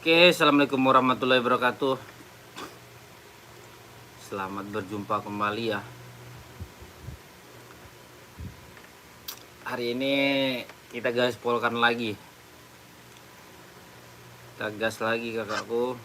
Oke, assalamualaikum warahmatullahi wabarakatuh. Selamat berjumpa kembali ya. Hari ini kita gaspolkan lagi. Kita gas lagi kakakku.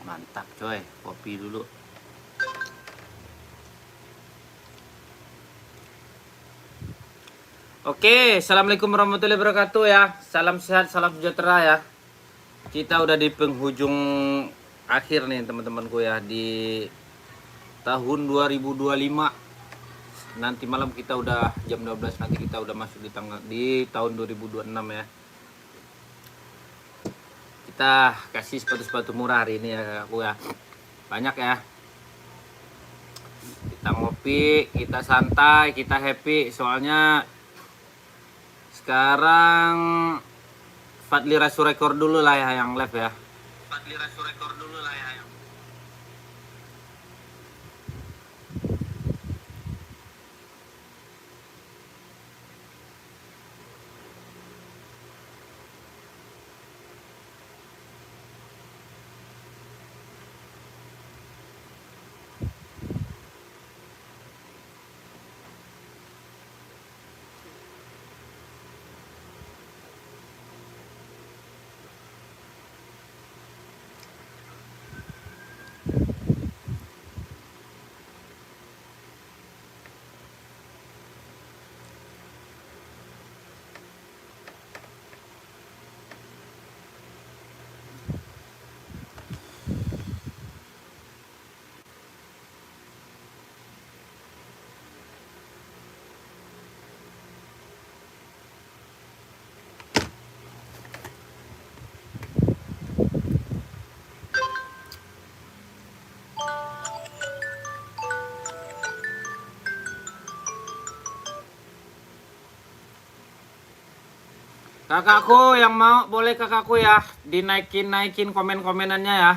Mantap coy, kopi dulu. Oke, assalamualaikum warahmatullahi wabarakatuh ya. Salam sehat, salam sejahtera ya. Kita udah di penghujung akhir nih teman-temanku ya, di tahun 2025. Nanti malam kita udah jam 12, nanti kita udah masuk di tahun 2026 ya. Kita kasih sepatu-sepatu murah hari ini ya aku ya. Banyak ya. Kita ngopi, kita santai, kita happy. Soalnya sekarang Fadli Rasu rekor dulu lah ya yang live ya. Fadli Rasu rekor dulu lah ya. Kakakku yang mau boleh kakakku ya dinaikin komen-komenannya ya.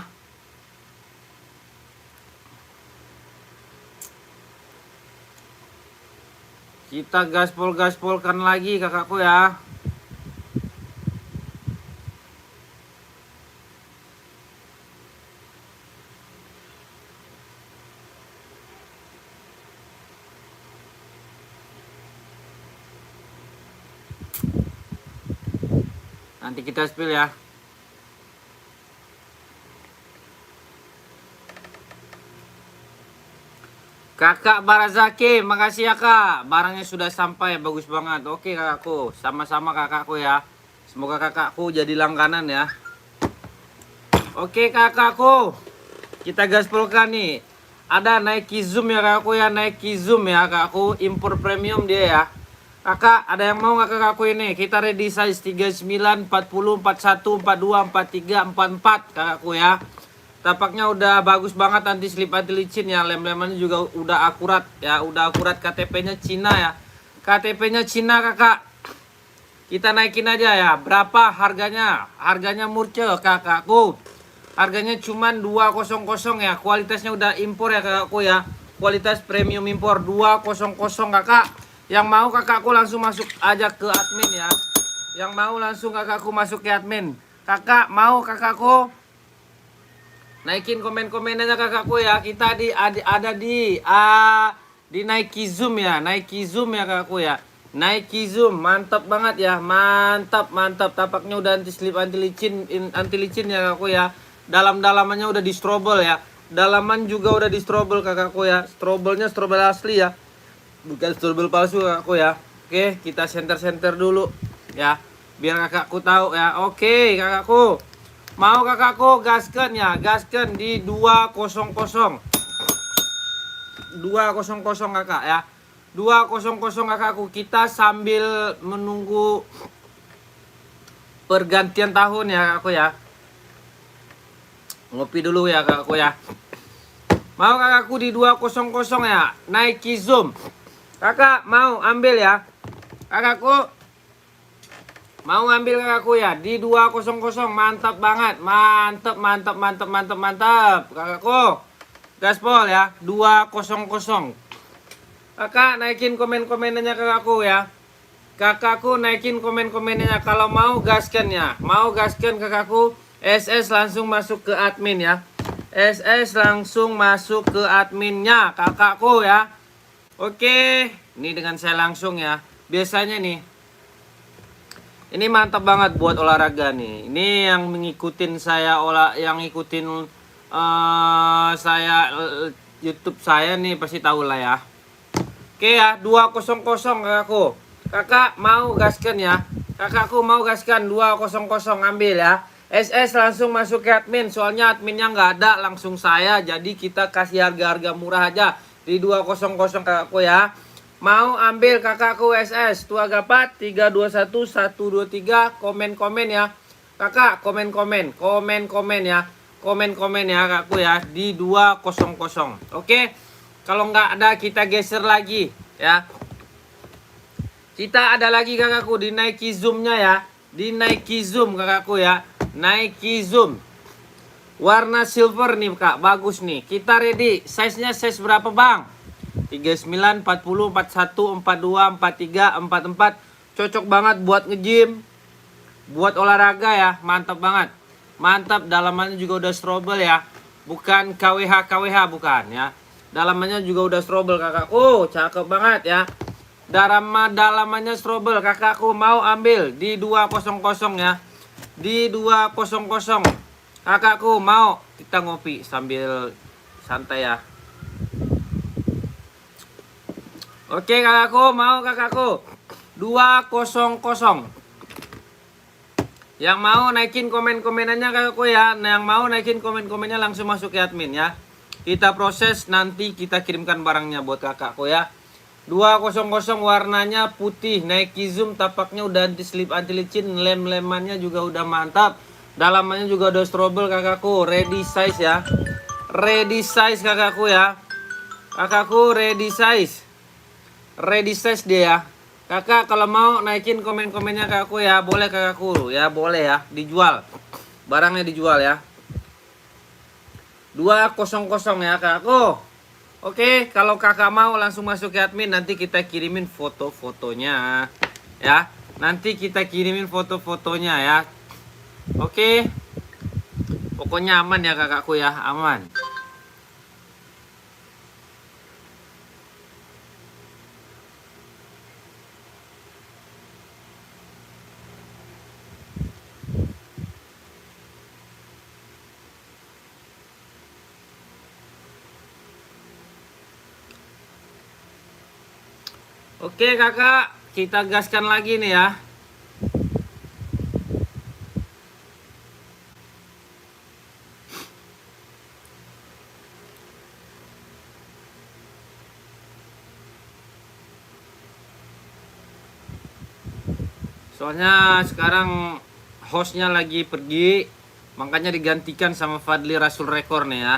Kita gaspolkan lagi kakakku ya. Nanti kita spill ya. Kakak Barazaki, makasih ya kak. Barangnya sudah sampai, bagus banget. Oke kakakku, sama-sama kakakku ya. Semoga kakakku jadi langganan ya. Oke kakakku, kita gaspolkan nih. Ada Nike Zoom ya kakakku ya, Nike Zoom ya kakakku. Impor premium dia ya. Kakak, ada yang mau nggak kakakku ini? Kita ready size 39, 40, 41, 42, 43, 44 kakakku ya. Tapaknya udah bagus banget, anti slip anti licin ya. Lem-lemannya juga udah akurat ya, udah akurat. KTP-nya Cina ya. KTP-nya Cina kakak. Kita naikin aja ya. Berapa harganya? Harganya murce kakakku. Harganya cuman 200 ya. Kualitasnya udah impor ya kakakku ya. Kualitas premium impor 200 kakak. Yang mau kakakku langsung masuk aja ke admin ya. Yang mau langsung kakakku masuk ke admin. Kakak mau kakakku naikin komen-komennya kakakku ya. Kita ada di Nike Zoom ya. Nike Zoom ya kakakku ya. Nike Zoom mantap banget ya. Mantap. Tapaknya udah anti slip anti licin ya kakakku ya. Dalam-dalamannya udah di strobel ya. Dalaman juga udah di strobel kakakku ya. Strobelnya strobel asli ya. Bukan strobel palsu kakakku ya. Oke, kita center dulu ya. Biar kakakku tahu ya. Oke kakakku. Mau kakakku gaskan ya, gaskan di 200. 200 kakak ya. 200 kakakku. Kita sambil menunggu pergantian tahun ya kakakku ya. Ngopi dulu ya kakakku ya. Mau kakakku di 200 ya, Nike Zoom. Kakak mau ambil ya. Kakakku mau ambil kakakku ya di 200. Mantap banget. Mantap, mantap, mantap, mantap, mantap. Kakakku. Gaspol ya, 200. Kakak naikin komen-komenannya kakakku ya. Kakakku naikin komen-komenannya. Kalau mau gaskan ya. Mau gaskan kakakku, SS langsung masuk ke admin ya. SS langsung masuk ke adminnya kakakku ya. Oke, ini dengan saya langsung ya. Biasanya nih, ini mantap banget buat olahraga nih. Ini yang mengikutin saya yang ngikutin saya YouTube saya nih pasti tahu lah ya. Oke ya, 200 kakakku. Kakak mau gaskan ya. Kakakku mau gaskan 200 ambil ya. SS langsung masuk ke admin, soalnya adminnya nggak ada, langsung saya. Jadi kita kasih harga-harga murah aja di 200 kakakku ya. Mau ambil kakakku SS Tua Gapat 321 123, komen-komen ya. Kakak komen-komen ya. Komen-komen ya kakakku ya di 200. Oke. Kalau nggak ada kita geser lagi ya. Kita ada lagi kakakku di Nike Zoom-nya ya. Di Nike Zoom kakakku ya. Nike Zoom warna silver nih kak, bagus nih. Kita ready. Size-nya size berapa bang? 39, 40, 41, 42, 43, 44. Cocok banget buat nge-gym, buat olahraga ya. Mantap banget. Mantap, dalamannya juga udah strobel ya. Bukan KWH bukan ya. Dalamannya juga udah strobel kakakku. Cakep banget ya. Dalamannya strobel kakakku. Mau ambil di 200 ya. Di 200 kakakku mau. Kita ngopi sambil santai ya. Oke kakakku, mau kakakku 200. Yang mau naikin komen-komenannya kakakku ya. Yang mau naikin komen-komennya langsung masuk ke admin ya. Kita proses, nanti kita kirimkan barangnya buat kakakku ya. 200 warnanya putih, Nike Zoom, tapaknya udah anti slip, anti licin, lem-lemannya juga udah mantap. Dalamannya juga udah strobel kakakku, ready size ya. Ready size kakakku ya. Kakakku ready size. Ready size dia ya. Kakak kalau mau naikin komen-komennya kakakku ya, boleh kakakku ya, boleh ya, dijual. Barangnya dijual ya. 200 ya kakakku. Oke, kalau kakak mau langsung masuk ke admin, nanti kita kirimin foto-fotonya ya. Nanti kita kirimin foto-fotonya ya. Oke. Pokoknya aman ya kakakku ya, aman. Oke kakak, kita gaskan lagi nih ya. Soalnya sekarang hostnya lagi pergi, makanya digantikan sama Fadli Rasul Rekor nih ya.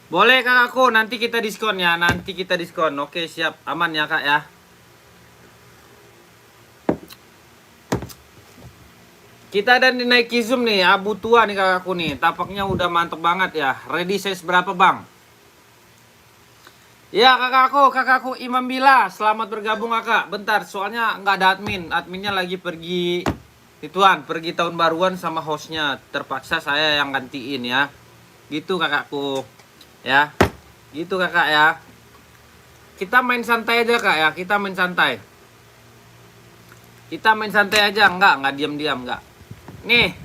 Boleh kakakku, nanti kita diskon ya. Nanti kita diskon. Oke, siap. Aman ya kak ya. Kita ada di Nike Zoom nih, abu tua nih kakakku nih. Tapaknya udah mantep banget ya. Ready size berapa bang? Ya kakakku Imam Bila. Selamat bergabung kakak. Bentar, soalnya nggak ada admin. Adminnya lagi pergi pergi tahun baruan sama hostnya. Terpaksa saya yang gantiin ya. Gitu kakakku. Ya, gitu kakak ya. Kita main santai aja kak ya. Kita main santai. Kita main santai aja, nggak diam-diam nggak. Nih,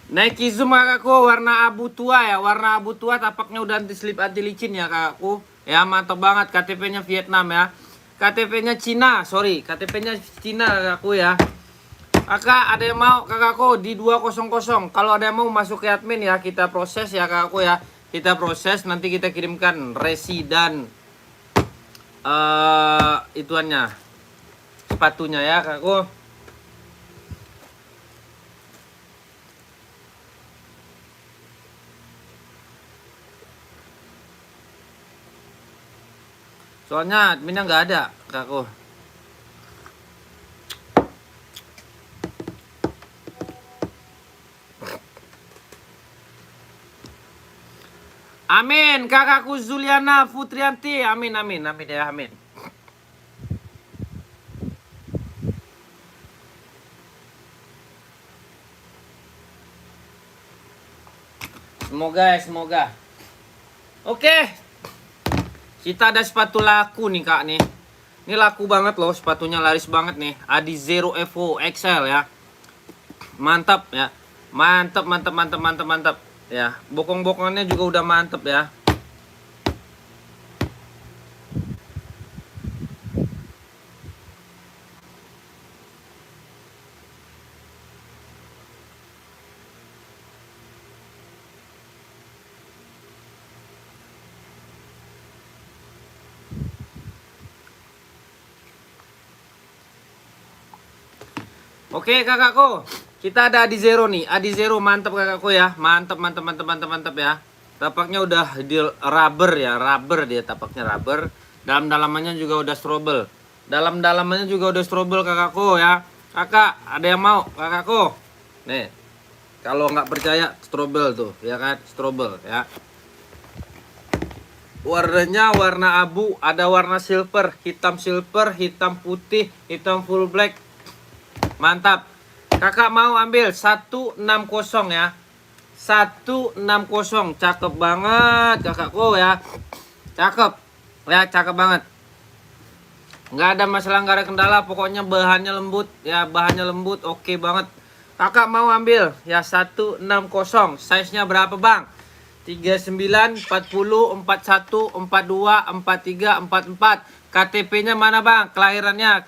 Nike Zoom kakakku warna abu tua ya, warna abu tua, tapaknya udah anti slip anti licin ya kakakku. Ya mantap banget, KTP-nya Vietnam ya. KTP-nya Cina, sorry, KTP-nya Cina kakakku ya. Kakak ada yang mau kakakku di 200. Kalau ada yang mau masuk ke admin ya, kita proses ya kakakku ya. Kita proses, nanti kita kirimkan resi dan ituannya, sepatunya ya kakakku. Soalnya adminnya nggak ada, kakakku. Amin, kakakku Zuliana Putrianti. Amin ya, amin. Semoga. Oke. Kita ada sepatu laku nih kak nih. Ini laku banget loh, sepatunya laris banget nih. Adi Zero Evo XL ya. Mantap ya. Mantap. Ya, bokong-bokongannya juga udah mantap ya. Oke kakakku, kita ada Adi Zero nih. Adi Zero mantap kakakku ya. Mantap ya. Tapaknya udah di rubber ya, rubber dia, tapaknya rubber. Dalam-dalamannya juga udah strobel. Dalam-dalamannya juga udah strobel kakakku ya. Kakak, ada yang mau kakakku? Nih, kalau nggak percaya strobel tuh, ya kan? Strobel ya. Warnanya warna abu, ada warna silver, hitam putih, hitam full black. Mantap. Kakak mau ambil 160 ya. 160. Cakep banget kakakku ya. Cakep. Ya, cakep banget. Nggak ada masalah, nggak ada kendala. Pokoknya bahannya lembut ya, bahannya lembut. Oke banget. Kakak mau ambil ya 160. Size-nya berapa, Bang? 39, 40, 41, 42, 43, 44. KTP-nya mana, Bang? Kelahirannya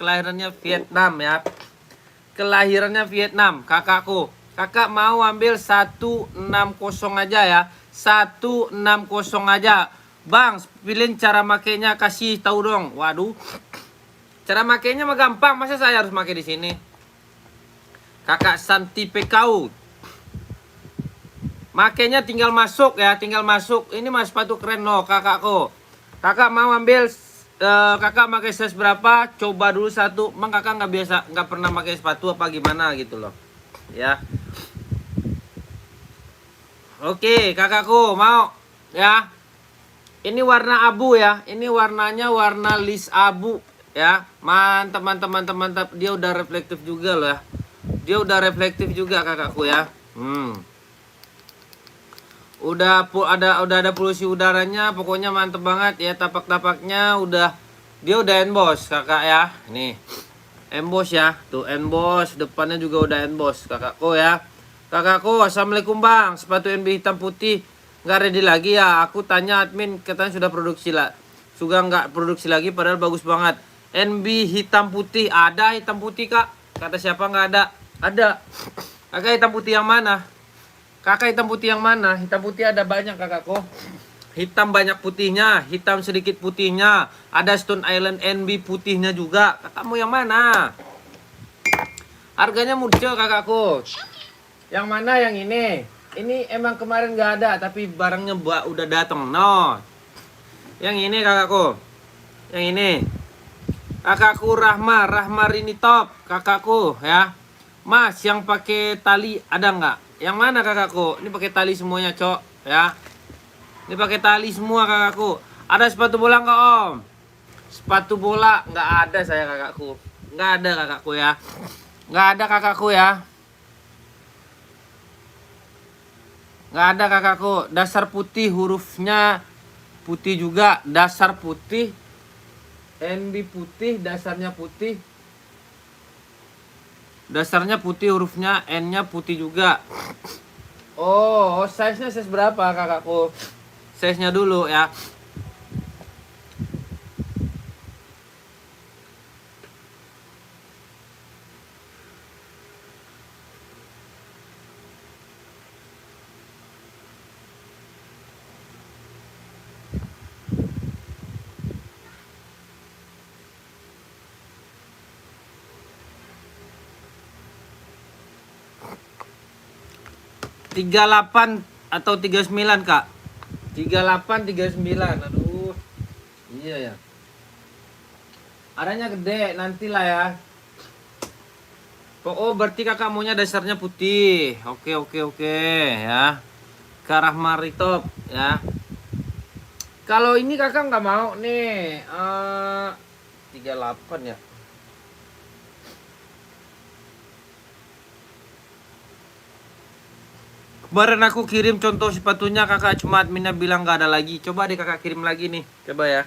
Vietnam ya. Kelahirannya Vietnam, kakakku. Kakak mau ambil 160 aja ya. 160 aja. Bang, pilih cara makainya, kasih tahu dong. Waduh. Cara makainya mah gampang, masa saya harus pakai di sini? Kakak Santi PKU. Makainya tinggal masuk ya, tinggal masuk. Ini mas sepatu keren loh, kakakku. Kakak mau ambil kakak pakai size berapa? Coba dulu satu. Emang kakak nggak pernah pakai sepatu apa gimana gitu loh ya. Oke kakakku mau ya. Ini warna abu ya. Ini warnanya warna list abu ya. Mantap. Dia udah reflektif juga loh ya. Dia udah reflektif juga kakakku ya. Udah ada polusi udaranya, pokoknya mantep banget ya. Tapak-tapaknya dia udah emboss kakak ya. Nih emboss ya, tuh emboss, depannya juga udah emboss kakakku ya. Kakakku, assalamualaikum bang. Sepatu NB hitam putih nggak ready lagi ya? Aku tanya admin, katanya sudah produksi lah. Sudah nggak produksi lagi, padahal bagus banget. NB hitam putih, ada hitam putih kak? Kata siapa nggak ada? Ada. Kakak hitam putih yang mana? Kakak hitam putih yang mana? Hitam putih ada banyak kakakku. Hitam banyak putihnya, hitam sedikit putihnya. Ada Stone Island NB putihnya juga. Kakakmu yang mana? Harganya murah kakakku. Yang mana yang ini? Ini emang kemarin nggak ada, tapi barangnya udah datang. No. Yang ini kakakku. Yang ini. Kakakku Rahma ini top. Kakakku ya. Mas, yang pakai tali ada nggak? Yang mana kakakku? Ini pakai tali semuanya, Cok. Ya. Ini pakai tali semua kakakku. Ada sepatu bola nggak, Om? Sepatu bola nggak ada saya kakakku. Nggak ada kakakku ya. Nggak ada kakakku ya. Nggak ada kakakku. Dasar putih, hurufnya putih juga. Dasar putih. NB putih, dasarnya putih. Dasarnya putih, hurufnya N-nya putih juga. Oh, size-nya size berapa kakakku? Size-nya dulu ya. Tiga 38 atau 39 kak? 38 39. Aduh. Iya ya. Adanya gede nantilah ya. Oh berarti kakak maunya dasarnya putih. Oke ya. Ke arah Maritop ya. Kalau ini kakak nggak mau nih. 38 ya. Kemarin aku kirim contoh sepatunya kakak, cuma adminnya bilang nggak ada lagi. Coba deh kakak kirim lagi nih. Coba ya.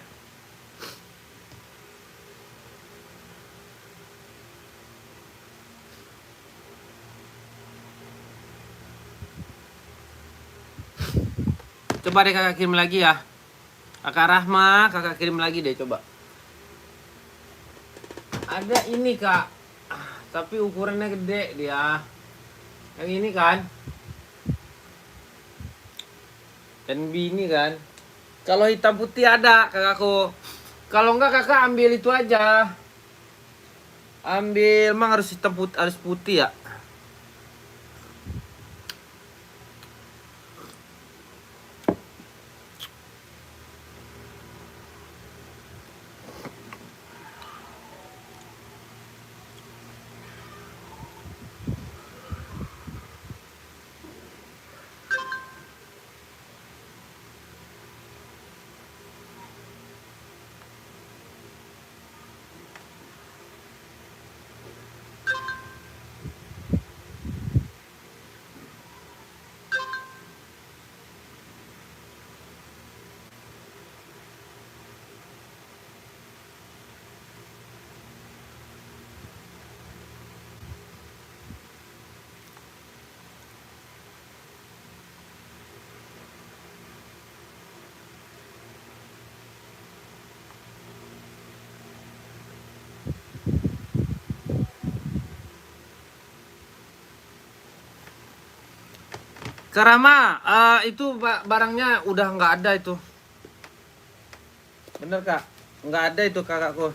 Coba deh kakak kirim lagi ya. Kakak Rahma, kakak kirim lagi deh coba. Ada ini kak, tapi ukurannya gede dia. Yang ini kan, NB ini kan. Kalau hitam putih ada kakakku. Kalau enggak kakak ambil itu aja. Ambil, emang harus hitam putih, harus putih ya. Karama, itu barangnya udah nggak ada itu. Bener kak, nggak ada itu kakakku.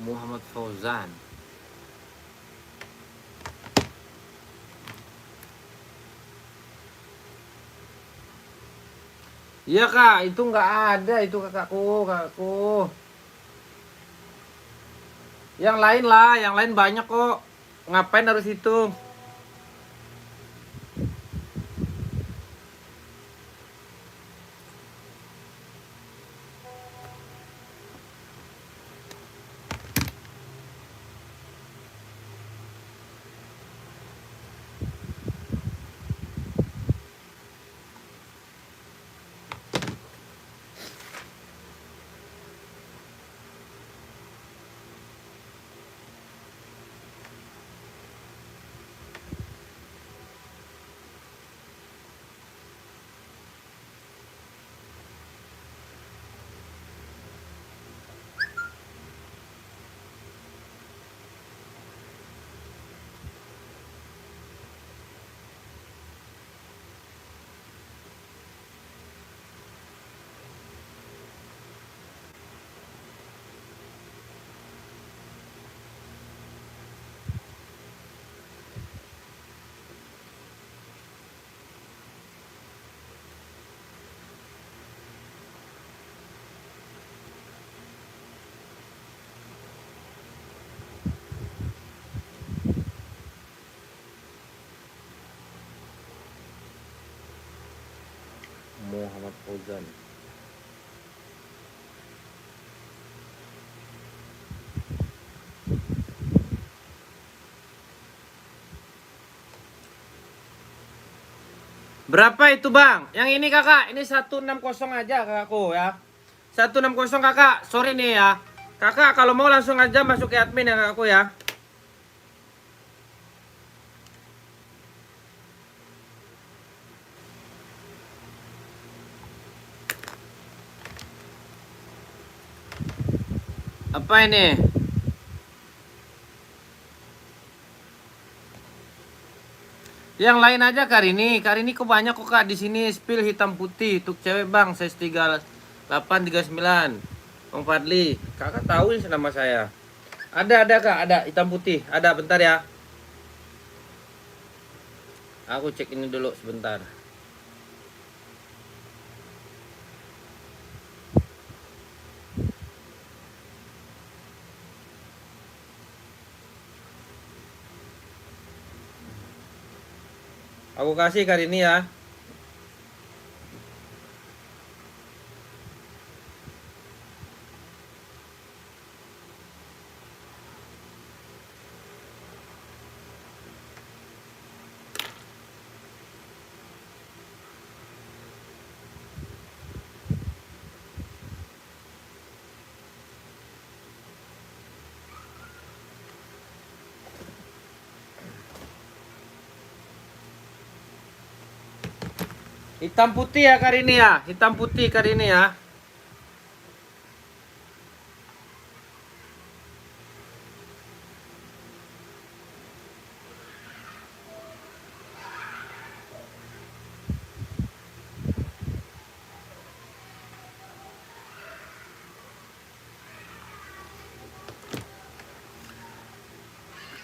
Muhammad Fauzan. Iya kak, itu nggak ada itu kakakku. Yang lain lah, yang lain banyak kok. Ngapain harus itu? Ahmad Fauzan. Berapa itu bang? Yang ini kakak, ini 160 aja kakakku ya. 160 kakak, sorry nih ya. Kakak kalau mau langsung aja masuk ke admin ya kakakku ya. Apa ini? Yang lain aja Karini. Karini kok banyak kok kak di sini spill hitam putih. Untuk cewek bang, size 38 39. Bang Fadli, kakak tahu ini nama saya. Ada kak, ada hitam putih. Ada, bentar ya. Aku cek ini dulu sebentar. Aku kasih Karini ya. Hitam putih ya Karini ya. Hitam putih Karini ya.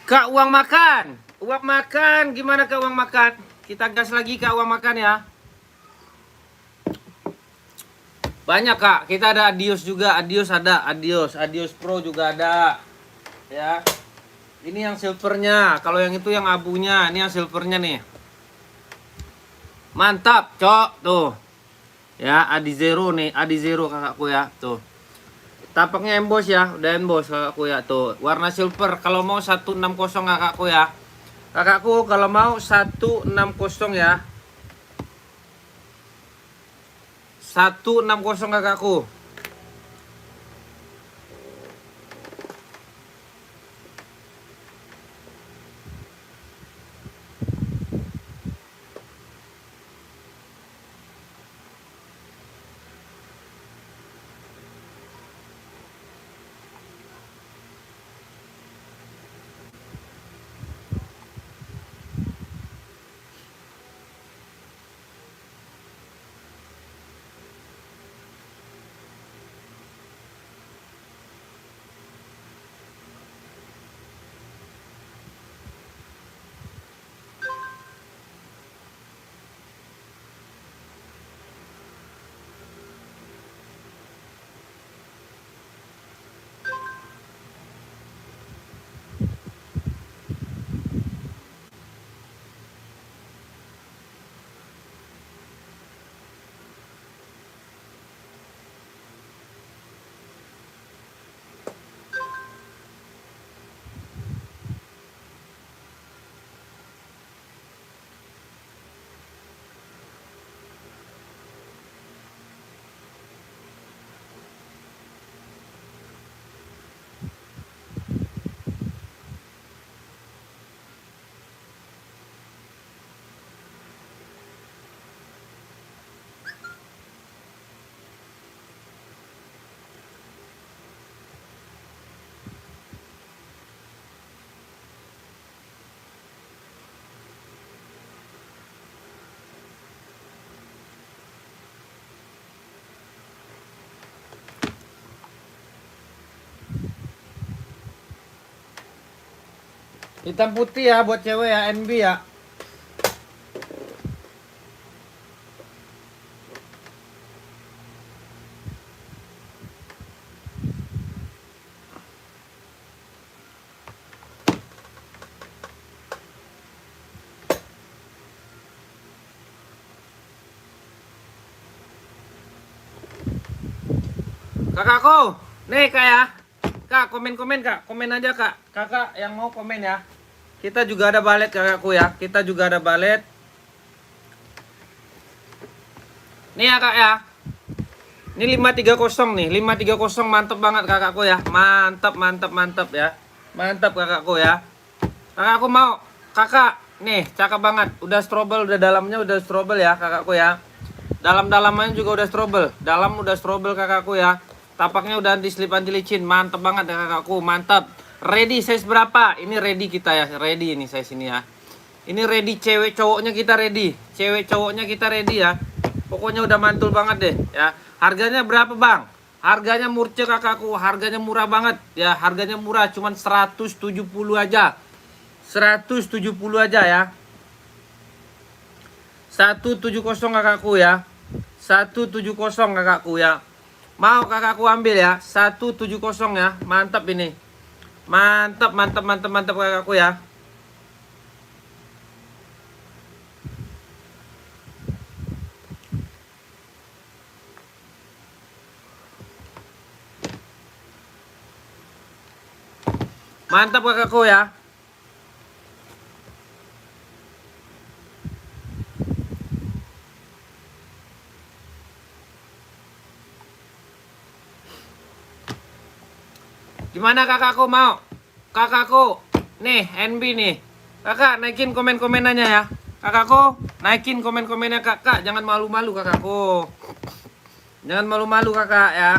Kak, uang makan. Uang makan, gimana kak uang makan? Kita gas lagi kak uang makan ya. Banyak kak, kita ada Adios juga, Adios ada, Adios Pro juga ada. Ya. Ini yang silvernya, kalau yang itu yang abunya, ini yang silvernya nih. Mantap, cok, tuh. Ya, Adi Zero nih, Adi Zero kakakku ya, tuh. Tapaknya emboss ya, udah emboss kakakku ya, tuh. Warna silver, kalau mau 160 kakakku ya. Kakakku kalau mau 160 ya. 160 kakakku. Hitam putih ya buat cewek ya, NB ya. Kakakku, nih kak ya. Kak, komen-komen kak, komen aja kak. Kakak yang mau komen ya. Kita juga ada balet kakakku ya. Kita juga ada balet. Nih ya kak ya. Ini 530 nih, 530 mantep banget kakakku ya. Mantap, mantap, mantap ya. Mantap kakakku ya. Kakakku mau, kakak, nih cakep banget. Udah strobel, udah dalamnya udah strobel ya kakakku ya. Dalam-dalamannya juga udah strobel. Dalam udah strobel kakakku ya. Tapaknya udah anti slip anti licin. Mantap banget ya kakakku, mantap. Ready size berapa? Ini ready kita ya, ready ini size ini ya. Ini ready, cewek cowoknya kita ready. Cewek cowoknya kita ready ya. Pokoknya udah mantul banget deh ya. Harganya berapa bang? Harganya murce kakakku, harganya murah banget ya. Harganya murah, cuman 170 aja. 170 aja ya. 170 kakakku ya. 170 kakakku ya. Mau kakakku ambil ya. 170 ya. Mantap ini. Mantap, mantap, mantap, mantap kakakku ya. Mantap kakakku ya. Gimana kakakku mau? Kakakku, nih NB nih. Kakak naikin komen-komenannya ya. Kakakku, naikin komen-komennya kakak. Jangan malu-malu kakakku. Jangan malu-malu kakak ya.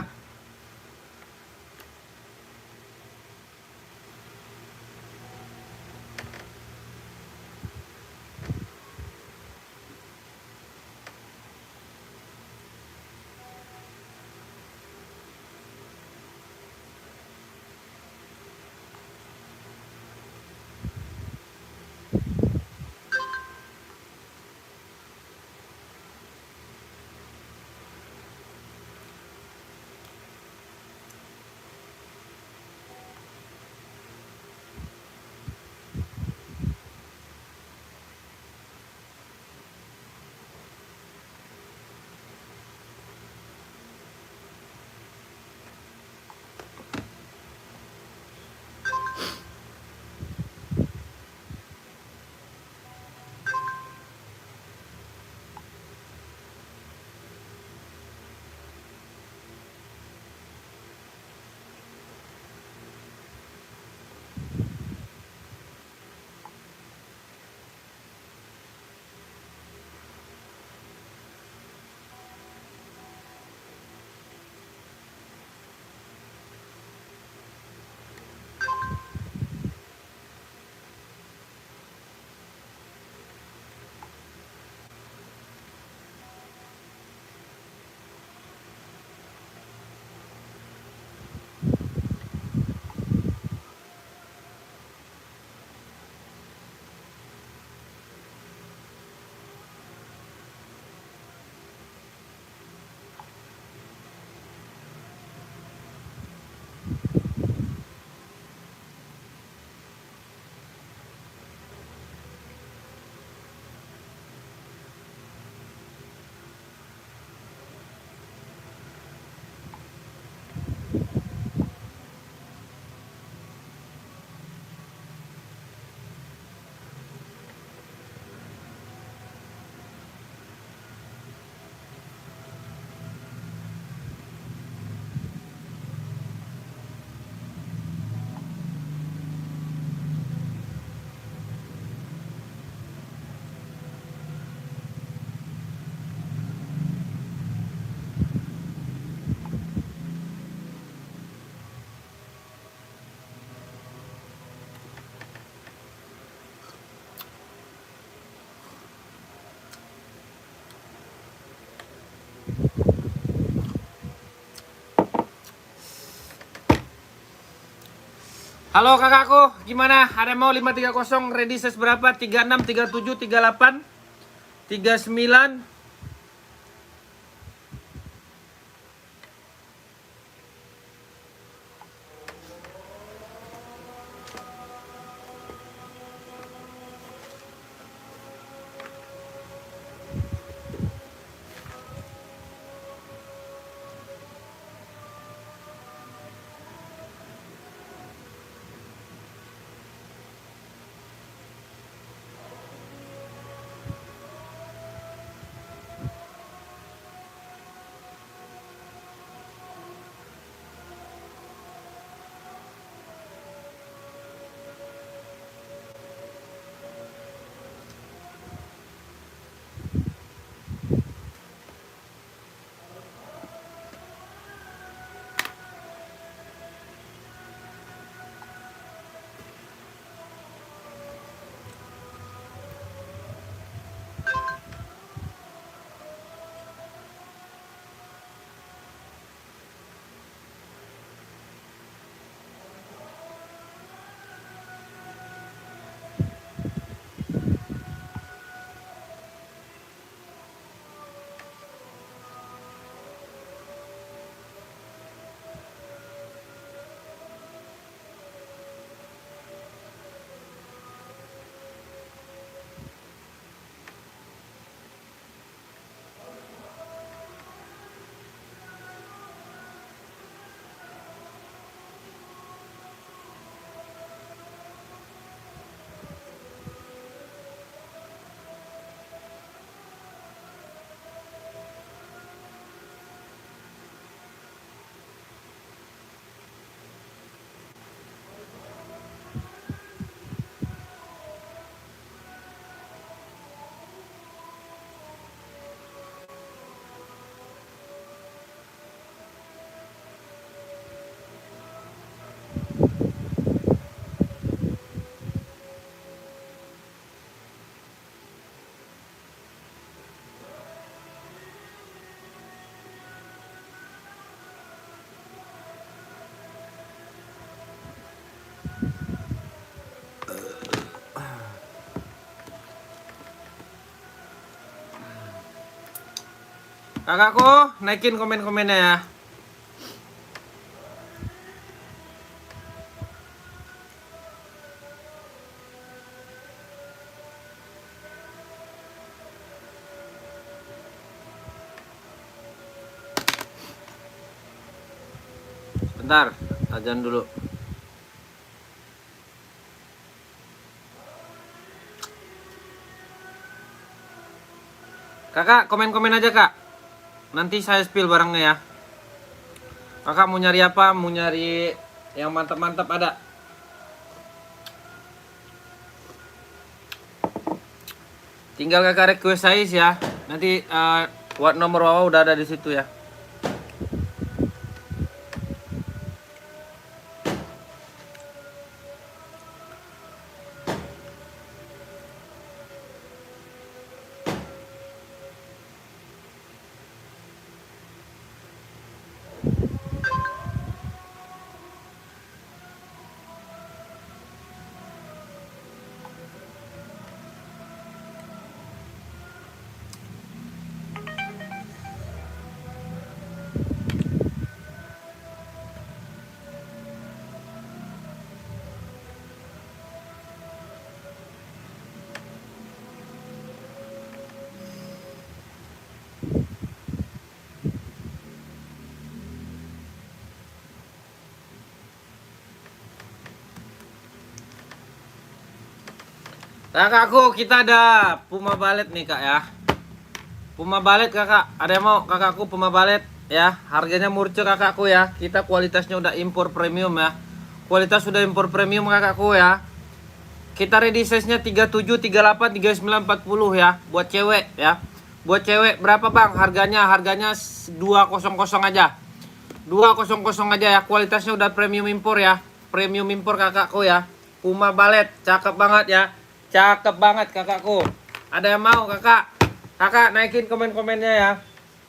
Halo kakakku, gimana? Ada mau 530 ready size berapa? 36, 37, 38, 39. Kakakku, naikin komen-komennya ya. Bentar, azan dulu. Kakak, komen-komen aja kak. Nanti saya spill barangnya ya. Kakak mau nyari apa? Mau nyari yang mantap-mantap ada? Tinggal kakak request size ya. Nanti buat nomor wawa udah ada di situ ya. Kakakku, kita ada Puma Ballet nih kak ya. Puma Ballet kakak, ada yang mau kakakku Puma Ballet ya. Harganya murce kakakku ya. Kita kualitasnya udah impor premium ya. Kualitas sudah impor premium kakakku ya. Kita ready size nya 37, 38, 39, 40 ya. Buat cewek ya. Buat cewek berapa bang? Harganya 200 aja. 200 aja ya. Kualitasnya udah premium impor ya. Premium impor kakakku ya. Puma Ballet, cakep banget ya. Cakep banget kakakku. Ada yang mau kakak? Kakak naikin komen-komennya ya.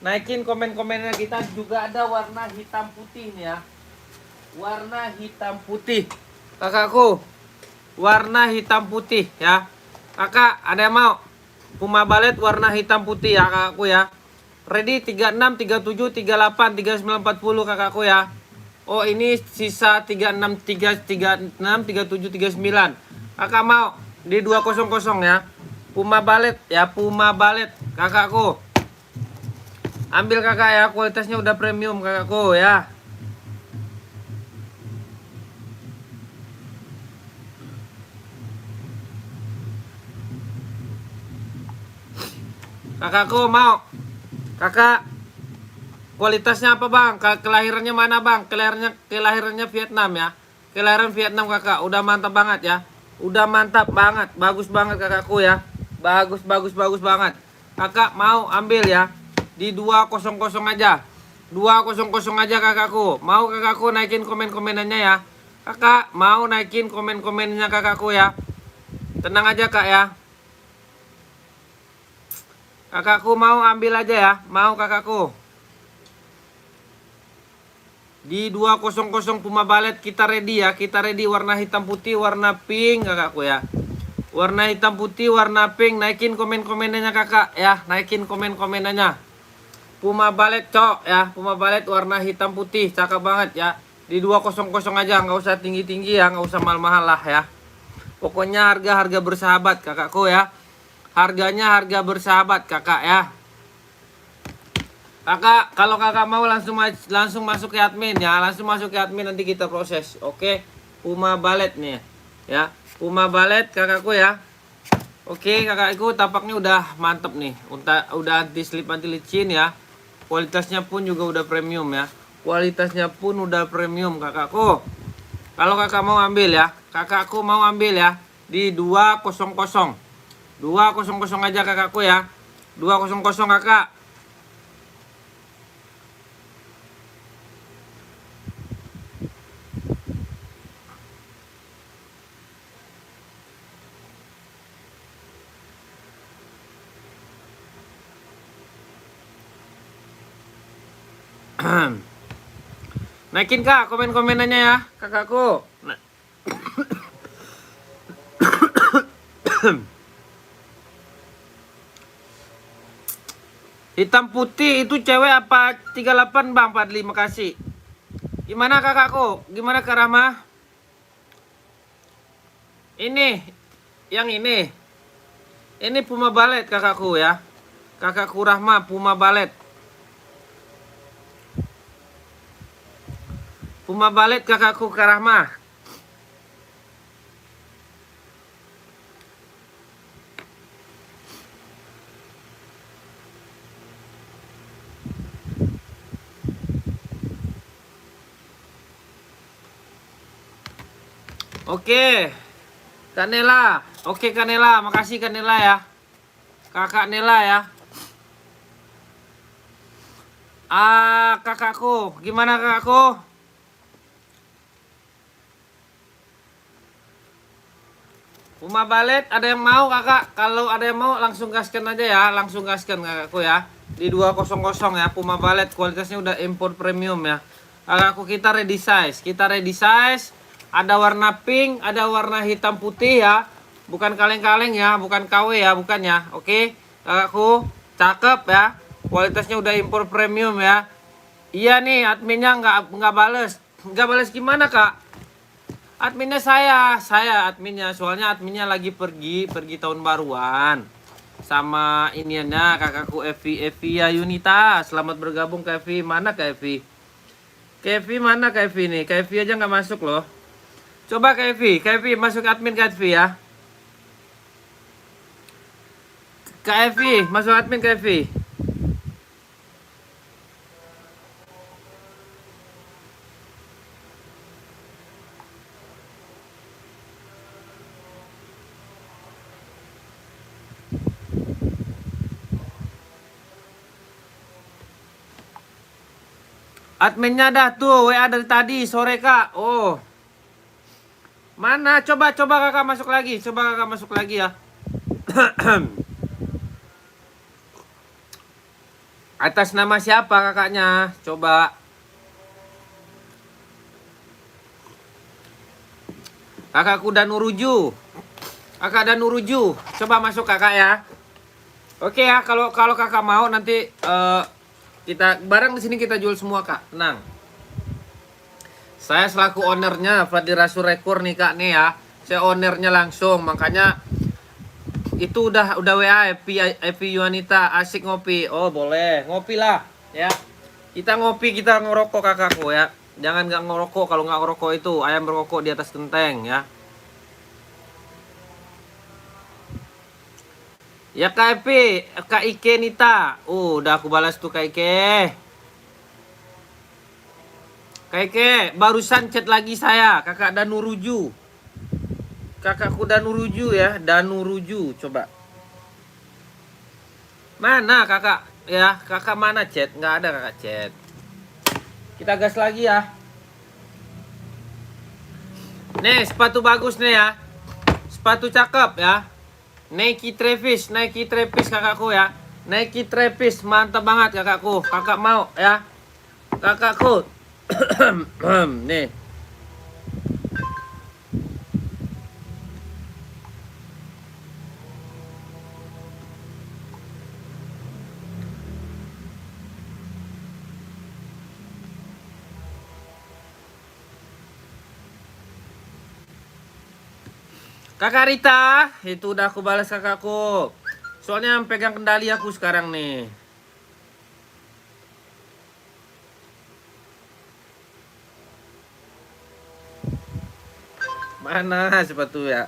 Naikin komen-komennya. Kita juga ada warna hitam putih nih ya. Warna hitam putih kakakku. Warna hitam putih ya. Kakak ada yang mau? Puma Ballet warna hitam putih ya kakakku ya. Ready 36, 37, 38, 39, 40 kakakku ya. Oh ini sisa 36, 36, 37, 39. Kakak mau? Di 200 ya. Puma Ballet ya, Puma Ballet kakakku. Ambil kakak ya, kualitasnya udah premium kakakku ya. Kakakku mau? Kakak kualitasnya apa bang? Kelahirannya mana bang? Kelahirannya Vietnam ya. Kelahiran Vietnam kakak, udah mantap banget ya. Udah mantap banget, bagus banget kakakku ya. Bagus banget. Kakak mau ambil ya. Di 200 aja. 200 aja kakakku. Mau kakakku naikin komen-komenannya ya. Kakak mau naikin komen-komennya kakakku ya. Tenang aja kak ya. Kakakku mau ambil aja ya. Mau kakakku. Di 200 Puma Ballet kita ready ya. Kita ready warna hitam putih, warna pink kakakku ya. Warna hitam putih, warna pink. Naikin komen-komenannya kakak ya. Naikin komen-komenannya. Puma Ballet cok ya. Puma Ballet warna hitam putih. Cakep banget ya. Di 200 aja. Nggak usah tinggi-tinggi ya. Nggak usah mahal-mahal lah ya. Pokoknya harga bersahabat kakakku ya. Harganya harga bersahabat kakak ya. Kakak, kalau kakak mau langsung masuk ke admin ya. Langsung masuk ke admin nanti kita proses. Oke. Puma Ballet nih ya. Puma Ballet kakakku ya. Oke, kakakku tampaknya udah mantep nih. Udah anti slip, anti licin ya. Kualitasnya pun juga udah premium ya. Kualitasnya pun udah premium kakakku. Kalau kakak mau ambil ya. Kakakku mau ambil ya. Di 200. 200 aja kakakku ya. 200 kakak. Naikin kak komen-komenannya ya kakakku. Hitam putih itu cewek apa 38 Bang Fadli, makasih. Gimana kakakku? Gimana Kak Rahma? Ini, yang ini. Ini Puma Balet kakakku ya. Kakakku Rahma, Puma Balet. Puma Balet kakakku Kak Rahma. Oke. Kak Nela. Oke Kak Nela, makasih Kak Nela ya. Kakak Nela ya. Kakakku, gimana kakakku? Puma Balet ada yang mau kakak? Kalau ada yang mau langsung gaskan aja ya, langsung gaskan kakakku ya. Di 200 ya, Puma Balet kualitasnya udah import premium ya. Kakakku kita ready size, ada warna pink, ada warna hitam putih ya. Bukan kaleng-kaleng ya, bukan KW ya, bukan ya. Oke, kakakku cakep ya. Kualitasnya udah impor premium ya. Iya nih, adminnya nggak bales. Nggak bales gimana kak? Adminnya saya adminnya. Soalnya adminnya lagi pergi tahun baruan. Sama iniannya kakakku Evi ya Yunita. Selamat bergabung ke Evi. Mana ke Evi? Kevi mana Kevi nih? Kevi aja nggak masuk loh. Coba Kevi masuk admin Kevi ya. Kevi masuk admin Kevi. Adminnya dah tuh WA dari tadi sore kak. Oh. Mana? Coba kakak masuk lagi. Coba kakak masuk lagi ya. Atas nama siapa kakaknya? Coba. Kakakku Danuruju. Kakak Danuruju. Coba masuk kakak ya. Oke ya, kalau kakak mau nanti kita barang di sini kita jual semua kak. Tenang. Saya selaku ownernya Fadli Rasul Rekor nih kak nih ya. Saya ownernya langsung, makanya itu udah WA Evi Yuanita asik ngopi. Oh boleh, ngopi lah ya. Kita ngopi, kita ngerokok kakakku ya. Jangan nggak ngerokok, kalau nggak ngerokok itu ayam berkokok di atas genteng ya. Ya Kak Evi, Kak Ike Nita. Udah aku balas tuh Kak Ike. Kak Ike, barusan chat lagi saya, kakak Danuruju. Kakakku Danuruju ya, Danuruju, coba. Mana kakak? Ya, kakak mana chat? Nggak ada kakak chat. Kita gas lagi ya. Nih, sepatu bagus nih ya. Sepatu cakep ya. Nike Travis kakakku ya. Nike Travis, mantap banget kakakku. Kakak mau ya. Kakakku. Nih. Kakak Rita, itu udah aku balas kakakku. Soalnya yang pegang kendali aku sekarang nih. Mana sepatu ya?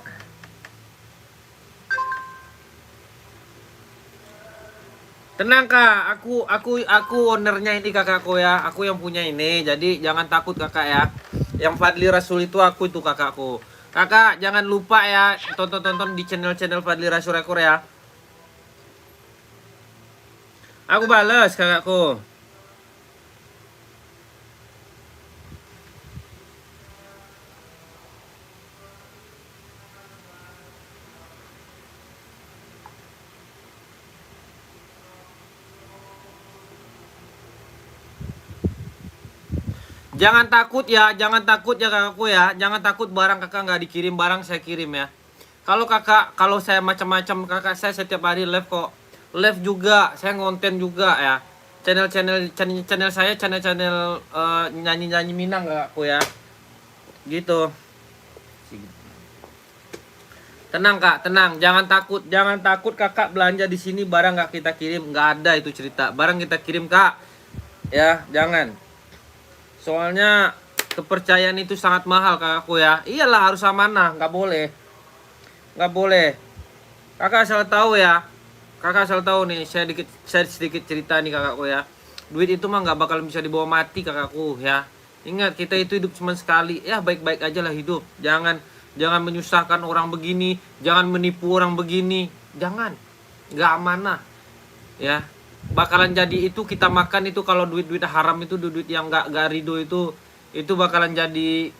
Tenang kak, aku ownernya ini kakakku ya. Aku yang punya ini, jadi jangan takut kakak ya. Yang Fadli Rasul itu aku itu kakakku. Kakak jangan lupa ya tonton di channel Fadli Rasul Rekor ya. Aku balas kakakku. Jangan takut ya kakakku ya. Jangan takut barang kakak nggak dikirim, barang saya kirim ya. Kalau saya macam-macam kakak saya setiap hari live kok. live juga, saya ngonten juga ya. Channel saya channel nyanyi Minang kakakku ya. Gitu. Tenang kak, tenang, jangan takut kakak belanja di sini barang nggak kita kirim, nggak ada itu cerita, barang kita kirim kak, ya jangan. Soalnya kepercayaan itu sangat mahal kakakku ya, iyalah harus amanah, nggak boleh. Kakak asal tahu ya, kakak asal tahu nih, saya sedikit cerita nih kakakku ya, duit itu mah nggak bakal bisa dibawa mati kakakku ya. Ingat kita itu hidup cuma sekali, ya baik-baik aja lah hidup, Jangan menyusahkan orang begini, jangan menipu orang begini, jangan, nggak amanah, ya. Bakalan jadi itu kita makan itu kalau duit haram itu duit yang nggak ridho itu bakalan jadi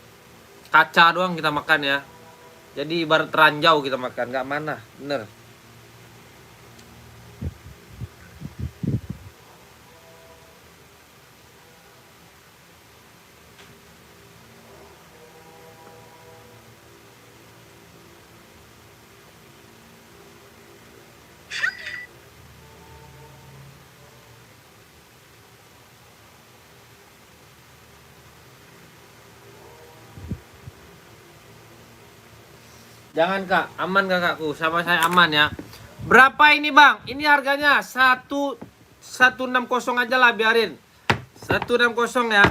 kaca doang kita makan ya. Jadi ibarat ranjau kita makan, nggak amanah, bener. Jangan kak, aman kakakku, sama saya aman ya. Berapa ini bang? Ini harganya 160 aja lah biarin. 160 ya.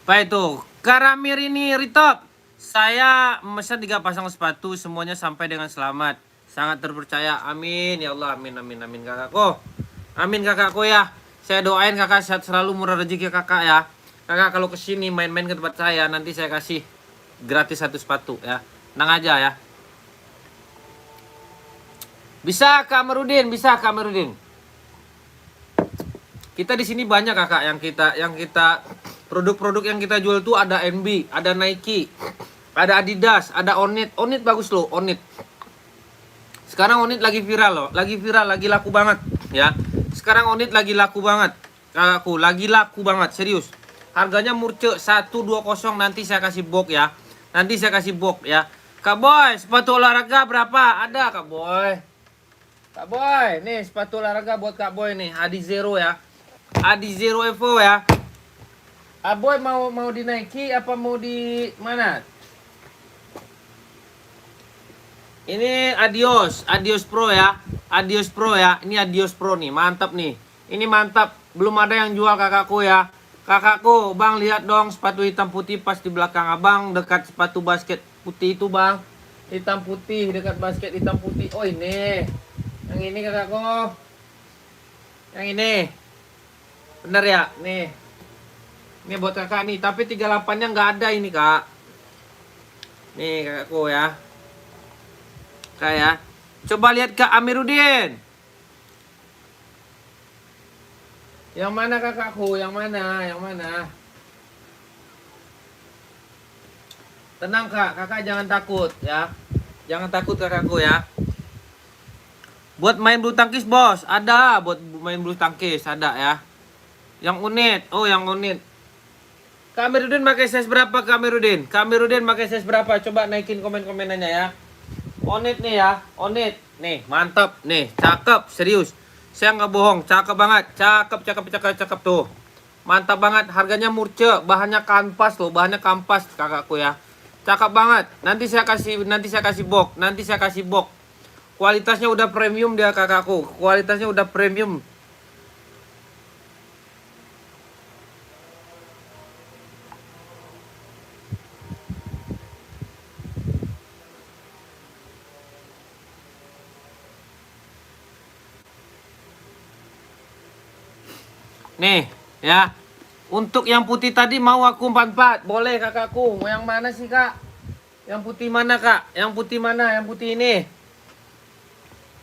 Apa itu? Karamir ini Ritop. Saya memesan 3 pasang sepatu, semuanya sampai dengan selamat. Sangat terpercaya. Amin ya Allah, amin amin amin kakakku. Amin kakakku ya. Saya doain kakak sehat selalu, murah rezeki kakak ya. Kakak kalau kesini main-main ke tempat saya, nanti saya kasih gratis 1 sepatu ya. Tenang aja ya. Bisa Kak Merudin, bisa Kak Merudin. Kita di sini banyak kakak yang kita produk-produk yang kita jual tuh ada NB, ada Nike, ada Adidas, ada Onit. Onit bagus loh, Onit. Sekarang Onit lagi viral loh, lagi laku banget ya. Sekarang Onit lagi laku banget. Kakakku, lagi laku banget, serius. Harganya murce 120, nanti saya kasih box ya. Nanti saya kasih box ya. Kak Boy, sepatu olahraga berapa? Ada Kak Boy. Kak Boy, nih sepatu olahraga buat Kak Boy nih, Adi Zero ya. Adi Zero Evo ya. Boy mau di Nike apa mau di mana? Ini Adios Pro ya. Adios Pro ya. Ini Adios Pro nih, mantap nih. Ini mantap, belum ada yang jual kakakku ya. Kakakku, Bang lihat dong sepatu hitam putih pas di belakang Abang dekat sepatu basket putih itu, Bang. Hitam putih dekat basket hitam putih. Oh, ini. Yang ini kakakku. Yang ini. Bener ya? Nih. Ini buat kakak nih, tapi 38-nya nggak ada ini kak. Nih kakakku ya. Kak ya. Coba lihat Kak Amiruddin. Yang mana kakakku? Yang mana? Yang mana? Tenang kak, kakak jangan takut ya. Jangan takut kakakku ya. Buat main bulu tangkis bos, ada. Buat main bulu tangkis ada ya. Yang unit, oh yang unit. Kak Amiruddin pakai size berapa Kak Amiruddin? Kak Amiruddin pakai size berapa? Coba naikin komen-komenannya ya. Onit nih ya, Onit. Nih, mantap. Nih, cakep, serius. Saya nggak bohong, cakep banget. Cakep tuh. Mantap banget, harganya murce, bahannya kanvas loh, bahannya kampas kakakku ya. Cakep banget. Nanti saya kasih box. Kualitasnya udah premium dia kakakku. Kualitasnya udah premium. Nih, ya. Untuk yang putih tadi mau aku 44. Boleh kakakku. Mau yang mana sih kak? Yang putih mana kak? Yang putih mana? Yang putih ini.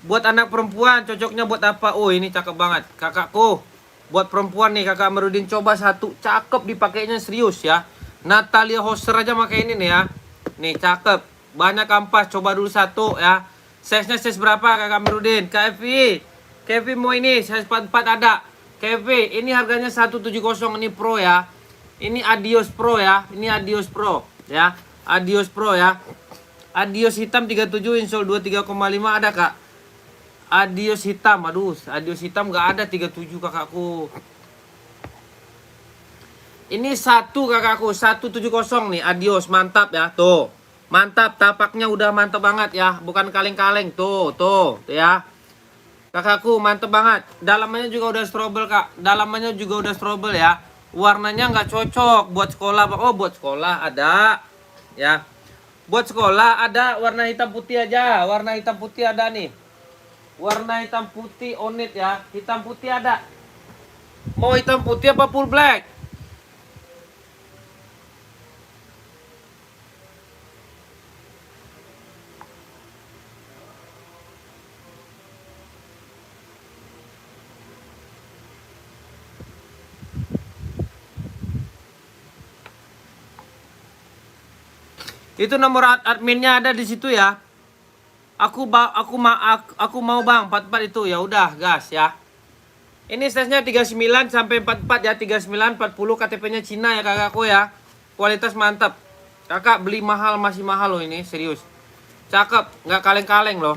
Buat anak perempuan cocoknya buat apa? Oh ini cakep banget kakakku. Buat perempuan nih kakak Amirudin, coba satu. Cakep dipakainya serius ya. Natalia Hoser aja pakai ini nih ya. Nih cakep. Banyak kampas. Coba dulu satu ya. Size-nya size berapa kakak Amirudin? Kak Evi. Kak Evi mau ini size 44 ada. Kevin, ini harganya 170 ini Pro ya. Ini Adios Pro ya. Ini Adios Pro ya. Adios Pro ya. Adios hitam 37 insole 23,5 ada kak. Adios hitam, aduh, Adios hitam nggak ada 37 kakakku. Ini satu kakakku, 170 nih Adios, mantap ya, tuh. Mantap, tapaknya udah mantap banget ya, bukan kaleng-kaleng tuh ya. Kakakku mantep banget. Dalamannya juga udah strobel kak. Dalamannya juga udah strobel ya. Warnanya nggak cocok buat sekolah. Oh buat sekolah ada ya. Buat sekolah ada warna hitam putih aja. Warna hitam putih ada nih. Warna hitam putih Onit ya. Hitam putih ada. Mau hitam putih apa full black? Itu nomor adminnya ada di situ ya. Aku mau bang 44 itu ya udah gas ya. Ini size-nya 39 sampai 44 ya. 39 40 KTP-nya Cina ya kakakku ya. Kualitas mantap. Kakak beli mahal masih mahal loh ini serius. Cakep, nggak kaleng-kaleng loh.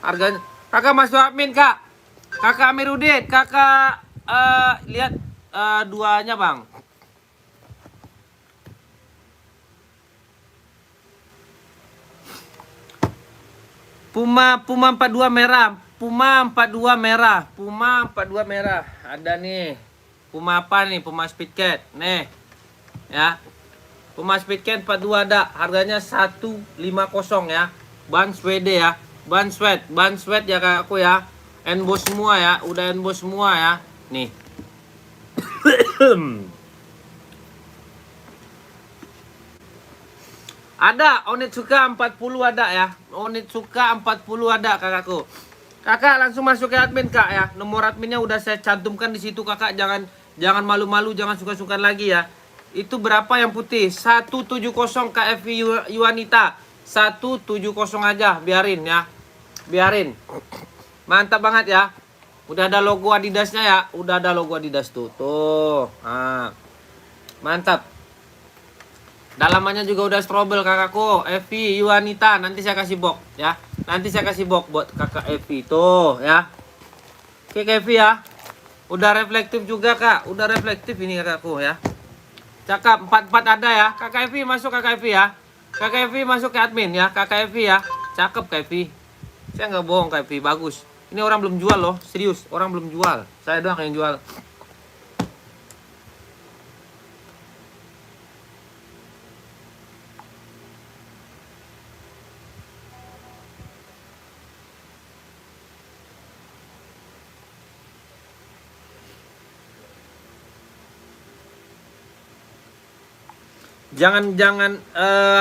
Harganya. Kakak masuk admin kak. Kakak Amirudin, kakak lihat duanya bang. Puma 42 merah. Puma 42 merah. Puma 42 merah. Ada nih. Puma apa nih? Puma Speedcat. Nih. Ya. Puma Speedcat 42 ada. Harganya 150 ya. Ban Swede ya. Ban sweat ya kakakku ya. Emboss semua ya. Udah emboss semua ya. Nih. Ada Onitsuka 40 ada ya. Onitsuka 40 ada kakakku. Kakak langsung masuk ke admin kak ya. Nomor adminnya udah saya cantumkan di situ kakak. Jangan malu-malu, jangan suka-suka lagi ya. Itu berapa yang putih? 170 KFV Yuanita. 170 aja, biarin ya. Biarin. Mantap banget ya. Udah ada logo Adidasnya ya. Udah ada logo Adidas tuh. Tuh. Nah. Mantap. Dalamannya juga udah strobel kakakku. Evi Yuanita, nanti saya kasih box ya. Nanti saya kasih box buat kakak Evi tuh ya. Oke Evi ya. Udah reflektif juga kak. Udah reflektif ini kakakku ya. Cakap 44 ada ya. Kakak Evi masuk kakak Evi ya. Kakak Evi masuk ke admin ya. Kakak Evi ya. Cakep kak Evi. Saya nggak bohong kak Evi, bagus. Ini orang belum jual loh, serius. Orang belum jual. Saya doang yang jual. Jangan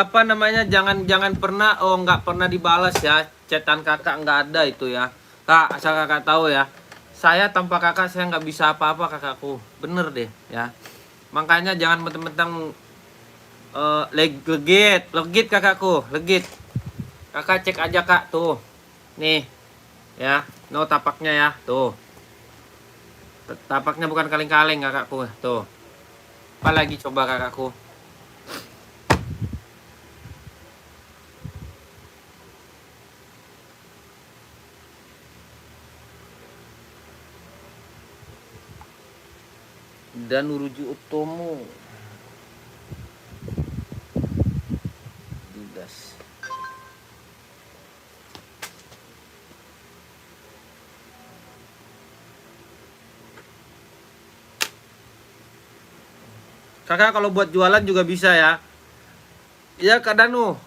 apa namanya, jangan pernah nggak pernah dibalas ya chatan kakak, nggak ada itu ya kak, asal kakak tahu ya, saya tanpa kakak saya nggak bisa apa-apa kakakku, bener deh ya. Makanya jangan mentang-mentang legit kakakku, legit. Kakak cek aja kak tuh nih ya, no tapaknya ya tuh, tapaknya bukan kaleng-kaleng kakakku tuh. Apalagi coba kakakku. Dan Uruju Utomo Didas. Kakak kalau buat jualan juga bisa ya. Ya Kak Danu,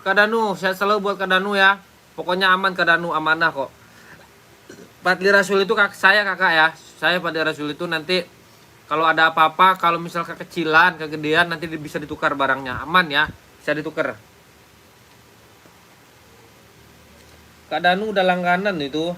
saya selalu buat Kak Danu ya. Pokoknya aman Kak Danu, amanah kok. Padli Rasul itu saya kakak ya. Saya Padli Rasul itu nanti Kalau ada apa-apa, kalau misal kekecilan, kegedean, nanti bisa ditukar barangnya. Aman ya, bisa ditukar. Kak Danu udah langganan itu.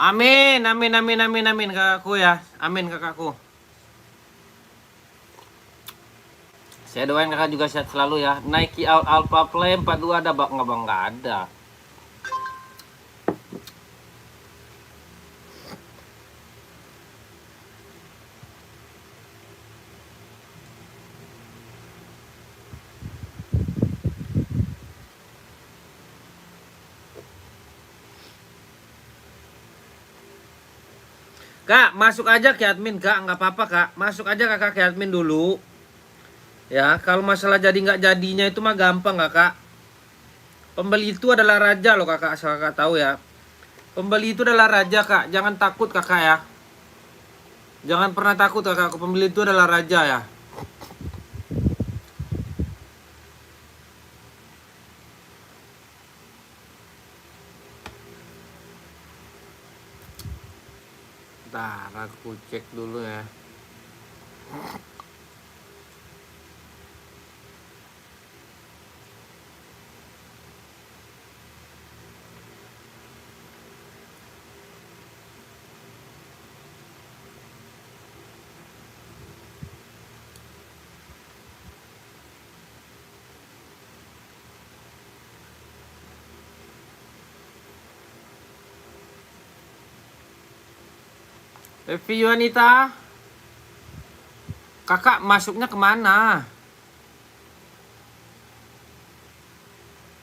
Amin, amin, amin, amin, amin kakakku ya. Amin kakakku. Saya doain kakak juga sehat selalu ya. Nike Alpha Play 42 ada bang? Nggak bang, nggak ada. Kak, masuk aja ke admin kak, nggak apa-apa kak. Masuk aja kakak ke admin dulu. Ya, kalau masalah jadi nggak jadinya itu mah gampang kakak. Pembeli itu adalah raja loh kakak, asal kakak tahu ya. Pembeli itu adalah raja kak, jangan takut kakak ya. Jangan pernah takut kakak, pembeli itu adalah raja ya. Bentar, aku cek dulu ya. Evi Yuanita, kakak masuknya kemana?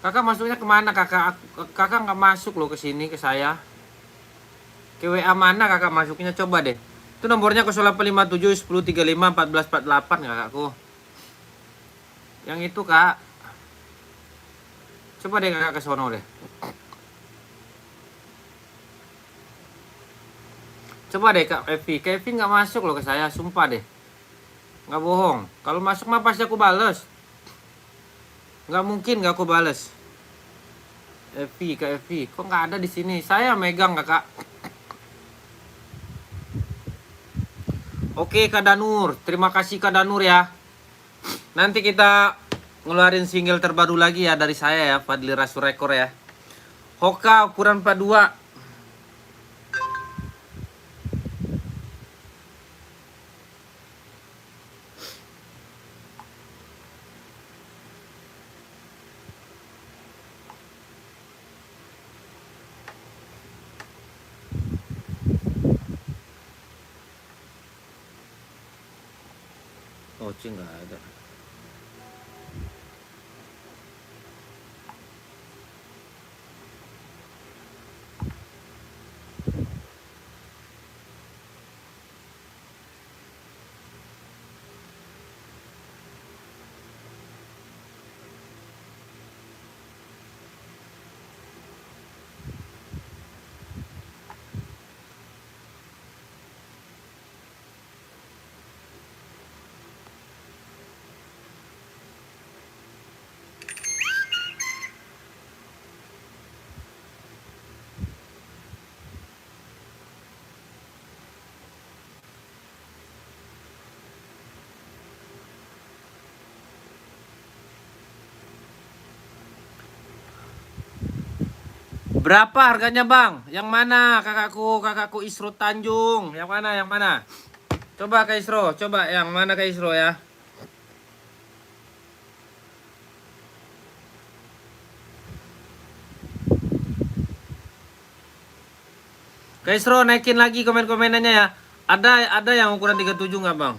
Kakak masuknya kemana kakak? Kakak nggak masuk loh ke sini ke saya. Ke WA mana kakak masuknya, coba deh. Itu nomornya 0857 1035 1448 kakakku. Yang itu kak. Coba deh kakak ke sono deh. Coba deh kak Evi. Kak Evi nggak masuk loh ke saya, sumpah deh. Nggak bohong. Kalau masuk mah pasti aku bales. Nggak mungkin nggak aku bales. Evi, Kak Evi, kok nggak ada di sini? Saya megang kakak. Oke Kak Danur, terima kasih Kak Danur ya. Nanti kita ngeluarin single terbaru lagi ya dari saya ya, Fadli Rasu Rekor ya. Hoka ukuran 42. Oh, nggak ada. Berapa harganya bang? Yang mana kakakku Isro Tanjung? Yang mana? Yang mana? Coba Kak Isro, coba yang mana Kak Isro ya? Kak Isro naikin lagi komen-komenannya ya. Ada yang ukuran 37 nggak bang?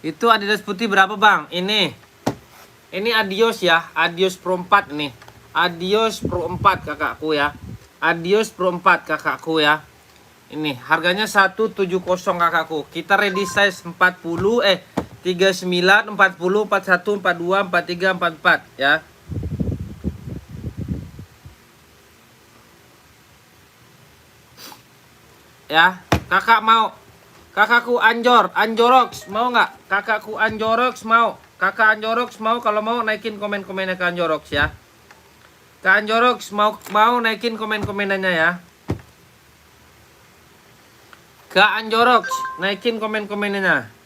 Itu Adidas putih berapa bang? Ini Adios ya, Adios Pro 4 nih. Adios Pro 4 kakakku ya. Adios Pro 4 kakakku ya. Ini harganya 170 kakakku. Kita ready size 40 39, 40, 41, 42, 43, 44 ya. Ya, kakak mau. Kakakku Anjorox mau nggak? Kakakku Anjorox mau. Kakak Anjorox mau, kalau mau naikin komen-komennya ke Anjorox ya. Kak Anjorox mau naikin komen-komenannya ya. Kak Anjorox naikin komen-komennya.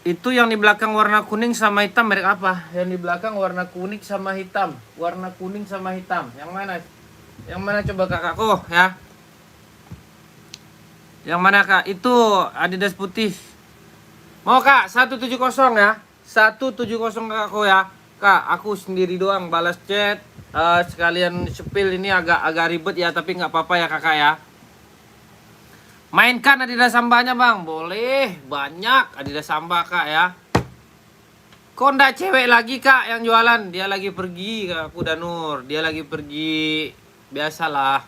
Itu yang di belakang warna kuning sama hitam merek apa? Yang di belakang warna kuning sama hitam. Warna kuning sama hitam. Yang mana? Yang mana coba kakakku ya? Yang mana kak? Itu Adidas putih. Mau kak? 170 ya? 170 kakakku ya. Kak, aku sendiri doang balas chat. Sekalian spill ini agak ribet ya, tapi nggak apa-apa ya kakak ya. Mainkan Adidas Sambanya bang, boleh, banyak Adidas Samba kak ya. Kok ndak cewek lagi kak yang jualan? Dia lagi pergi kak, aku Danur. Dia lagi pergi, biasalah.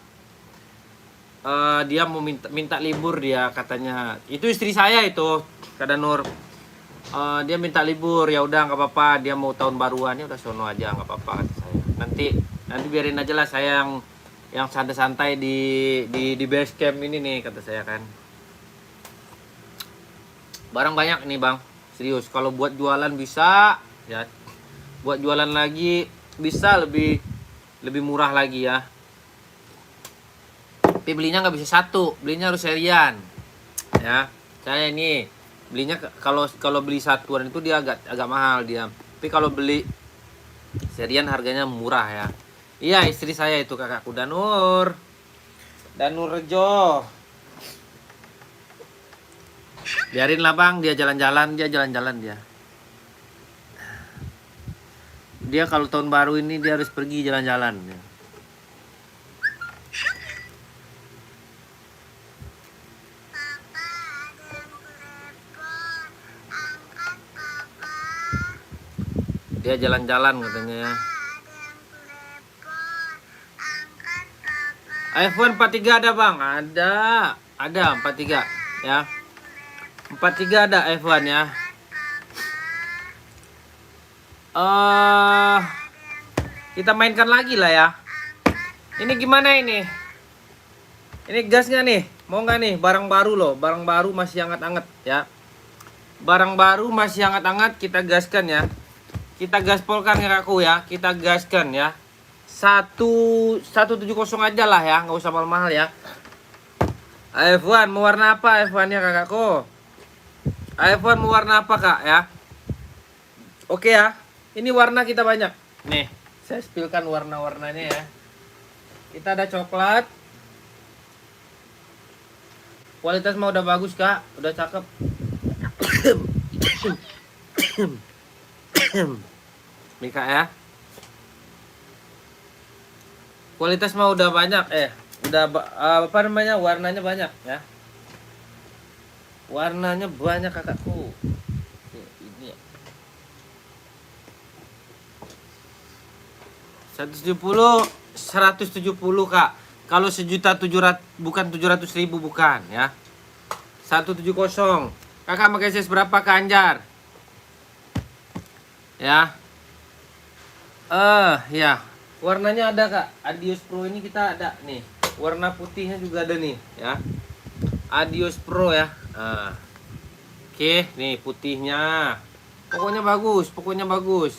Dia mau minta libur dia katanya. Itu istri saya itu, Kak Danur. Dia minta libur, ya udah nggak apa-apa. Dia mau tahun baruan, ya udah sono aja nggak apa-apa kata saya. Nanti biarin aja lah saya yang santai-santai di base camp ini nih kata saya kan. Barang banyak nih bang, serius. Kalau buat jualan bisa ya, buat jualan lagi bisa lebih murah lagi ya. Tapi belinya nggak bisa satu, belinya harus serian ya. Saya ini belinya kalau beli satuan itu dia agak mahal dia. Tapi kalau beli serian harganya murah ya. Iya, istri saya itu kakakku Danur Rejo. Biarin lah bang, dia jalan-jalan dia. Dia kalau tahun baru ini dia harus pergi jalan-jalan ya. Dia jalan-jalan katanya ya. iPhone 43 ada bang? Ada 43 ya. 43 ada iPhone ya. Kita mainkan lagi lah ya. Ini gimana ini? Ini gasnya nih, mau nggak nih? Barang baru loh, barang baru masih hangat-hangat ya. Barang baru masih hangat-hangat, kita gaskan ya. Kita gaspolkan ya kakakku ya, kita gaskan ya. 170 aja lah ya, nggak usah mahal-mahal ya. iPhone mau warna apa iPhone-nya kakakku? iPhone mau warna apa kak ya? Oke ya. Ini warna kita banyak. Nih, saya spillkan warna-warnanya ya. Kita ada coklat. Kualitas mah udah bagus, Kak. Udah cakep. Nih, Kak ya. Kualitas mah udah banyak. Udah apa namanya? Warnanya banyak ya. Warnanya banyak, kakakku. Ini 170, Kak. Kalau 1.700.000 bukan 700.000 bukan ya. 170. Kakak pakai size berapa, Kak Anjar? Ya. Ya. Warnanya ada, Kak. Adios Pro ini kita ada nih. Warna putihnya juga ada nih ya. Adios Pro ya. Oke, nih putihnya. Pokoknya bagus, pokoknya bagus.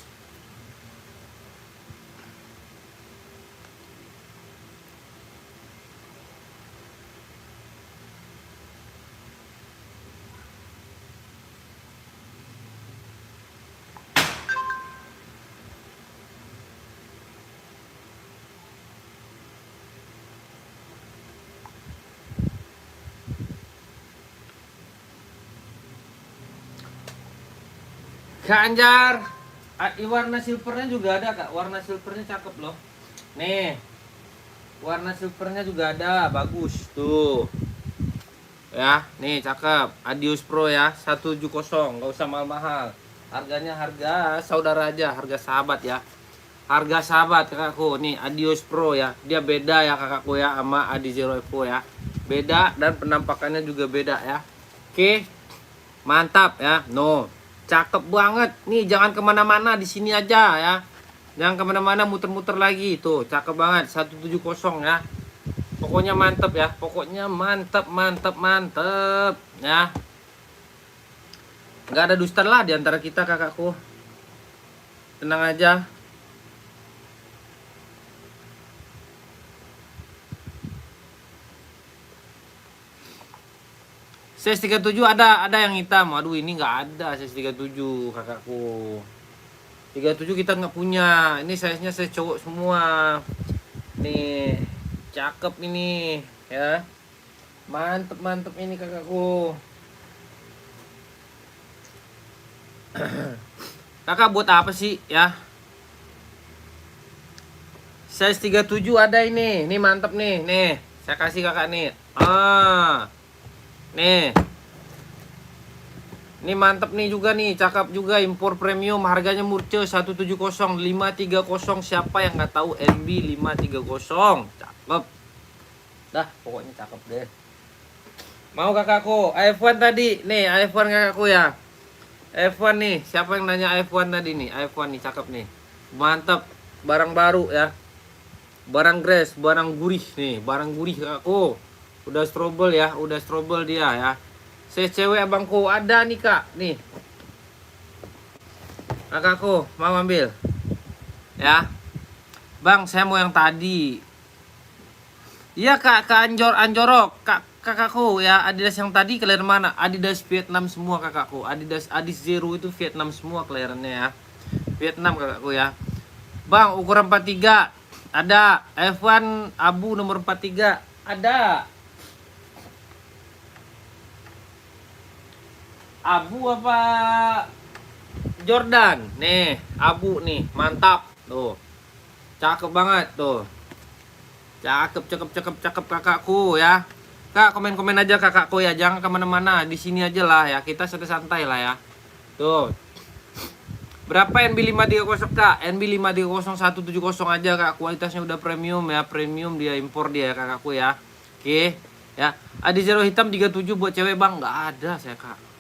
Kak Anjar, warna silvernya juga ada, Kak. Warna silvernya cakep loh. Nih, warna silvernya juga ada, bagus tuh. Ya, nih cakep. Adios Pro ya, 170, nggak usah mahal-mahal. Harganya harga saudara aja, harga sahabat ya. Harga sahabat kakakku. Nih Adios Pro ya. Dia beda ya kakakku ya sama Adi Zero Evo ya. Beda dan penampakannya juga beda ya. Oke. Mantap ya. No. Cakep banget. Nih jangan kemana-mana, di sini aja ya. Jangan kemana-mana, muter-muter lagi. Tuh cakep banget, 170 ya. Pokoknya mantep ya. Pokoknya mantep, mantep, mantep ya. Nggak ada dusta lah di antara kita kakakku. Tenang aja. Size 37 ada yang hitam. Aduh ini nggak ada size 37 kakakku. 37 kita nggak punya. Ini size-nya size cowok semua. Nih, cakep ini ya. Mantep mantep ini kakakku. Kakak buat apa sih ya? Size 37 ada ini. Ini mantep nih. Nih, saya kasih kakak nih. Nih. Ini mantep nih juga nih, cakep juga, impor premium, harganya murce 170 530. Siapa yang nggak tahu NB 530? Cakep. Dah, pokoknya cakep deh. Mau kakakku, iPhone tadi. Nih, iPhone kakakku ya. iPhone nih, siapa yang nanya iPhone tadi nih? iPhone nih cakep nih. Mantep, barang baru ya. Barang grass, barang gurih nih, barang gurih kakakku. Udah strobel ya, udah strobel dia ya. Saya cewek abangku ada nih kak, nih. Kakakku mau ambil, ya. Bang, saya mau yang tadi. Iya kak, Anjorok, kakakku ya. Adidas yang tadi kalian mana? Adidas Vietnam semua kakakku. Adidas Zero itu Vietnam semua kelahirannya ya. Vietnam kakakku ya. Bang, ukuran 43 ada. F1 abu nomor 43 ada. Abu apa Jordan? Nih, abu nih, mantap. Tuh. Cakep banget tuh. Cakep kakakku ya. Kak, komen-komen aja kakakku ya. Jangan kemana-mana, di sini aja lah ya. Kita santai-santai lah ya. Tuh. Berapa NB 530 kak? NB 530 170 aja kak. Kualitasnya udah premium ya. Premium dia, impor dia kakakku ya. Oke ya. Adi Zero hitam 37 buat cewek bang. Nggak ada saya kak.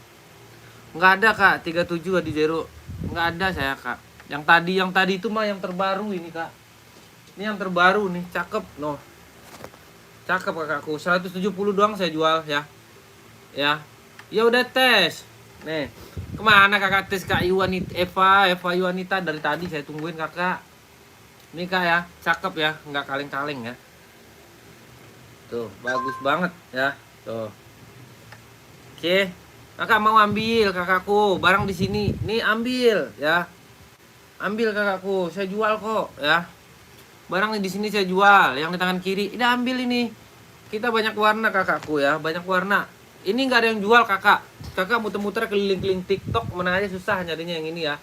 Nggak ada kak, 37 Adi Zero. Nggak ada saya kak. Yang tadi itu mah yang terbaru ini kak. Ini yang terbaru nih, cakep noh. Cakep kakakku, 170 doang saya jual ya. Ya. Ya udah tes. Nih. Kemana kakak tes Kak Yuanita Eva Yuanita dari tadi saya tungguin kakak. Ini kak ya, cakep ya, nggak kaleng-kaleng ya. Tuh, bagus banget ya. Tuh. Oke. Kakak mau ambil kakakku, barang di sini. Nih ambil ya. Ambil kakakku, saya jual kok ya. Barang di sini saya jual, yang di tangan kiri. Ini ambil ini. Kita banyak warna kakakku ya, banyak warna. Ini nggak ada yang jual kakak. Kakak muter-muter keliling-keliling TikTok, mana aja susah nyarinya yang ini ya.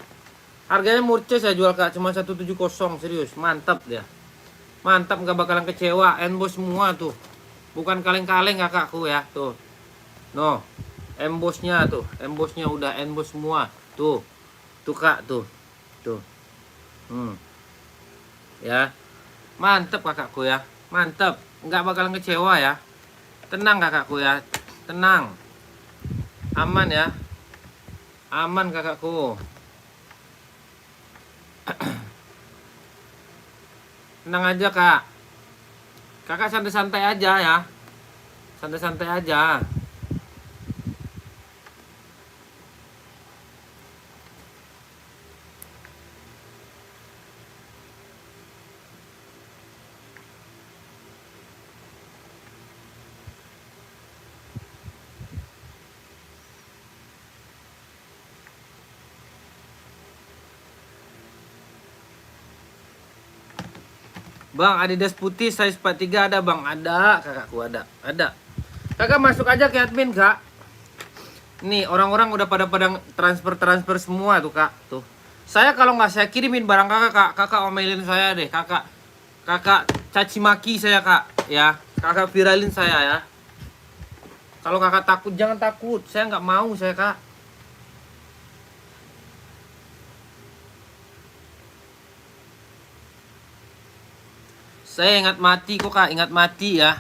Harganya murce saya jual kak, cuma 170, serius, mantap dia. Mantap, nggak bakalan kecewa. Emboss semua tuh, bukan kaleng-kaleng kakakku ya, tuh. No, embossnya tuh, embossnya udah emboss semua, tuh, tuh kak, tuh. Ya, mantep kakakku ya, mantep, nggak bakalan kecewa ya. Tenang kakakku ya, tenang, aman ya, aman kakakku. Tenang aja kak, kakak santai-santai aja ya, santai-santai aja. Bang, Adidas putih size 43 ada bang? Ada kakakku, ada. Kakak masuk aja ke admin kak. Nih orang-orang udah pada transfer semua tuh kak. Tuh. Saya kalau nggak saya kirimin barang kakak kak, kakak omelin saya deh kakak caci maki saya kak ya. Kakak viralin saya ya. Kalau kakak takut jangan takut, saya nggak mau saya kak. Saya ingat mati kok kak, ingat mati ya.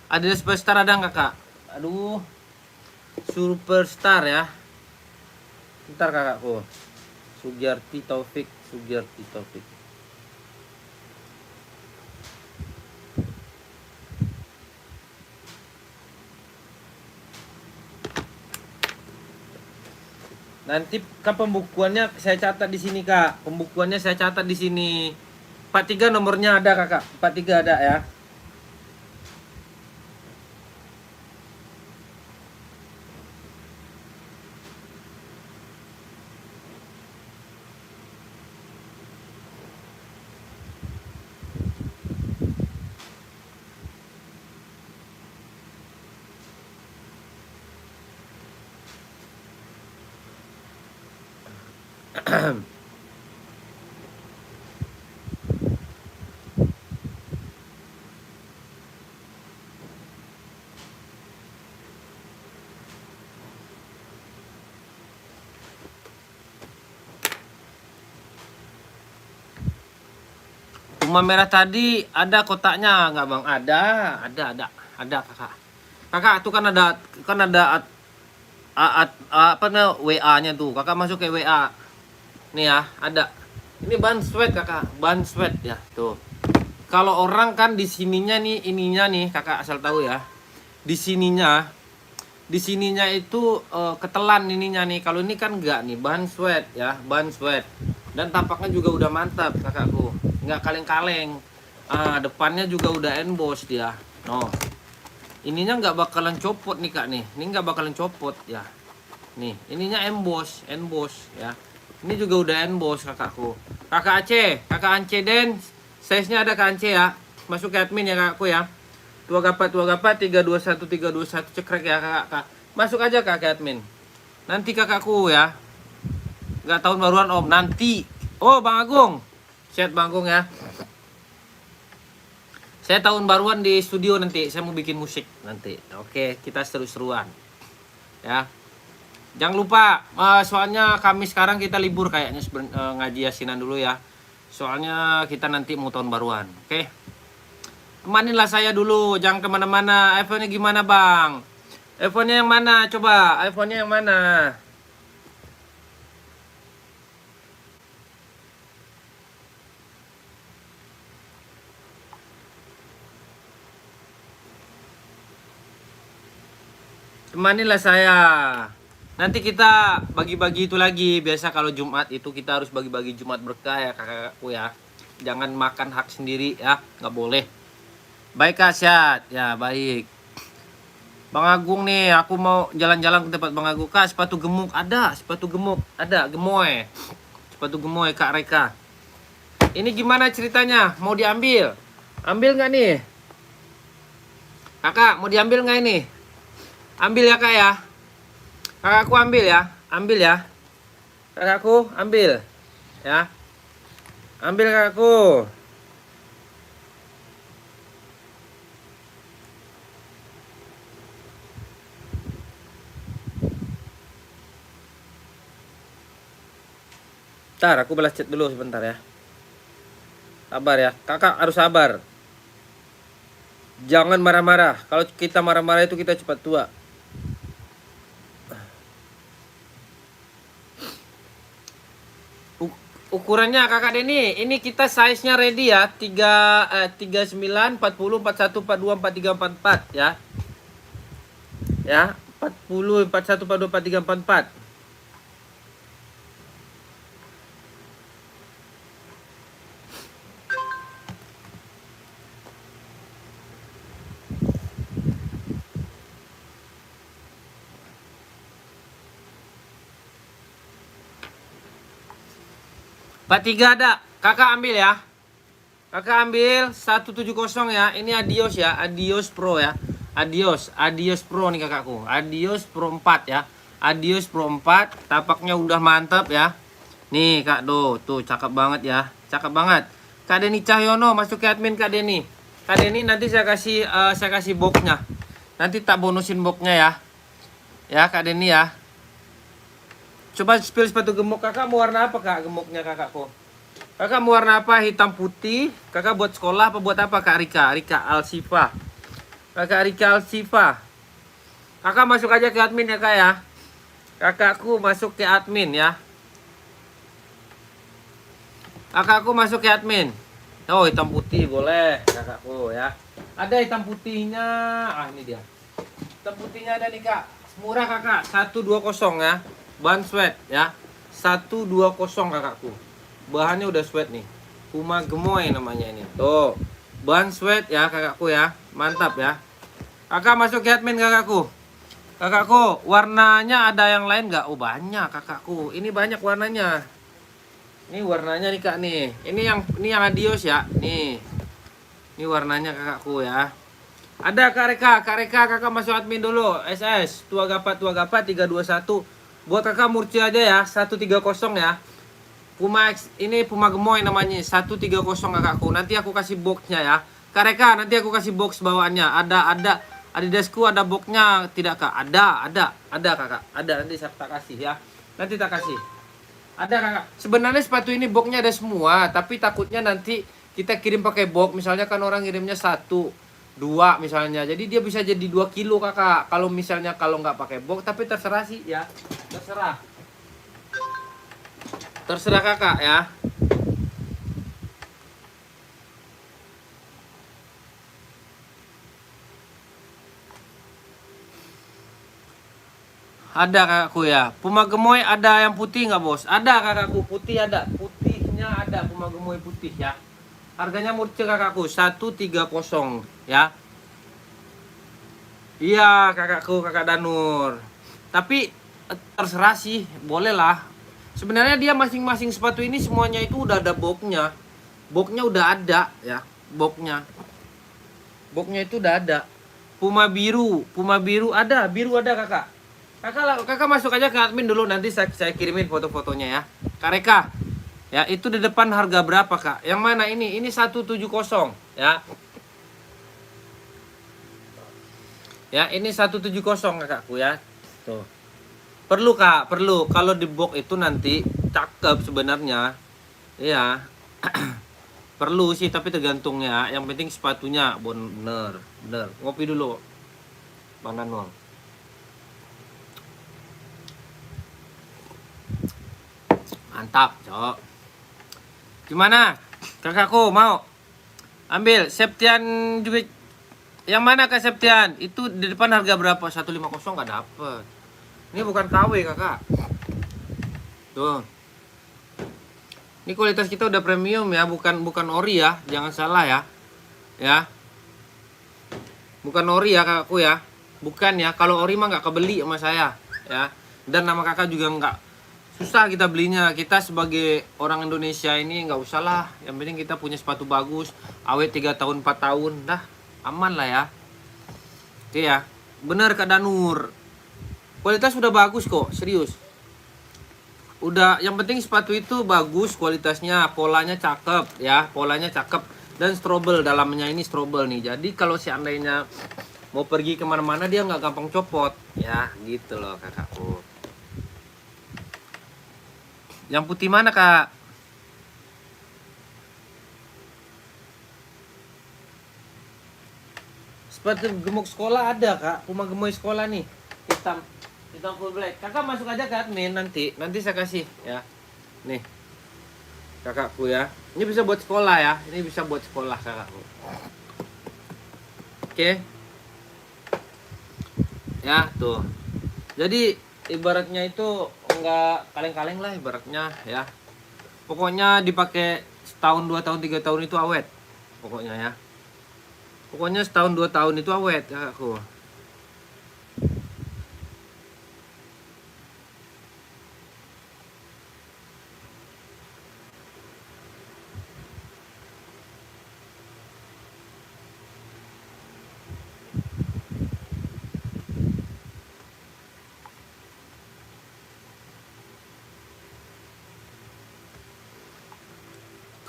Ada superstar ada nggak kak? Aduh, superstar ya. Ntar kakakku. Sugiarti Taufik. Nanti kan pembukuannya saya catat di sini kak. Pembukuannya saya catat di sini. 43 nomornya ada kakak, 43 ada ya. Puma merah tadi ada kotaknya nggak bang? Ada kakak. Kakak tuh kan ada apa namanya WA-nya tuh. Kakak masuk ke WA. Nih ya, ada. Ini ban sweat kakak, ban sweat ya tuh. Kalau orang kan di sininya nih, ininya nih kakak asal tahu ya. Di sininya itu ketelan ininya nih. Kalau ini kan enggak nih, ban sweat ya, ban sweat. Dan tampaknya juga udah mantap kakakku, nggak kaleng-kaleng. Depannya juga udah emboss dia. No, ininya nggak bakalan copot nih kak nih. Ini nggak bakalan copot ya. Nih, ininya emboss ya. Ini juga udah emboss kakakku. Kakak Aceh Den, size-nya ada kak Aceh ya. Masuk ke admin ya kakakku ya. Tua gapat 321 cekrek ya kakak. Masuk aja kak ke admin. Nanti kakakku ya. Nggak tahun baruan om, nanti. Oh Bang Agung, chat Bang Agung ya. Saya tahun baruan di studio nanti, saya mau bikin musik nanti. Oke, kita seru-seruan ya. Jangan lupa, soalnya kami sekarang kita libur kayaknya ngaji yasinan dulu ya. Soalnya kita nanti mau tahun baruan. Oke, temaninlah saya dulu, jangan kemana-mana. iPhone-nya gimana bang? iPhone-nya yang mana? Coba, iPhone-nya yang mana? Temanilah saya. Nanti kita bagi-bagi itu lagi. Biasa kalau Jumat itu kita harus bagi-bagi Jumat berkah ya kakakku ya. Jangan makan hak sendiri ya, nggak boleh. Baik kak, sehat ya, baik. Bang Agung nih, aku mau jalan-jalan ke tempat Bang Agung. Kak, sepatu gemuk ada, gemoy. sepatu gemoy Kak Reka. Ini gimana ceritanya? Mau diambil? Ambil nggak nih? Kakak, mau diambil nggak ini? Ambil ya Kak ya. Kakakku ambil ya. Ambil ya. Kakakku ambil. Ya. Ambil kakakku. Bentar, aku balas chat dulu sebentar ya. Sabar ya. Kakak harus sabar. Jangan marah-marah. Kalau kita marah-marah itu kita cepat tua. Ukurannya Kakak Denny, ini kita size-nya ready ya. 39, 40, 41, 42, 43, 44 ya. Ya, 40, 41, 42, 43, 44. Pak 3 ada. Kakak ambil ya. Kakak ambil 170 ya. Ini Adios ya. Adios Pro ya. Adios Pro nih kakakku. Adios Pro 4 ya. Adios Pro 4. Tapaknya udah mantap ya. Nih Kak Do. Tuh cakep banget ya. Cakep banget. Kak Denny Cahyono masuk ke admin Kak Denny. Kak Denny nanti saya kasih boxnya. Nanti tak bonusin boxnya ya. Ya Kak Denny ya. Coba spill sepatu gemuk. Kakak mau warna apa Kak gemuknya kakakku? Kakak mau warna apa? Hitam putih. Kakak buat sekolah apa buat apa Kak Rika? Rika Alsifa. Kakak Rika Alsifa. Kakak masuk aja ke admin ya Kak ya. Kakakku masuk ke admin ya. Kakakku masuk ke admin. Oh hitam putih boleh kakakku ya. Ada hitam putihnya. Ah ini dia. Hitam putihnya ada nih Kak. Murah kakak. 120 ya. Bahan sweat ya. 120 kakakku. Bahannya udah sweat nih. Puma gemoy namanya ini. Tuh. Bahan sweat ya kakakku ya. Mantap ya. Kakak masuk ke admin kakakku. Kakakku, warnanya ada yang lain nggak? Oh banyak kakakku. Ini banyak warnanya. Ini warnanya nih Kak nih. Ini yang Adios ya. Nih. Ini warnanya kakakku ya. Ada Kak Reka kakak masuk admin dulu. SS Tua Gapa 321. Buat kakak murci aja ya, 130 ya. Puma X, ini Puma gemoy namanya, 130 kakakku. Nanti aku kasih boxnya ya. Kak Reka, nanti aku kasih box bawaannya. Ada Adidasku ada boxnya tidak Kak? Ada kakak. Ada nanti saya tak kasih ya. Nanti tak kasih. Ada kakak. Sebenarnya sepatu ini boxnya ada semua, tapi takutnya nanti kita kirim pakai box. Misalnya kan orang kirimnya 1, 2 misalnya, jadi dia bisa jadi 2 kilo kakak. Kalau misalnya kalau nggak pakai box, tapi terserah sih ya, terserah kakak ya. Ada kakakku ya. Puma gemoy ada yang putih nggak bos? Ada kakakku, putih ada, putihnya ada. Puma gemoy putih ya. Harganya murce kakakku 130 ya. Iya kakakku, kakak Danur. Tapi terserah sih, boleh lah. Sebenarnya dia masing-masing sepatu ini semuanya itu udah ada boxnya. Boxnya udah ada ya, boxnya. Boxnya itu udah ada. Puma biru ada, kakak. Kakak masuk aja ke admin dulu, nanti saya kirimin foto-fotonya ya. Kak Reka. Ya, itu di depan harga berapa, Kak? Yang mana ini? Ini 170 ya. Ya, ini 170 kakakku ya. Tuh. Perlu, Kak, perlu. Kalau di box itu nanti cakep sebenarnya. Iya. Perlu sih, tapi tergantung ya. Yang penting sepatunya bener. Ngopi dulu. Bang Nanol. Mantap, Cok. Gimana? Kakakku mau ambil Septian juga. Yang mana Kak Septian? Itu di depan harga berapa? 150 nggak dapet. Ini bukan KW kakak. Tuh. Ini kualitas kita udah premium ya, bukan ori ya. Jangan salah ya. Ya. Bukan ori ya kakakku ya. Bukan ya. Kalau ori mah nggak kebeli sama saya ya. Dan nama kakak juga nggak susah kita belinya. Kita sebagai orang Indonesia ini nggak usah lah, yang penting kita punya sepatu bagus, awet 3 tahun 4 tahun dah, aman lah ya. Oke ya, bener Kak Danur, kualitas udah bagus kok, serius. Udah, yang penting sepatu itu bagus kualitasnya, polanya cakep ya, polanya cakep, dan strobel, dalamnya ini strobel nih. Jadi kalau seandainya mau pergi kemana-mana dia nggak gampang copot ya, gitu loh kakakku. Yang putih mana kak? Sepatu gemuk sekolah ada kak, Puma gemoy sekolah nih, hitam full black. Kakak masuk aja ke admin, nanti saya kasih ya. Nih kakakku ya, ini bisa buat sekolah ya, ini bisa buat sekolah kakakku. Oke ya tuh, jadi ibaratnya itu enggak kaleng-kaleng lah ibaratnya ya. Pokoknya dipakai setahun 2 tahun 3 tahun itu awet pokoknya ya. Pokoknya setahun 2 tahun itu awet kakakku.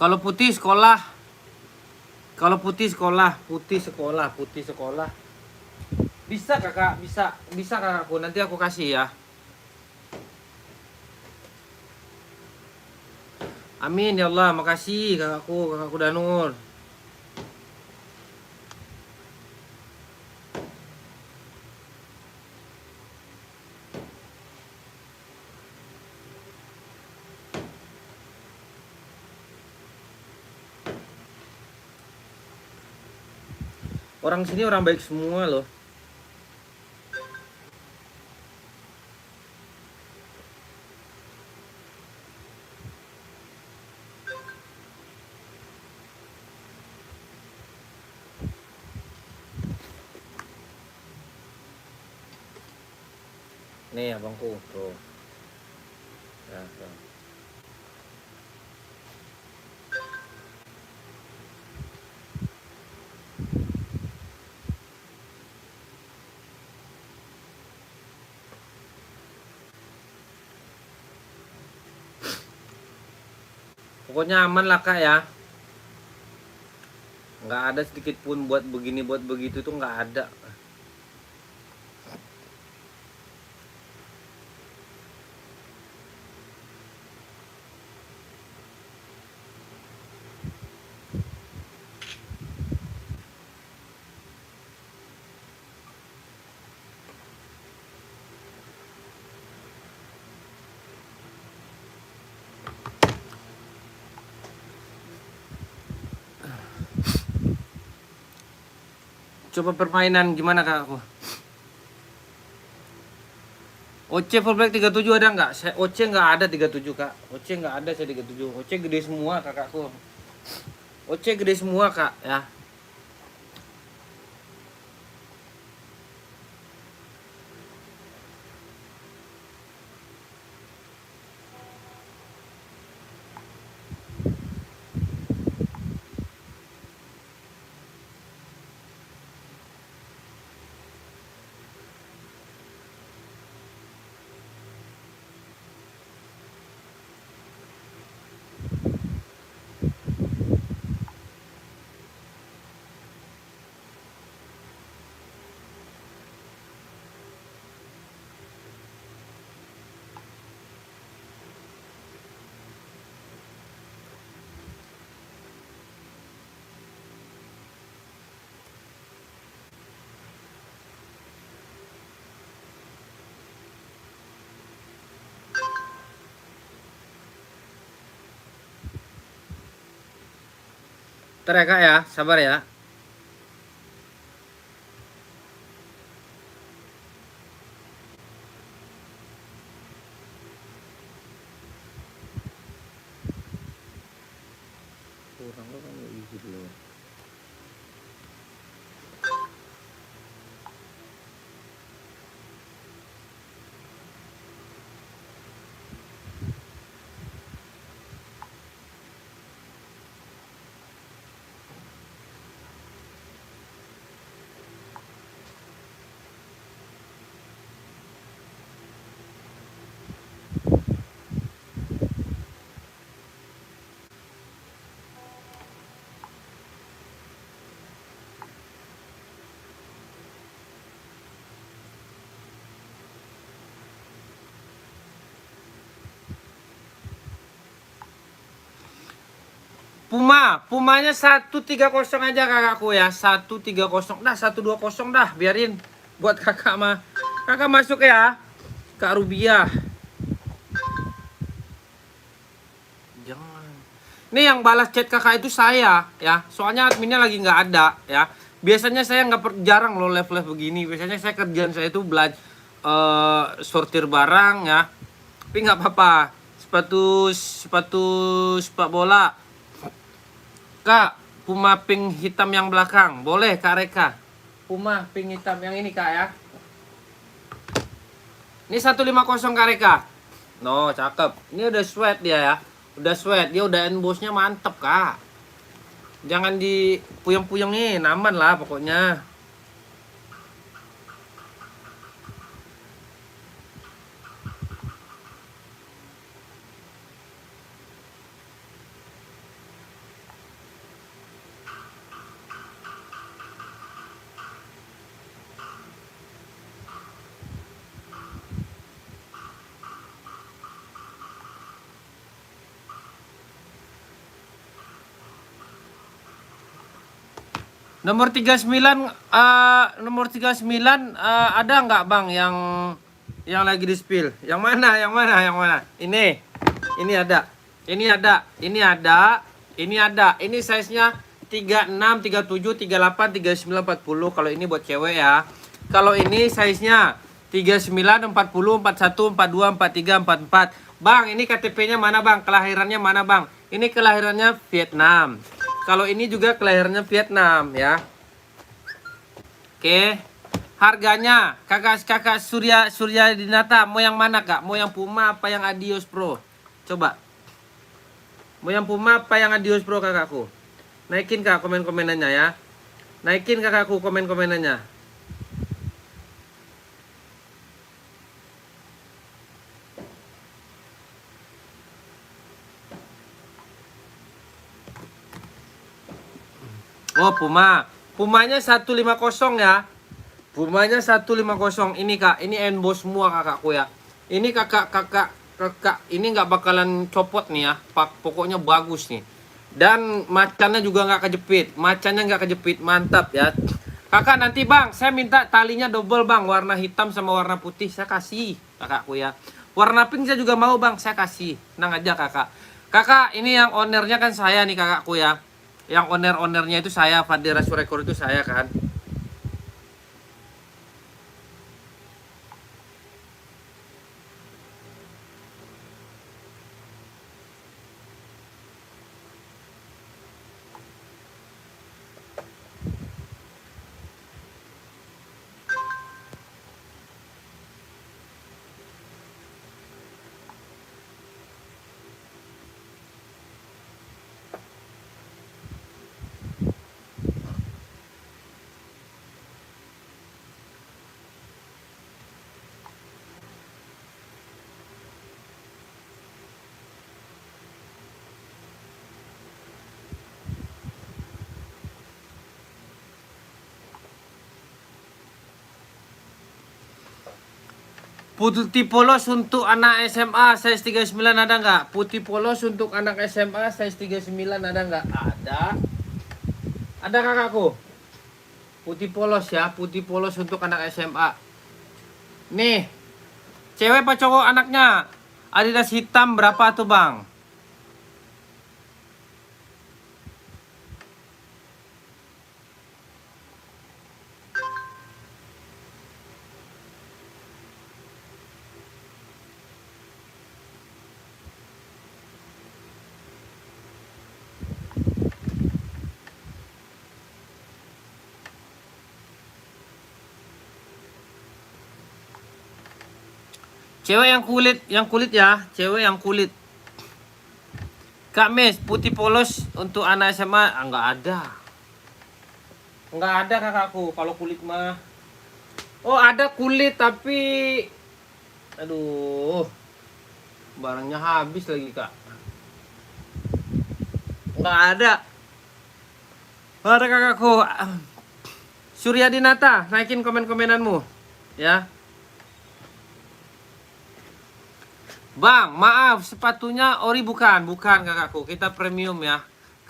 Kalau putih sekolah, kalau putih sekolah, putih sekolah. Bisa kakak, bisa kakakku. Nanti aku kasih ya. Amin ya Allah, makasih kakakku Danur. Orang sini orang baik semua loh. Nih abangku, tuh. Ya, tuh. Pokoknya aman lah kak ya. Nggak ada sedikit pun buat begini buat begitu tuh nggak ada. Coba permainan gimana kakakku? OC full black 37 ada nggak? OC nggak ada 37 kak. OC nggak ada saya 37. OC gede semua kakakku. OC gede semua kak ya. Ntar ya kak ya, sabar ya. Kurang lo kan isi dulu. Pumanya 130 aja kakakku ya. 130 dah, 120 dah, biarin buat kakak mah. Kakak masuk ya. Kak Rubiah. Jangan. Nih yang balas chat kakak itu saya ya. Soalnya adminnya lagi nggak ada ya. Biasanya saya jarang loh live begini. Biasanya saya kerjaan saya itu sortir barang ya. Tapi nggak apa-apa. Sepak bola. Kak, Puma pink hitam yang belakang. Boleh Kak Reka. Puma pink hitam yang ini Kak ya. Ini 150 Kak Reka. No, cakep. Ini udah sweat dia ya. Udah sweat. Dia udah embossnya mantep Kak. Jangan dipuyeng-puyengin. Aman lah pokoknya. Nomor 39 ada nggak Bang yang lagi di spill? Yang mana? Yang mana? Yang mana? Ini ada. Ini ada. Ini ada. Ini ada. Ini size-nya 36, 37, 38, 39, 40. Kalau ini buat cewek ya. Kalau ini size-nya 39, 40, 41, 42, 43, 44. Bang, ini KTP-nya mana Bang? Kelahirannya mana Bang? Ini kelahirannya Vietnam. Kalau ini juga kelahirannya Vietnam ya. Oke. Harganya kakak Surya Dinata mau yang mana Kak? Mau yang Puma apa yang Adios Pro? Coba. Mau yang Puma apa yang Adios Pro kakakku? Naikin Kak komen-komenannya ya. Naikin kakakku komen-komenannya. Oh, Pumanya 150 ya. Pumanya 150. Ini Kak, ini emboss semua kakakku ya. Ini kakak ini nggak bakalan copot nih ya. Pokoknya bagus nih. Dan macannya juga nggak kejepit. Macannya nggak kejepit, mantap ya. Kakak nanti Bang, saya minta talinya double Bang, warna hitam sama warna putih saya kasih kakakku ya. Warna pink saya juga mau Bang, saya kasih. Tenang aja kakak. Kakak, ini yang ownernya kan saya nih kakakku ya. Yang ownernya itu saya, Fadira Surekor itu saya kan. Putih polos untuk anak SMA size 39 ada nggak? Putih polos untuk anak SMA size 39 ada nggak? Ada. Ada kakakku. Putih polos ya, putih polos untuk anak SMA. Nih. Cewek apa cowok anaknya? Adidas hitam berapa tuh, Bang? Cewek yang kulit ya, cewek yang kulit. Kak Mes, putih polos untuk anak SMA nggak ada. Nggak ada kakakku kalau kulit mah. Oh, ada kulit tapi aduh. Barangnya habis lagi, Kak. Nggak ada. Ada kakakku. Surya Dinata, naikin komen-komenanmu. Ya. Bang, maaf, sepatunya ori bukan kakakku. Kita premium ya.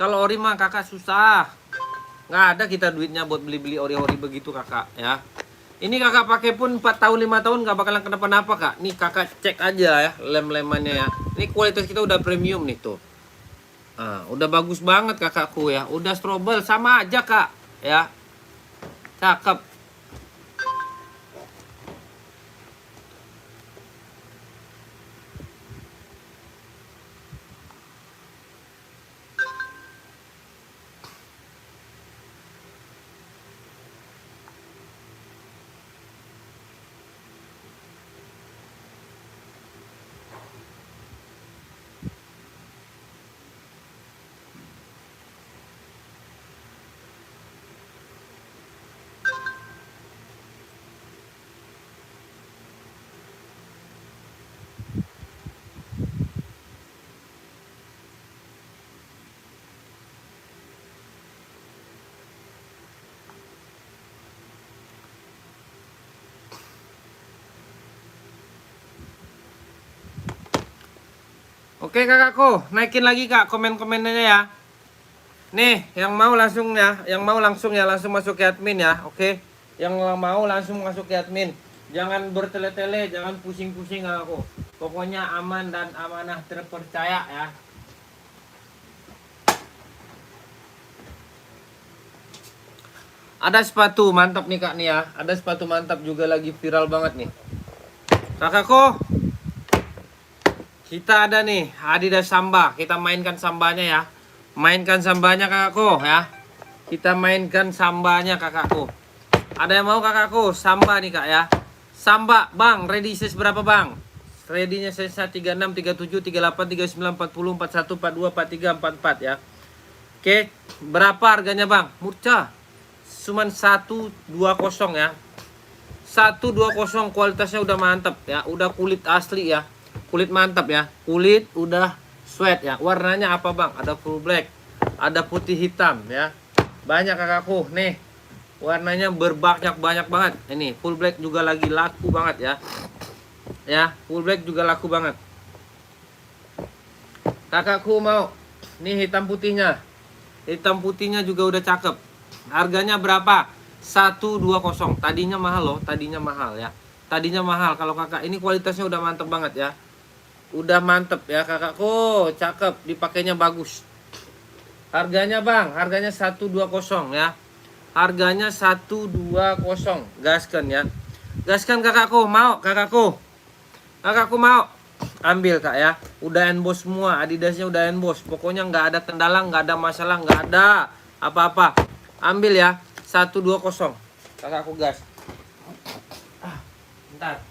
Kalau ori mah kakak susah. Nggak ada kita duitnya buat beli-beli ori-ori begitu kakak ya. Ini kakak pakai pun 4 tahun 5 tahun nggak bakalan kenapa-napa kak. Nih kakak cek aja ya lem-lemannya ya. Ini kualitas kita udah premium nih tuh. Nah, udah bagus banget kakakku ya. Udah strobel sama aja kak ya. Cakep. Oke kakakku, naikin lagi kak komen-komennya ya. Nih, yang mau langsung ya, langsung masuk ke admin ya, oke? Yang mau langsung masuk ke admin. Jangan bertele-tele, jangan pusing-pusing kakakku. Pokoknya aman dan amanah terpercaya ya. Ada sepatu mantap nih kak nih ya. Ada sepatu mantap juga lagi viral banget nih. Kakakku, kita ada nih Adidas Samba. Kita mainkan sambanya ya. Mainkan sambanya kakakku ya. Kita mainkan sambanya kakakku. Ada yang mau kakakku? Samba nih kak ya. Samba bang, ready size berapa bang? Ready-nya size 36, 37, 38, 39, 40, 41, 42, 43, 44 ya. Oke, berapa harganya bang? Murah. Cuman 120 ya. 120, kualitasnya udah mantap ya. Udah kulit asli ya. Kulit mantap ya. Kulit udah sweat ya. Warnanya apa bang? Ada full black, ada putih hitam ya. Banyak kakakku nih. Warnanya banyak banget. Ini full black juga lagi laku banget ya. Ya, full black juga laku banget. Kakakku mau. Nih hitam putihnya. Hitam putihnya juga udah cakep. Harganya berapa? 120. Tadinya mahal loh, tadinya mahal ya. Tadinya mahal. Kalau kakak ini kualitasnya udah mantep banget ya. Udah mantep ya kakakku, cakep, dipakainya bagus. Harganya bang, harganya 120 ya. Harganya 120. Gaskan ya. Gaskan kakakku, mau kakakku. Kakakku mau. Ambil kak ya. Udah emboss semua, Adidasnya udah emboss. Pokoknya nggak ada kendala, nggak ada masalah, nggak ada apa-apa. Ambil ya, 120. Kakakku gas. Bentar.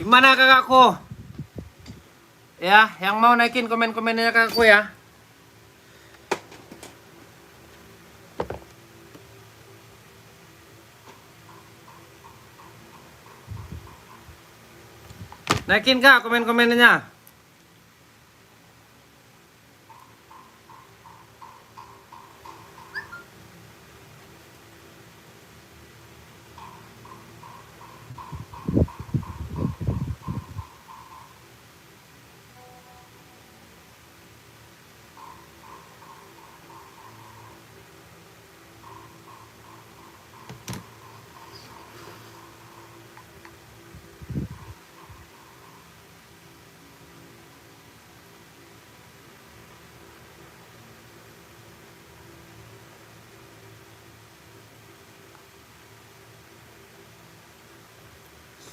Gimana kakakku? Ya, yang mau naikin komen-komennya kakakku ya. Naikin Kak komen-komennya.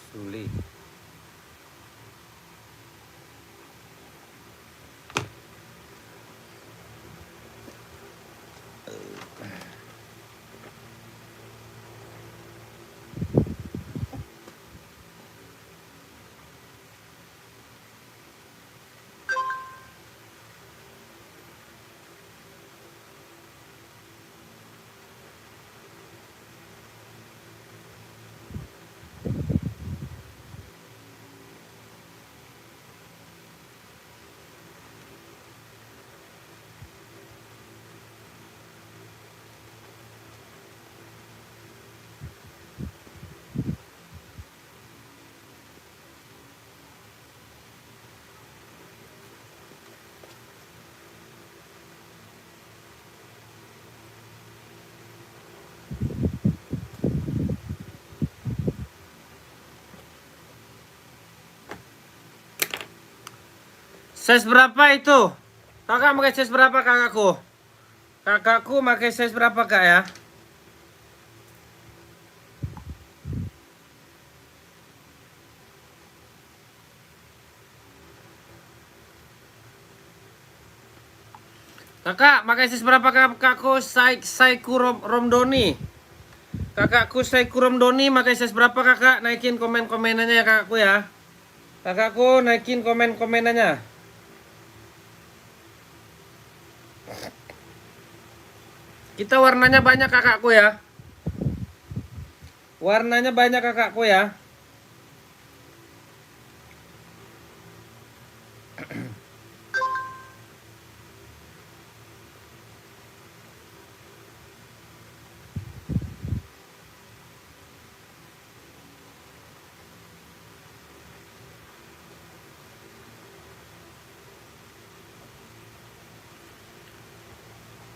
Sulit. Size berapa itu? Kakak pakai size berapa kakakku? Kakakku pakai size berapa kak ya? Kakak pakai size berapa kakakku? Saiku Romdoni. Kakakku Saiku Romdoni pakai size berapa kakak? Naikin komen-komenannya ya kakakku ya. Kakakku naikin komen-komenannya. Kita warnanya banyak kakakku ya. Warnanya banyak kakakku ya.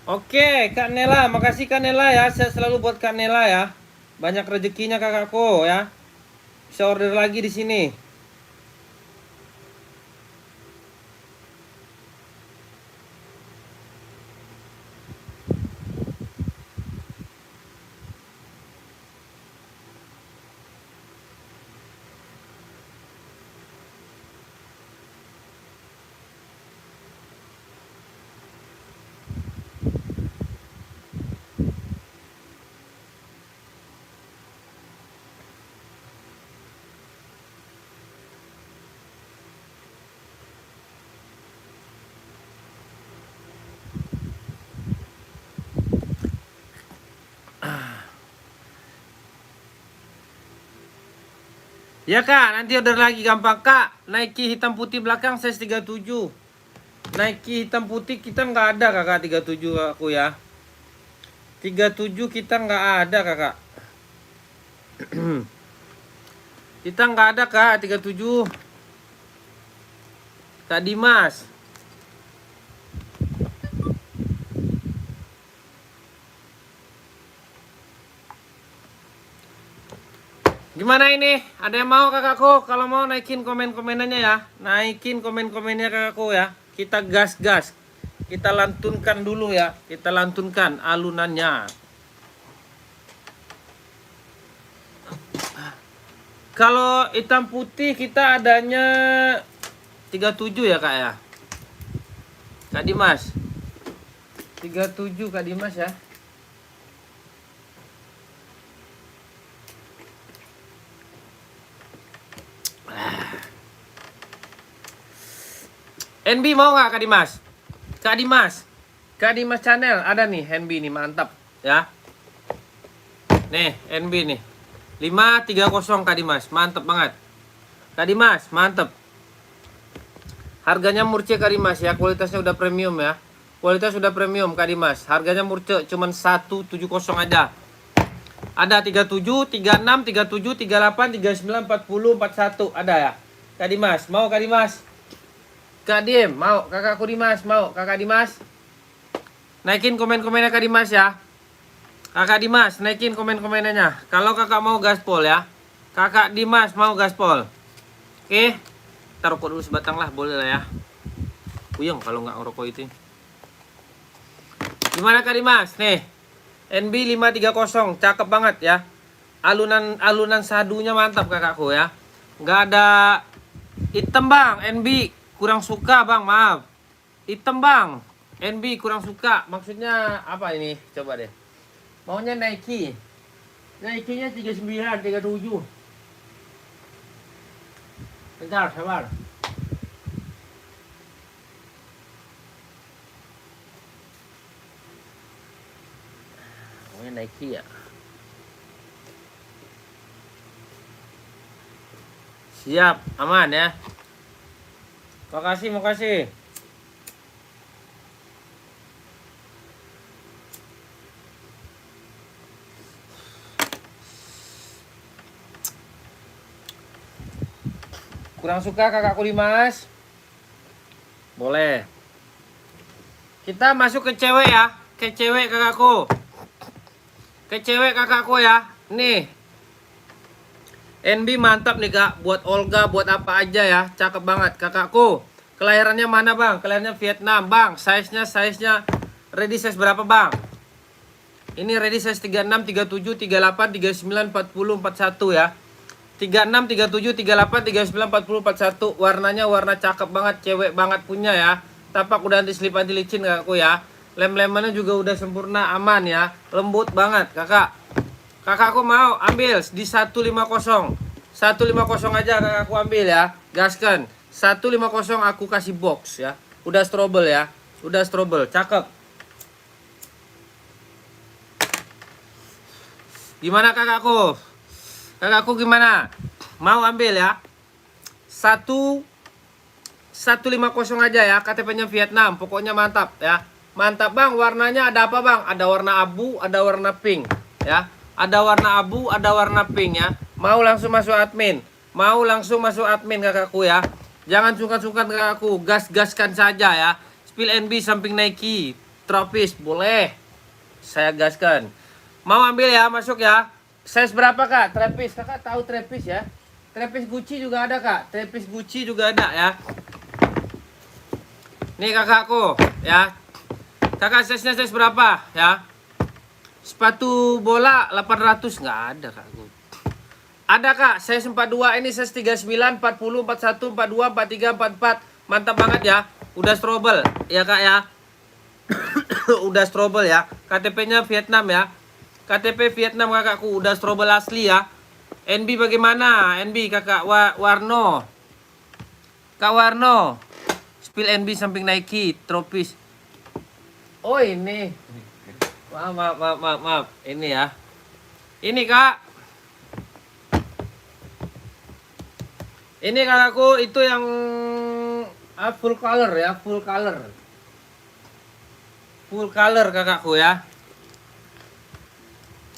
Oke, Kak Nela, makasih Kak Nela ya. Saya selalu buat Kak Nela ya. Banyak rezekinya kakakku ya. Bisa order lagi di sini. Ya kak, nanti order lagi gampang kak. Nike hitam putih belakang size 37. Nike hitam putih kita nggak ada kakak 37 aku ya. 37 kita nggak ada kakak. Kita nggak ada kak 37. Kak Dimas. Gimana ini? Ada yang mau kakakku? Kalau mau naikin komen-komenannya ya. Naikin komen-komennya kakakku ya. Kita gas-gas. Kita lantunkan dulu ya. Kita lantunkan alunannya. Kalau hitam putih kita adanya 37 ya kak ya. Kak Dimas. 37 Kak Dimas ya. NB mau nggak Kak Dimas? Kak Dimas. Kak Dimas channel ada nih NB nih mantap ya. Nih NB nih. 530 Kak Dimas, mantap banget. Kak Dimas, mantep. Harganya murce Kak Dimas ya, kualitasnya udah premium ya. Kualitas sudah premium Kak Dimas. Harganya murce cuman 170 aja. Ada 37, 36, 37, 38, 39, 40, 41 ada ya. Kak Dimas, mau Kak Dimas? Kak Diem, mau? Kakakku Dimas, mau? Kakak Dimas? Naikin komen-komennya Kak Dimas ya. Kakak Dimas, naikin komen-komennya. Kalau kakak mau gaspol ya. Kakak Dimas mau gaspol. Oke. Kita rokok dulu sebatang lah, boleh lah ya. Puyeng kalau nggak ngerokok itu. Gimana Kak Dimas? Nih. NB 530, cakep banget ya. Alunan sadunya mantap kakakku ya. Nggak ada hitam bang, NB kurang suka bang, maaf. Hitam bang, NB kurang suka. Maksudnya apa ini? Coba deh. Maunya Nike. Nike-nya 39, 37. Bentar, sabar. Maunya Nike ya. Siap, aman ya. Makasih, makasih. Kurang suka kakakku Dimas? Boleh. Kita masuk ke cewek ya. Ke cewek kakakku. Ke cewek kakakku ya. Nih. NB mantap nih kak. Buat Olga, buat apa aja ya. Cakep banget kakakku. Kelahirannya mana bang? Kelahirannya Vietnam bang. Size-nya ready size berapa bang? Ini ready size 36, 37, 38, 39, 40, 41 ya. 36, 37, 38, 39, 40, 41. Warnanya warna cakep banget, cewek banget punya ya. Tapak udah anti slip, anti licin kakakku ya. Lem-lemannya juga udah sempurna, aman ya. Lembut banget kakak. Kakakku mau ambil di 150. 150 aja kakakku ambil ya. Gaskan. 150 aku kasih box ya. Udah strobel ya. Udah strobel, cakep. Gimana kakakku? Kakakku gimana? Mau ambil ya? 150 aja ya. KTP-nya Vietnam. Pokoknya mantap ya. Mantap bang. Warnanya ada apa bang? Ada warna abu, ada warna pink ya. Ada warna abu, ada warna pink ya. Mau langsung masuk admin. Mau langsung masuk admin kakakku ya. Jangan sungkan-sungkan kakakku. Gas-gaskan saja ya. Spill NB samping Nike. Tropis boleh. Saya gaskan. Mau ambil ya, masuk ya. Size berapa kak? Trapis, kakak tahu trapis ya? Trapis Gucci juga ada kak. Trapis Gucci juga ada ya. Nih kakakku ya. Kakak size-nya size berapa ya? Sepatu bola 800 nggak ada kakakku. Ada kak, size 42 ini size 39, 40, 41, 42, 43, 44. Mantap banget ya. Udah strobel ya kak ya. Udah strobel ya. KTP-nya Vietnam ya. KTP Vietnam kakakku, udah strobel asli ya. NB bagaimana? NB kakak Warno. Kak Warno. Spill NB samping Nike, tropis. Oh ini. Maaf. Ini ya. Ini kak. Ini kakakku itu yang full color ya, full color. Full color kakakku ya.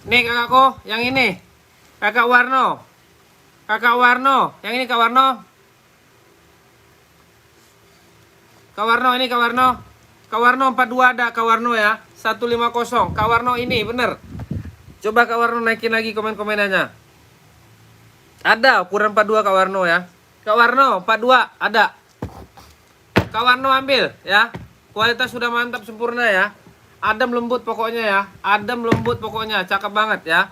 Nih kakakku, yang ini. Kakak Warno. Kakak Warno. Yang ini Kak Warno. Kak Warno ini Kak Warno. Kak Warno 42 ada Kak Warno ya. 150. Kak Warno ini bener. Coba Kak Warno naikin lagi komen-komenannya. Ada ukuran 42 Kak Warno ya. Kak Warno 42 ada. Kak Warno ambil ya. Kualitas sudah mantap sempurna ya. Adem lembut pokoknya ya. Adem lembut pokoknya. Cakep banget ya.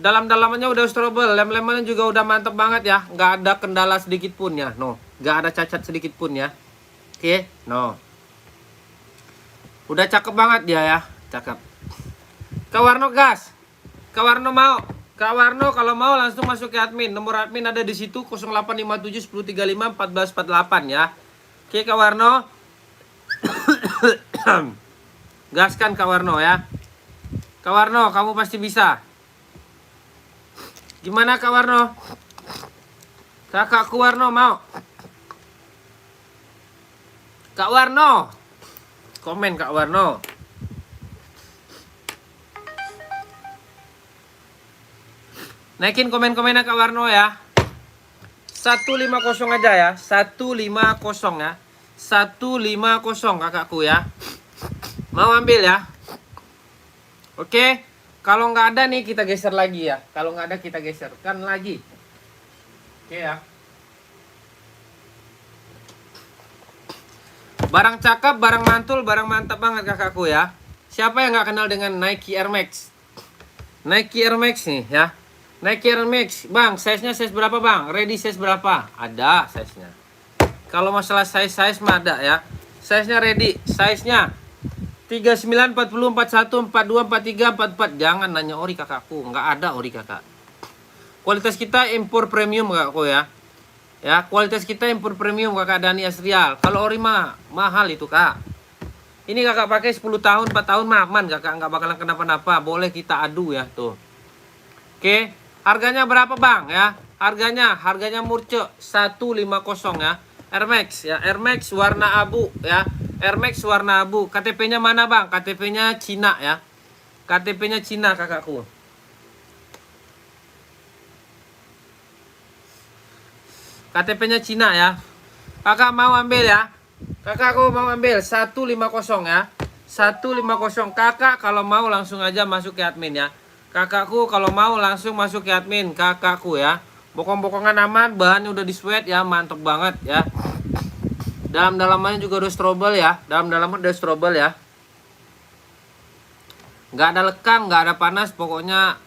Dalam-dalamannya udah strobel. Lem-lemannya juga udah mantap banget ya. Nggak ada kendala sedikit pun ya. No. Nggak ada cacat sedikit pun ya. Oke. No. Udah cakep banget dia ya. Cakep. Kak Warno gas. Kak Warno mau. Kak Warno kalau mau langsung masuk ke admin. Nomor admin ada di situ 0857 1035 1448 ya. Oke Kak Warno. Gaskan Kak Warno ya. Kak Warno, kamu pasti bisa. Gimana Kak Warno? Kakakku Warno mau? Kak Warno. Komen Kak Warno. Naikin komen-komennya Kak Warno ya. 150 aja ya. 150 ya. 150 kakakku ya. Mau ambil ya. Oke. Kalau nggak ada nih kita geser lagi ya. Kalau nggak ada kita geserkan lagi. Oke ya. Barang cakep, barang mantul, barang mantap banget kakakku ya. Siapa yang nggak kenal dengan Nike Air Max? Nike Air Max nih ya. Nike Air Max, bang, size-nya size berapa bang? Ready size berapa? Ada size-nya. Kalau masalah size mah ada ya. Size-nya ready, size-nya 39, 40, 41, 42, 43, 44. Jangan nanya ori kakakku, nggak ada ori kakak. Kualitas kita impor premium kakakku ya. Ya, kualitas kita impor premium kakak Dani Asrial. Kalau ori mah mahal itu kak. Ini kakak pakai 10 tahun, 4 tahun mah aman kakak, nggak bakalan kenapa-napa. Boleh kita adu ya tuh. Oke, harganya berapa bang ya? Harganya murce 150 ya. Air Max ya, Air Max warna abu ya. Air Max warna abu. KTP-nya mana bang? KTP-nya Cina ya. KTP-nya Cina kakakku. KTP-nya Cina ya. Kakak mau ambil ya. Kakakku mau ambil 150 ya. 150. Kakak kalau mau langsung aja masuk ke admin ya. Kakakku kalau mau langsung masuk ke admin kakakku ya. Bokong-bokongan aman, bahannya udah di sweat ya, mantap banget ya. Dalam-dalamannya juga udah strobel ya. Dalam-dalaman udah strobel ya. Nggak ada lekang, nggak ada panas, pokoknya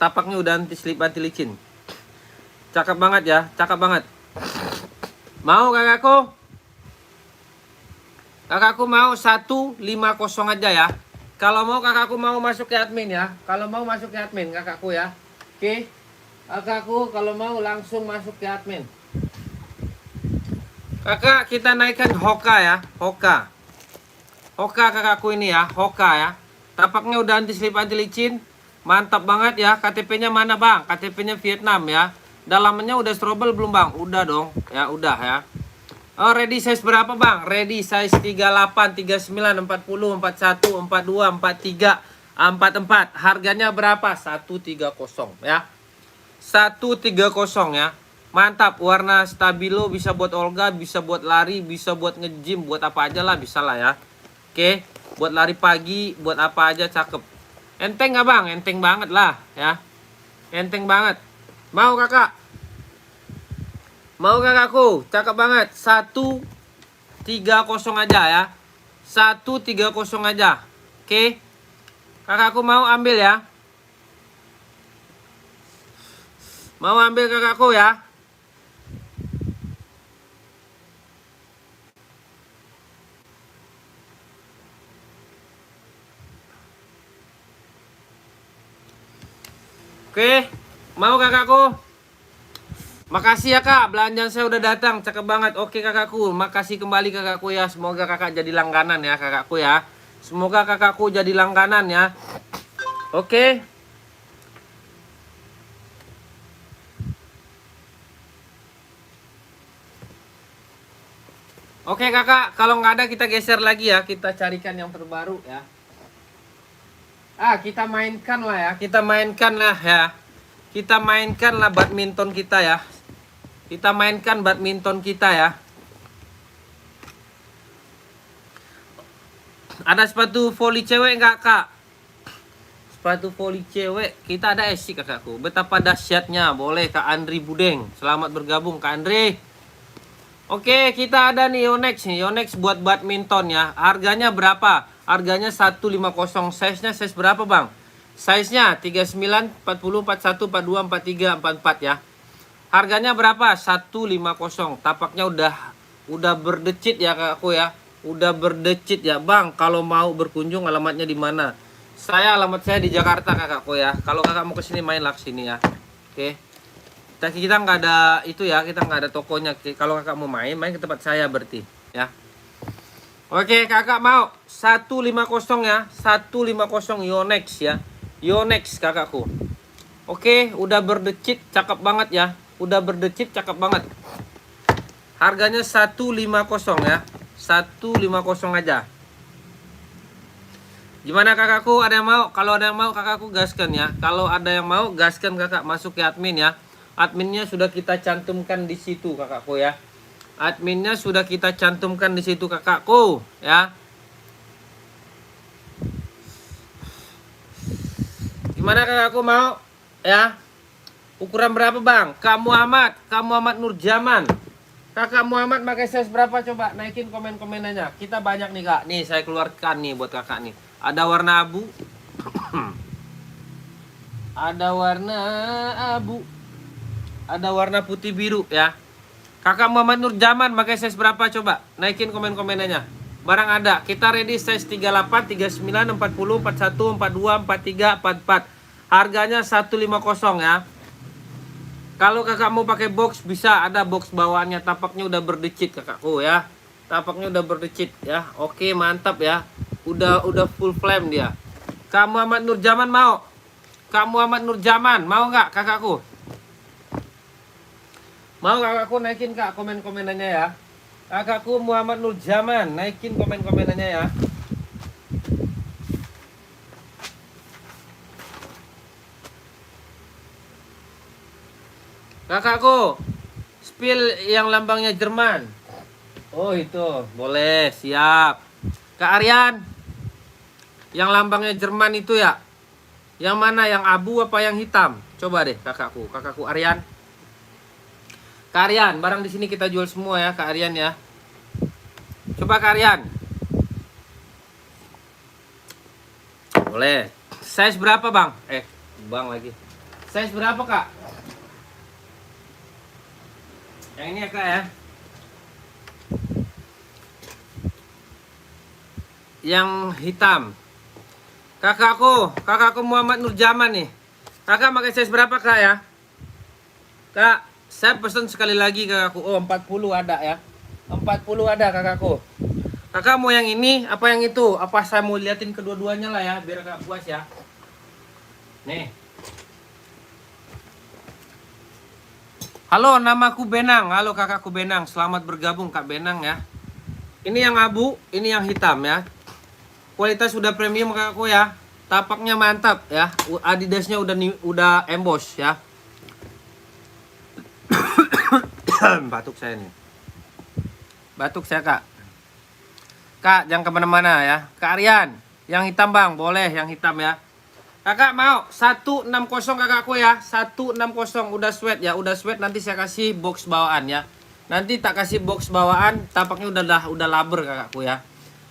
tapaknya udah anti slip, anti licin. Cakep banget ya, cakep banget. Mau kakakku? Kakakku mau 150 aja ya. Kalau mau kakakku mau masuk ke admin ya. Kalau mau masuk ke admin kakakku ya. Oke. Kakakku kalau mau langsung masuk ke admin. Kakak kita naikkan Hoka ya. Hoka. Hoka kakakku ini ya. Hoka ya. Tapaknya udah anti slip, anti licin. Mantap banget ya. KTP-nya mana bang? KTP-nya Vietnam ya. Dalamannya udah strobel belum bang? Udah dong. Ya udah ya. Oh, ready size berapa bang? Ready size 38, 39, 40, 41, 42, 43, 44. Harganya berapa? 130 ya. 130 ya. Mantap, warna stabilo, bisa buat olga, bisa buat lari, bisa buat nge-gym, buat apa aja lah, bisa lah ya. Oke, buat lari pagi, buat apa aja cakep. Enteng nggak bang? Enteng banget lah ya. Enteng banget. Mau kakak? Mau kakakku? Cakep banget. 130 aja ya. 130 aja. Oke. Kakakku mau ambil ya. Mau ambil kakakku ya. Oke. Mau kakakku? Makasih ya kak, belanjaan saya udah datang, cakep banget. Oke kakakku, makasih kembali kakakku ya. Semoga kakak jadi langganan ya kakakku ya. Semoga kakakku jadi langganan ya. Oke. Oke kakak, kalau nggak ada kita geser lagi ya. Kita carikan yang terbaru ya. Kita mainkan lah ya. Kita mainkan lah ya. Kita mainkan lah badminton kita ya. Kita mainkan badminton kita ya. Ada sepatu voli cewek nggak kak? Sepatu voli cewek kita ada esik kakakku. Betapa dahsyatnya. Boleh Kak Andri Budeng. Selamat bergabung Kak Andri. Oke, kita ada nih Yonex nih. Yonex buat badminton ya. Harganya berapa? Harganya 150. Size-nya size berapa bang? Size-nya 39, 40, 41, 42, 43, 44 ya. Harganya berapa? 150. Tapaknya udah berdecit ya kakakku ya. Udah berdecit ya bang. Kalau mau berkunjung alamatnya di mana? Alamat saya di Jakarta kakakku ya. Kalau kakak mau kesini main lah kesini ya. Oke. Kita nggak ada itu ya. Kita nggak ada tokonya. Kalau kakak mau main ke tempat saya berarti ya. Oke kakak mau 150 ya. 150 Yonex ya. Yonex kakakku. Oke, udah berdecit, cakep banget ya. Udah berdecit, cakep banget. Harganya 150 ya. 150 aja. Gimana kakakku, ada yang mau? Kalau ada yang mau kakakku gaskan ya. Kalau ada yang mau gaskan kakak, masuk ke admin ya. Adminnya sudah kita cantumkan di situ kakakku ya. Adminnya sudah kita cantumkan di situ kakakku ya. Gimana kakakku mau? Ya. Ukuran berapa bang? Kak Muhammad Nurjaman. Kakak Muhammad pakai size berapa coba? Naikin komen-komenannya. Kita banyak nih kak. Nih saya keluarkan nih buat kakak nih. Ada warna abu. Ada warna abu. Ada warna putih biru ya. Kakak Muhammad Nurjaman pakai size berapa coba? Naikin komen-komenannya. Barang ada. Kita ready size 38, 39, 40, 41, 42, 43, 44. Harganya 150 ya. Kalau kakak mau pakai box bisa, ada box bawaannya. Tapaknya udah berdecit kakakku ya. Tapaknya udah berdecit ya. Oke, mantap ya. Udah full flame dia. Kak Muhammad Nurjaman mau? Kak Muhammad Nurjaman mau nggak kakakku? Mau kakakku naikin kak komen-komenannya ya. Kakakku Muhammad Nurjaman naikin komen-komenannya ya. Kakakku, spill yang lambangnya Jerman. Oh itu, boleh, siap. Kak Aryan, yang lambangnya Jerman itu ya. Yang mana, yang abu apa yang hitam? Coba deh kakakku Aryan. Kak Aryan, barang di sini kita jual semua ya, Kak Aryan ya. Coba Kak Aryan. Boleh. Size berapa bang? Bang lagi. Size berapa kak? Yang ini ya kak ya. Yang hitam. Kakakku Muhammad Nurjaman nih. Kakak pakai size berapa kak ya? Kak, saya pesan sekali lagi kakakku. Oh 40 ada ya. 40 ada kakakku. Kakak mau yang ini apa yang itu? Apa saya mau liatin kedua-duanya lah ya, biar kakak puas ya. Nih. Halo, namaku Benang. Halo kakakku Benang. Selamat bergabung Kak Benang ya. Ini yang abu, ini yang hitam ya. Kualitas udah premium kakakku ya. Tapaknya mantap ya. Adidasnya udah emboss ya. Batuk saya nih. Batuk saya kak. Kak jangan kemana-mana ya. Kak Aryan, yang hitam bang, boleh yang hitam ya. Kakak mau 160 kakakku ya. 160 udah sweat ya, udah sweat. Nanti saya kasih box bawaan ya. Nanti tak kasih box bawaan, tapaknya udah laber kakakku ya.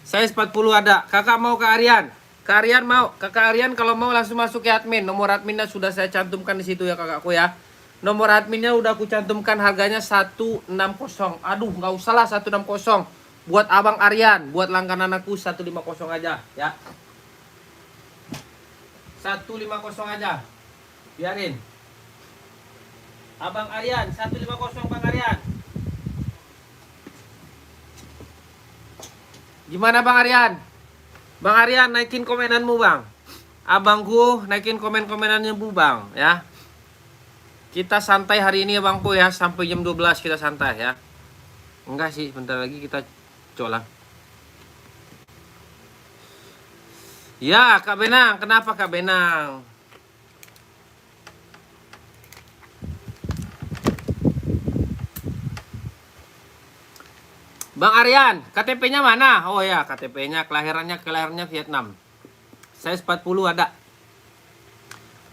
Size 40 ada. Kakak mau Kak Aryan? Kak Aryan mau? Kakak Aryan kalau mau langsung masuk ke admin. Nomor adminnya sudah saya cantumkan di situ ya kakakku ya. Nomor adminnya udah aku cantumkan, harganya 160. Aduh, nggak usah lah 160. Buat Abang Aryan, buat langganan aku 150 aja ya. 150 aja. Biarin. Abang Aryan, 150 Bang Aryan. Gimana Bang Aryan? Bang Aryan naikin komenanmu Bang. Abangku naikin komen-komenannya Bu Bang ya. Kita santai hari ini ya Bangku ya, sampai jam 12 kita santai ya. Enggak sih, bentar lagi kita colang. Ya Kak Benang, kenapa Kak Benang? Bang Aryan, KTP-nya mana? Oh ya, KTP-nya kelahirannya Vietnam. Size 40 ada.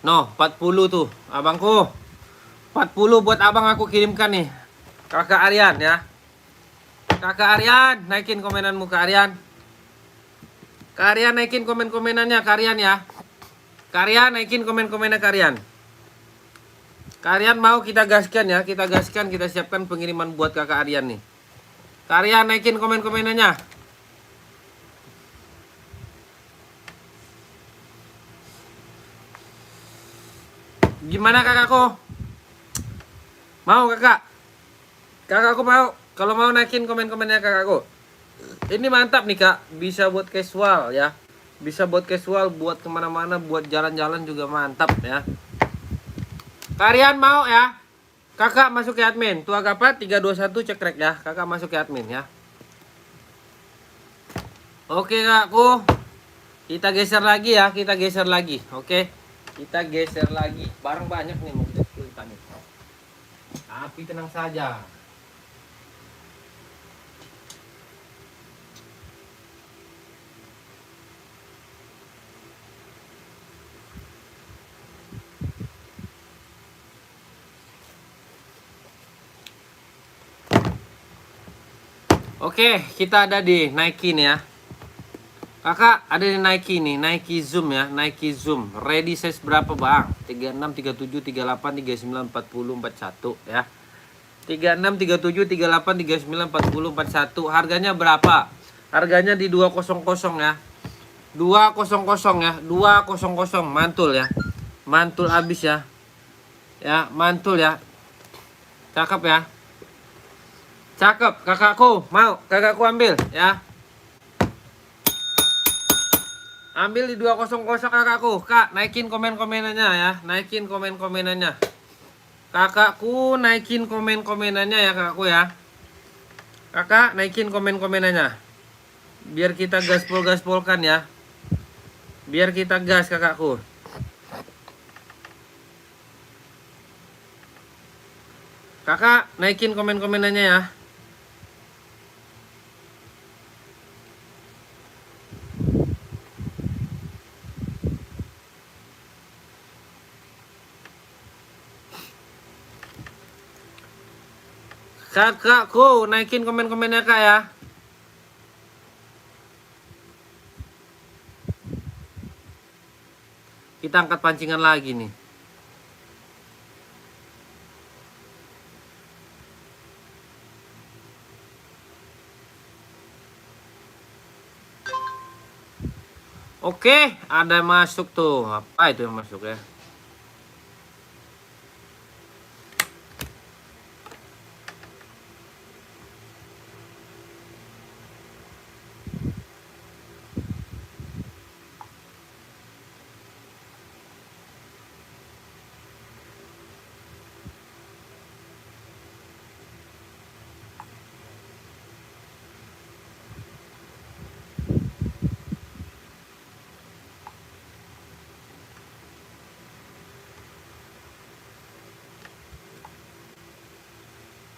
No, 40 tuh, abangku. 40 buat abang aku kirimkan nih. Kakak Aryan ya. Kakak Aryan, naikin komenanmu Kak Aryan. Kak Aryan naikin komen-komenannya Kak Aryan ya. Kak Aryan naikin komen-komennya Kak Aryan. Kak Aryan mau kita gaskan ya, kita siapkan pengiriman buat Kakak Aryan nih. Kak Aryan naikin komen-komenannya. Gimana kakakku? Mau kakak? Kakakku mau? Kalau mau naikin komen-komennya kakakku. Ini mantap nih kak, bisa buat casual ya. Bisa buat casual, buat kemana-mana, buat jalan-jalan juga mantap ya. Kak Aryan mau ya? Kakak masuk ke admin. Tua Gapat 321 cekrek ya. Kakak masuk ke admin ya. Oke kakakku. Kita geser lagi ya. Kita geser lagi. Oke. Kita geser lagi. Barang banyak nih mau kita susulkan nih. Tapi tenang saja. Oke, kita ada di Nike nih ya. Kakak ada di Nike nih, Nike Zoom ya, Nike Zoom. Ready size berapa bang? 36, 37, 38, 39, 40, 41 ya. 36, 37, 38, 39, 40, 41. Harganya berapa? Harganya di 200 ya. 200 ya, 200 mantul ya. Mantul habis ya. Ya, mantul ya. Cakep ya. Cakep, kakakku. Mau kakakku ambil ya. Ambil di 200 kakakku. Kak, naikin komen-komenannya ya. Naikin komen-komenannya. Kakakku naikin komen-komenannya ya kakakku ya. Kakak naikin komen-komenannya. Biar kita gaspol-gaspolkan ya. Biar kita gas kakakku. Kakak naikin komen-komenannya ya. Kakakku naikin komen-komennya kak ya. Kita angkat pancingan lagi nih. Oke, ada masuk tuh. Apa itu yang masuk ya?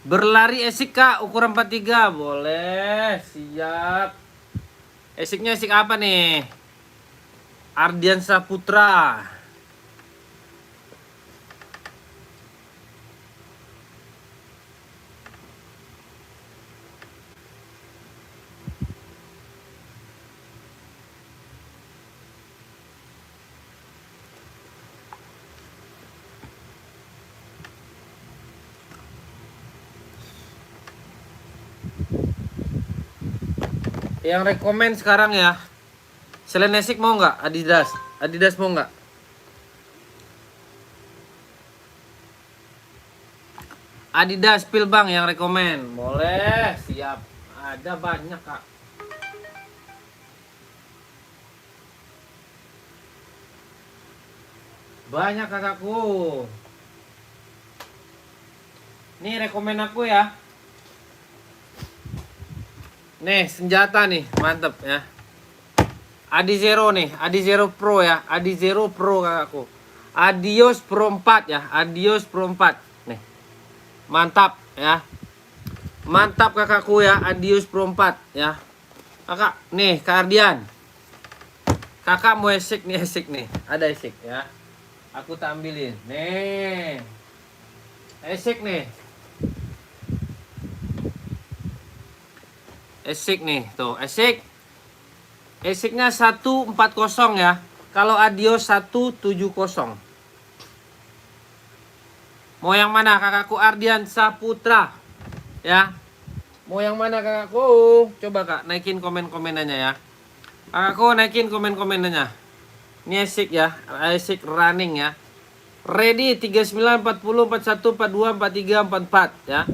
Berlari esik kak, ukuran 43. Boleh, siap. Esiknya esik apa nih? Ardian Saputra. Yang rekomen sekarang ya. Selain esik mau nggak? Adidas. Adidas mau nggak? Adidas Pilbang yang rekomen. Boleh, siap. Ada banyak kak. Banyak kakakku. Nih rekomen aku ya. Nih senjata nih, mantep ya. Adi Zero nih, Adi Zero Pro ya. Adi Zero Pro kakakku. Adios Pro 4 ya. Adios Pro 4. Nih. Mantap ya. Mantap kakakku ya. Adios Pro 4 ya. Kakak, nih Kak Ardian. Kakak mau esik nih. Ada esik ya. Aku tak ambilin. Nih. Esik nih. Esik nih, tuh esik. Esiknya 140 ya. Kalau Adios 170. Mau yang mana kakakku Ardian Saputra? Ya. Mau yang mana kakakku? Coba kak naikin komen-komenannya ya. Kakakku naikin komen-komenannya. Ini esik ya. Esik running ya. Ready 39 40 41 42 43 44 ya.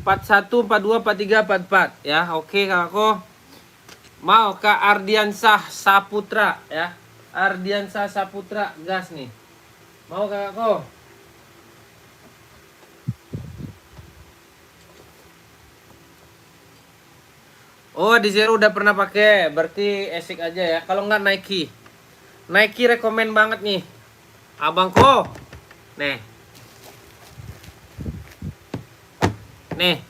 41 42 43 44 ya. Oke kakakku. Mau Kak Ardiansah Saputra ya. Ardiansah Saputra gas nih. Mau kakakku? Oh, di Zero udah pernah pakai, berarti Asics aja ya. Kalau nggak Nike. Nike rekomen banget nih. Abangku. Nih. Nih.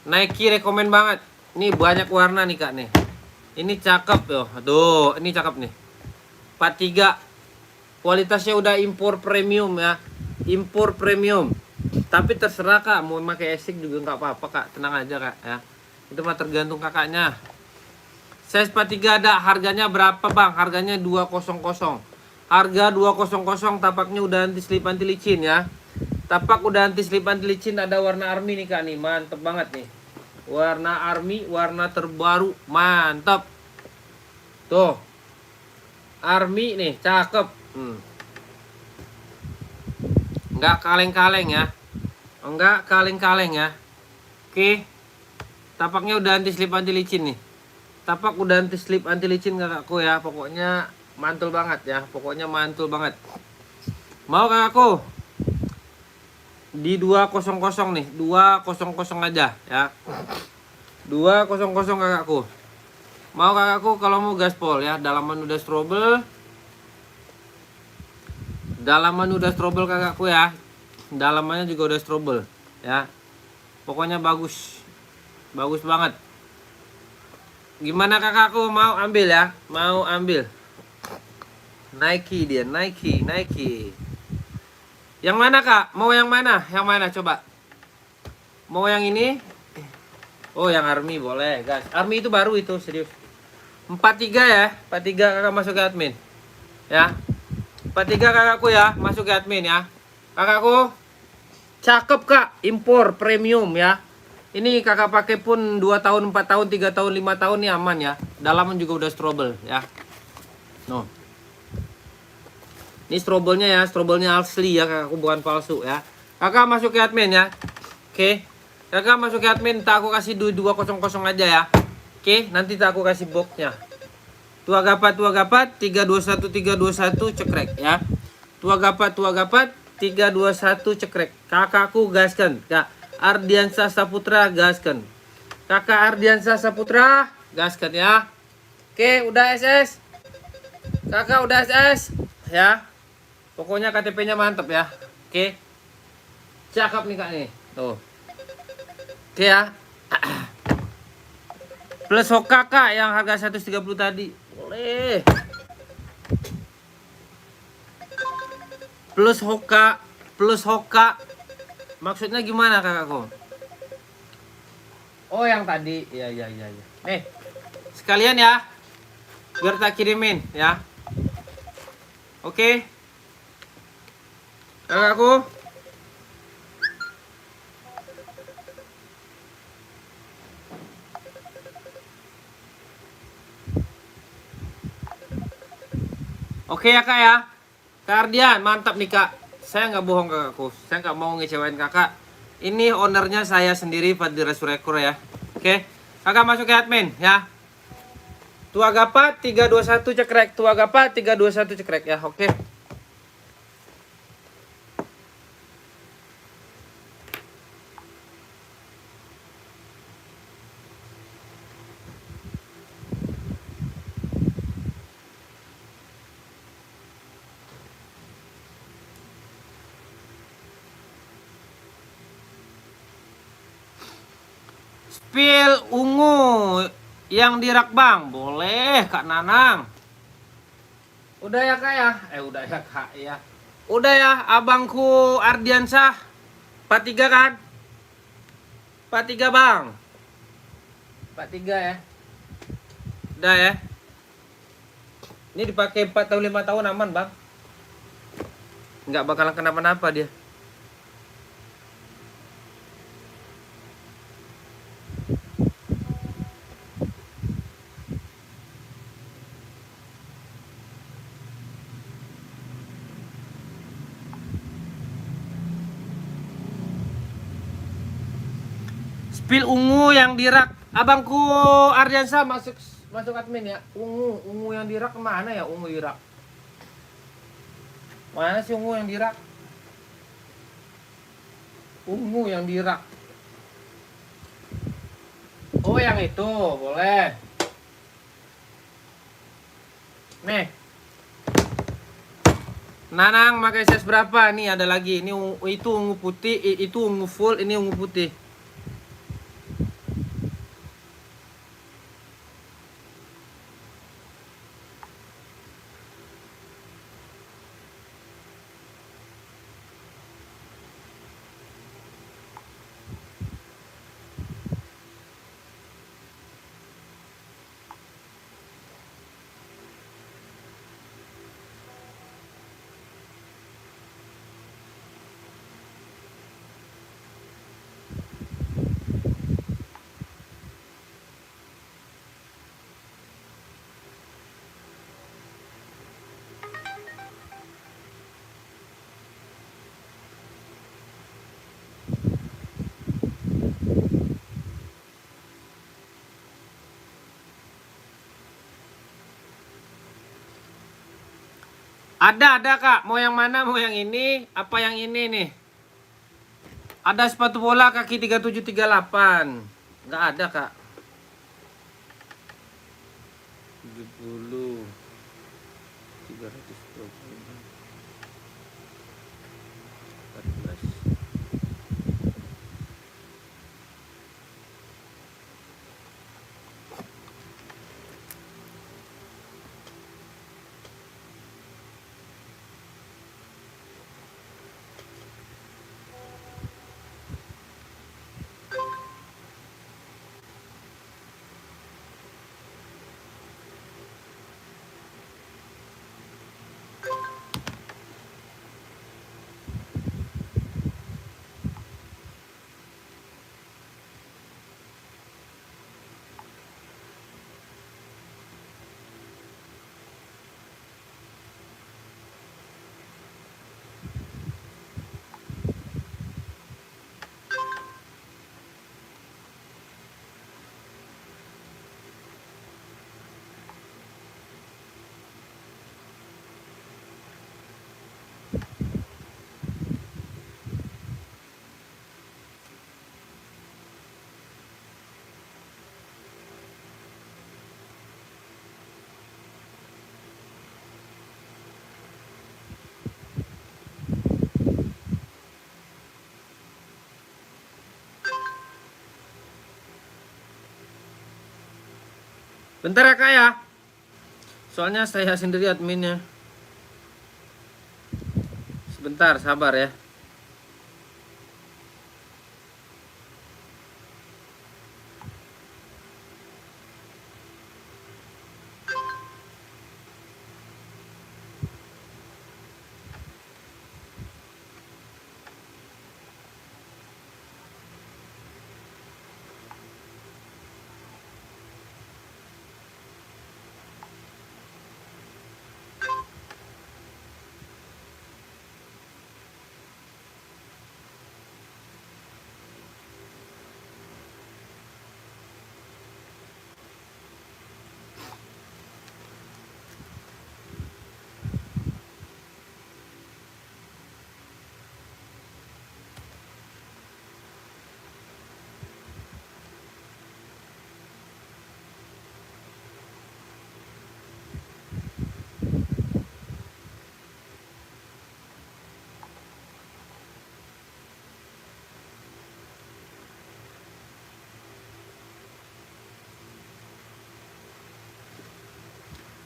Nike rekomen banget. Nih banyak warna nih Kak nih. Ini cakep tuh. Aduh, ini cakep nih. 43. Kualitasnya udah impor premium ya. Impor premium. Tapi terserah Kak, mau pakai Asics juga nggak apa-apa Kak. Tenang aja Kak ya. Itu mah tergantung kakaknya. Size 43 ada, harganya berapa Bang? Harganya 200. Harga 200, tapaknya udah anti slip anti licin ya. Tapak udah anti slip anti licin, ada warna army nih Kak nih, mantep banget nih. Warna army, warna terbaru, mantap. Tuh. Army nih, cakep. Enggak kaleng-kaleng ya. Enggak kaleng-kaleng ya. Oke. Tapaknya udah anti slip anti licin nih. Tapak udah anti slip anti licin kakakku ya. Pokoknya mantul banget ya. Pokoknya mantul banget. Mau kakakku? Di 200 nih. 200 aja ya. 200 kakakku. Mau kakakku kalau mau gaspol ya. Dalaman udah strobel. Dalaman udah strobel kakakku ya. Dalamannya juga udah strobel ya. Pokoknya bagus. Bagus banget. Gimana kakakku, mau ambil ya? Mau ambil. Nike dia, Nike. Yang mana Kak? Mau yang mana? Yang mana coba? Mau yang ini? Oh, yang army boleh, guys. Army itu baru itu, serius. 43 ya. 43 kakak masuk ke admin. Ya. 43 kakakku ya, masuk ke admin ya. Kakakku cakep Kak, impor premium ya. Ini kakak pakai pun 2 tahun, 4 tahun, 3 tahun, 5 tahun nih aman ya. Dalaman juga udah strobel ya. No. Ini strobelnya ya, strobelnya asli ya kakakku, bukan palsu ya. Kakak masuk ke admin ya. Oke. Kakak masuk ke admin, tak aku kasih 200 aja ya. Oke, nanti tak aku kasih boxnya. Tua gapat 321 cekrek ya. Tua gapat 321 cekrek. Kakakku gaskan, Kak. Ardiansyah Saputra gaskan. Kakak Ardiansyah Saputra gaskan ya. Oke, udah SS. Kakak udah SS ya. Pokoknya KTP-nya mantep ya. Oke. Cakep nih Kak nih. Tuh. Oke ya. Plus Hoka Kak yang harga 130 tadi. Boleh. Plus Hoka. Maksudnya gimana kakakku? Oh yang tadi, iya. Nih, sekalian ya, biar tak kirimin ya. Oke, kakakku. Oke ya kak ya. Kak Ardian, mantap nih kak. Saya nggak bohong kakakku, saya nggak mau ngecewain kakak. Ini ownernya saya sendiri, Fadira Surekor ya. Oke, kakak masuk ke admin ya. Tua gapat 321 cekrek, Tua gapat 321 cekrek ya. Oke. Spill ungu yang di rak bang, boleh Kak Nanang. Udah ya kak ya, udah ya kak ya. Udah ya abangku Ardiansyah 43 kan? 43 bang. 43 ya. Udah ya. Ini dipakai 4 tahun 5 tahun aman bang. Nggak bakalan kenapa-napa dia. Spill ungu yang di rak. Abangku Ardiansyah masuk admin ya. Ungu yang di rak mana ya? Ungu di rak. Mana sih ungu yang di rak? Ungu yang di rak. Oh, yang itu boleh. Nih. Nanang pakai size berapa? Nih ada lagi. Ini itu ungu putih, itu ungu full, ini ungu putih. Ada Kak. Mau yang mana? Mau yang ini? Apa yang ini nih? Ada sepatu bola kaki 3738. Nggak ada Kak. 70 320 14. Bentar ya Kak ya. Soalnya saya sendiri adminnya. Sebentar, sabar ya.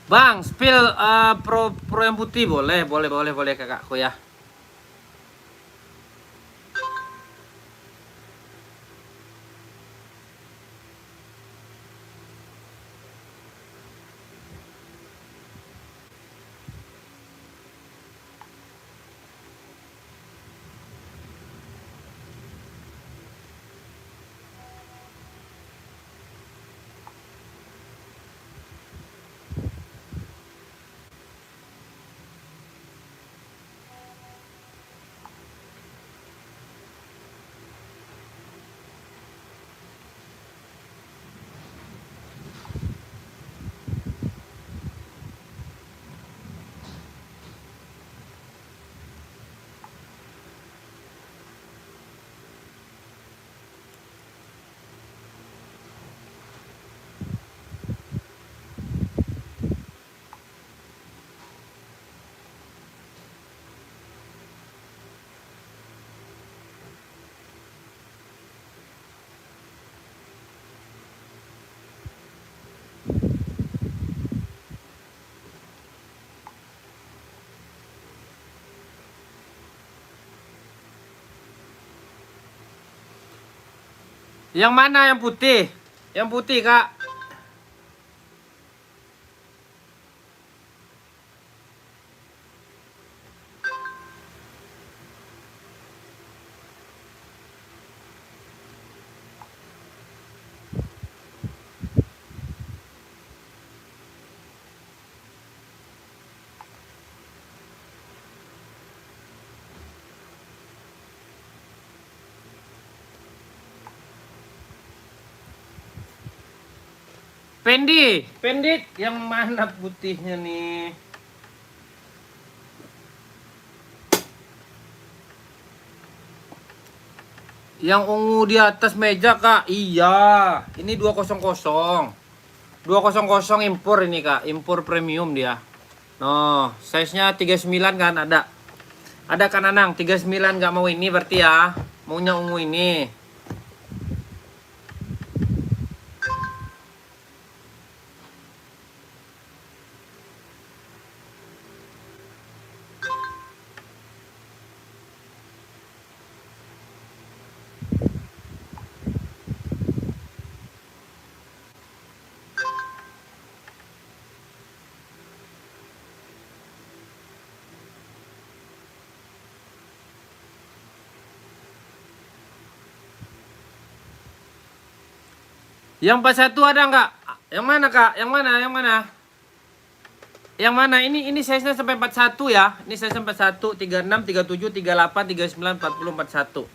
Bang, spill pro yang putih boleh kakakku ya. Yang mana yang putih? Yang putih, Kak. Pendit, yang mana putihnya nih? Yang ungu di atas meja, Kak. Iya, ini 200. 200 impor ini, Kak. Impor premium dia. No, size-nya 39 kan ada. Ada kan Anang, 39 nggak mau ini berarti ya. Maunya ungu ini. Yang 41 ada nggak? Yang mana, Kak? Yang mana? Yang mana? Yang mana? Ini size-nya sampai 41 ya. Ini size 41, 36, 37, 38, 39, 40, 41.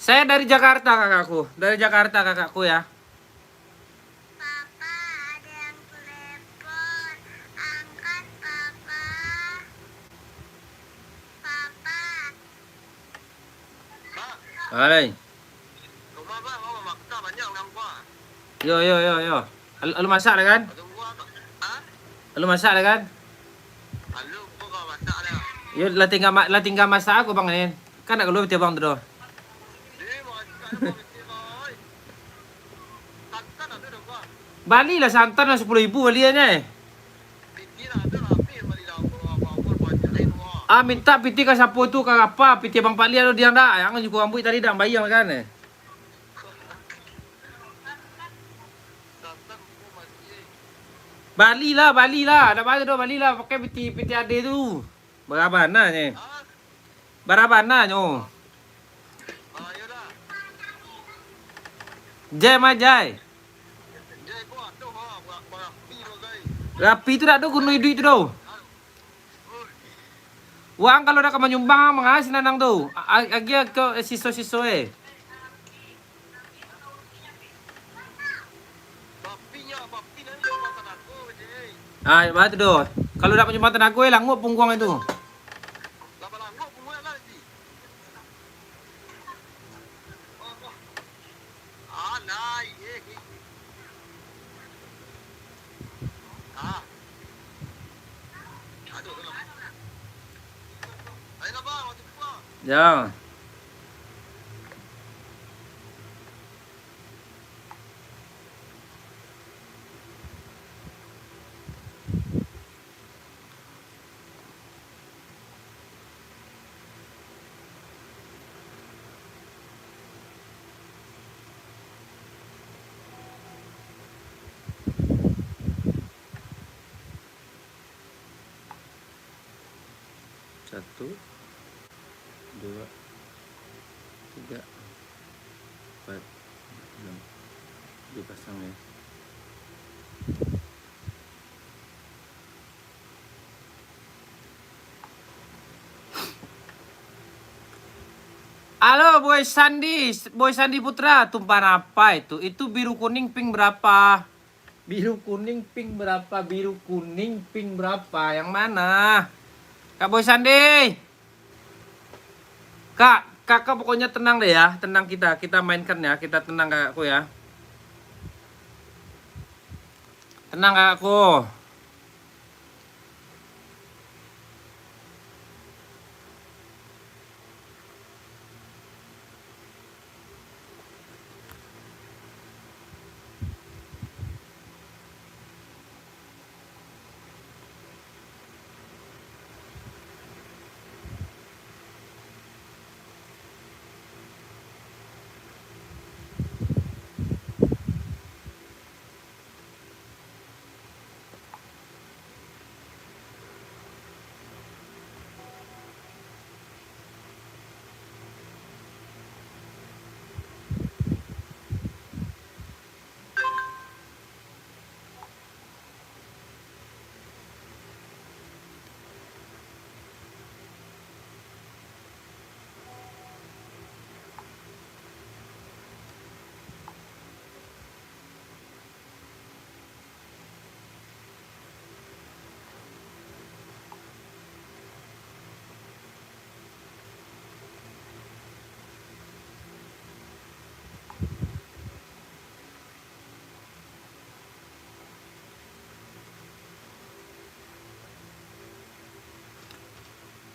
Saya dari Jakarta, kakakku. Dari Jakarta, kakakku ya. Papa, ada yang telepon. Angkat, Papa. Papa. Alay. Rumah bang, oh maksa banyak orang gua. Yo. Lu masak dah kan? Ada gua tak? Ha? Lu masak dah kan? Lalu gua kau masak dah. Yo lah tinggal masak aku bang ini. Kan nak keluar tiap bang tu. Dia masak dah mesti boy. Takkan ada dah gua. Bali lah santan lah 10.000 baliannya. Piti lah ada lah, piti balik dah gua apa banyak lain gua. Ah minta piti ke sapu tu ke apa? Piti bang Pak Lia tu dia ndak. Yang juga ambil tadi dah bayang kan. Santan gua masih. Bali lah. Dah balik tu Bali lah pakai piti ade tu. Berabana ni. Ha? Berabana nyo. Ayo dah. Jai majai. Dia gua tu ha, gua pi lo guys. Rapi tu tak ada guna duit tu tau. Wang kalau dah kamu nyumbang mengasih nanang tu. Agi ke siso-siso Bapi nanti gua makan aku je. Ah, batu tu. Kalau dah menyumbang tanah aku langut pungguang itu. Lama-lama gua mulai lagi. Ah, naik. Ah. Aduh, tu lah. Ayo lah bang, waktu buka. Ya. Satu, dua, tiga, empat, enam. Dipasang ya. Halo Boy Sandi Putra, tumpahan apa itu? Itu biru kuning pink berapa? Biru kuning pink berapa? Biru kuning pink berapa? Yang mana? Kak Boy Sandi. Kakak pokoknya tenang deh ya, tenang kita mainkan ya, kita tenang kakakku ya. Tenang kakakku.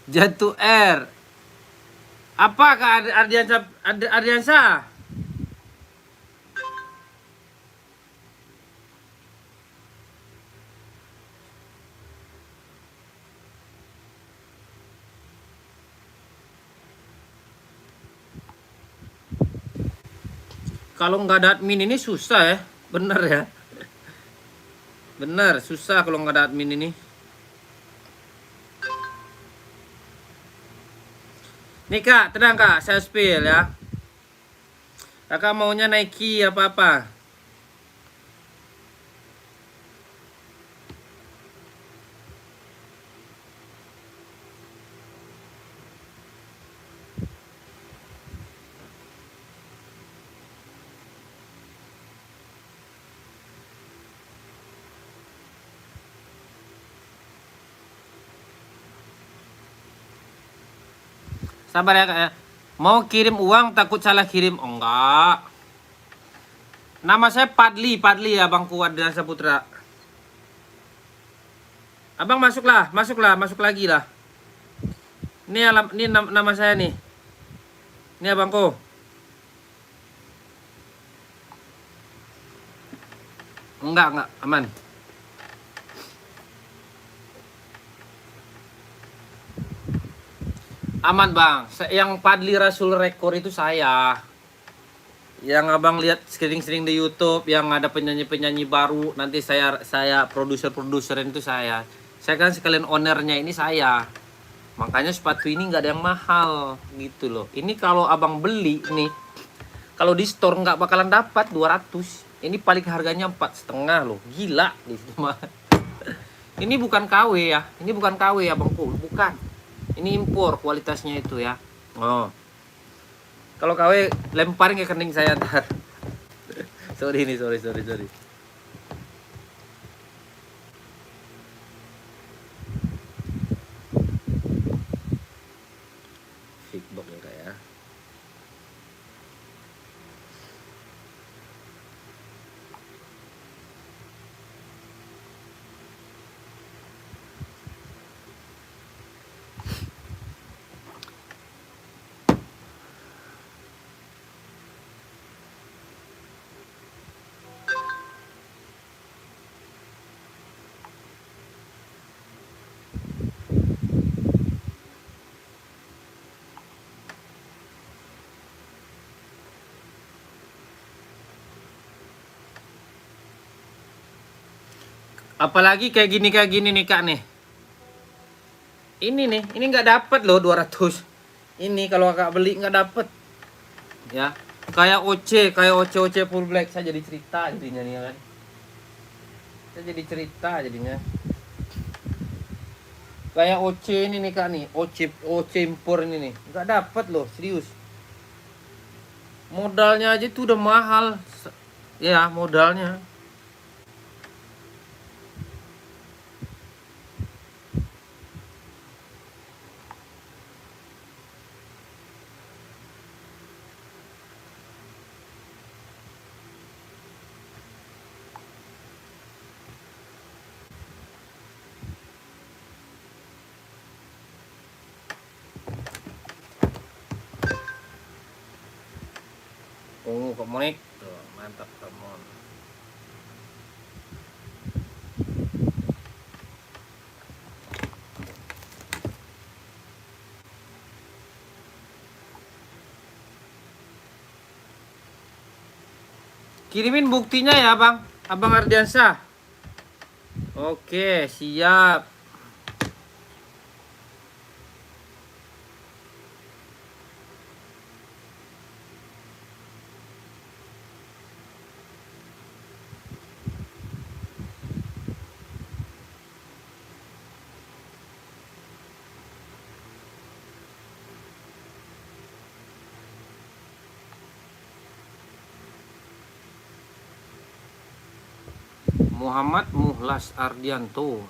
Jatuh air. Apa Kak Ardiansa? Ardiansa? Kalau nggak ada admin ini susah ya. Bener ya. Bener, susah kalau nggak ada admin ini. Nih Kak, tenang Kak, saya spill ya. Kakak maunya Nike apa-apa? Sabar ya Kak ya. Mau kirim uang takut salah kirim? Oh, enggak. Nama saya Padli ya Bang Kuat dan Saputra. Abang masuk lagi lah. Ini nama saya nih. Ini abangku. Enggak, aman. Aman Bang. Yang Padli Rasul Rekor itu saya. Yang abang lihat sering-sering di YouTube, yang ada penyanyi-penyanyi baru, nanti saya produser itu saya. Saya kan sekalian ownernya ini saya. Makanya sepatu ini nggak ada yang mahal gitu loh. Ini kalau abang beli nih, kalau di store nggak bakalan dapat 200. Ini paling harganya 4,5 loh. Gila di situ mah. Ini bukan KW ya. Ini bukan KW ya bangku, bukan. Ini impor kualitasnya itu ya. Oh. Kalau KW lemparin ke kening saya ntar. sorry. Feedback ya Kak ya. Apalagi kayak gini nih Kak nih. Ini nggak dapet loh 200. Ini kalau Kakak beli nggak dapet. Ya. Kayak OC full black. Saya jadi cerita jadinya nih kan. Saya jadi cerita jadinya. Kayak OC ini nih Kak nih. OC impor ini nih. Nggak dapet loh, serius. Modalnya aja tuh udah mahal. Ya, modalnya. Oh, komunik. Tuh, mantap kamu. Kirimin buktinya ya, Bang. Abang Ardiansa. Oke, siap. Muhammad Muhlas Ardianto.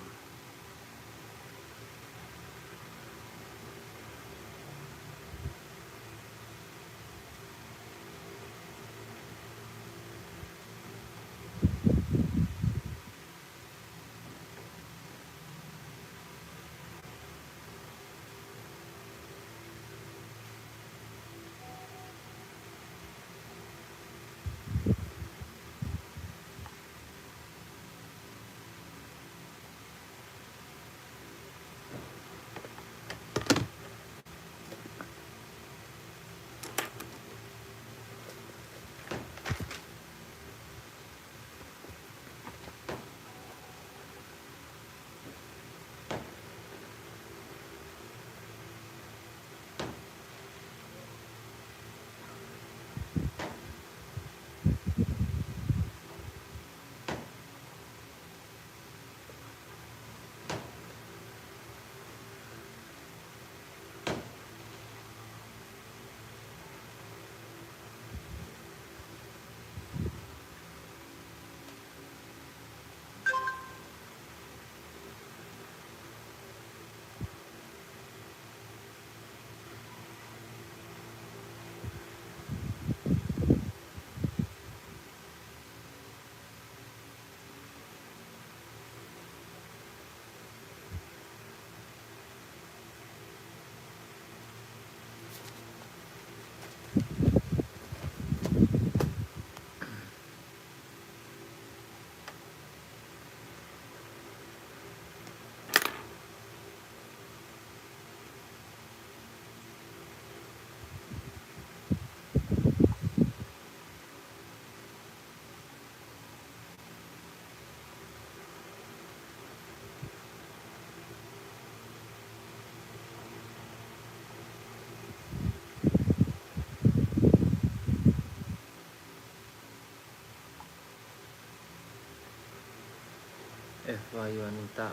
Wahyu Anita.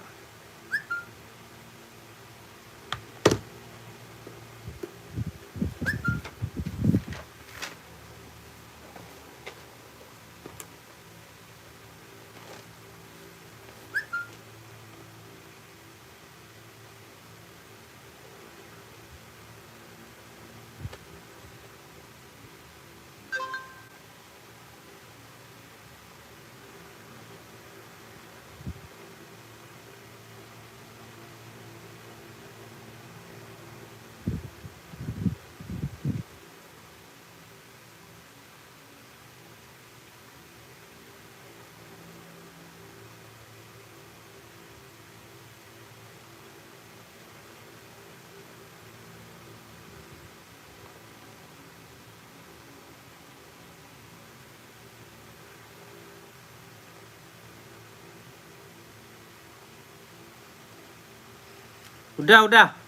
Udah.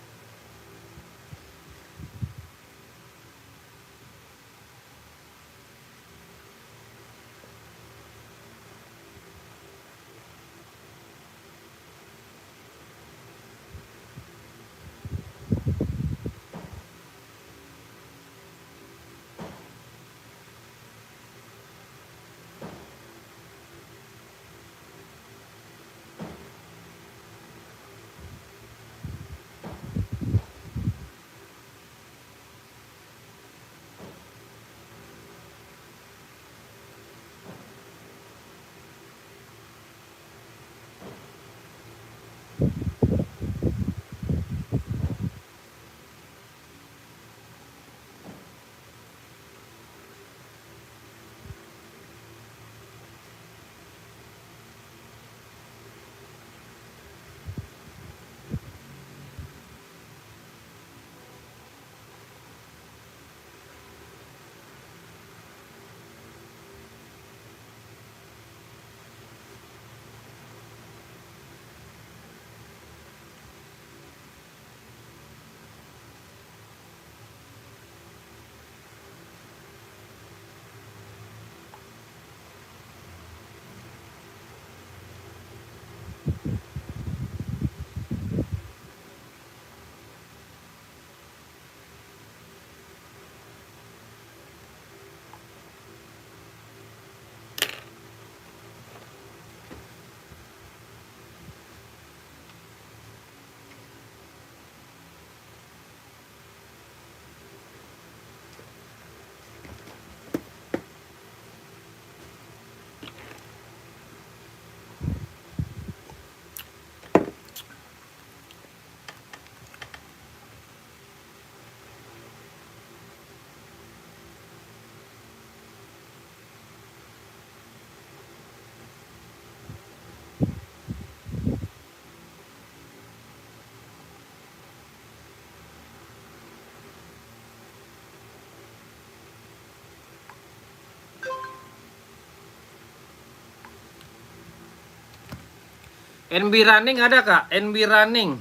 NB Running ada Kak? NB Running.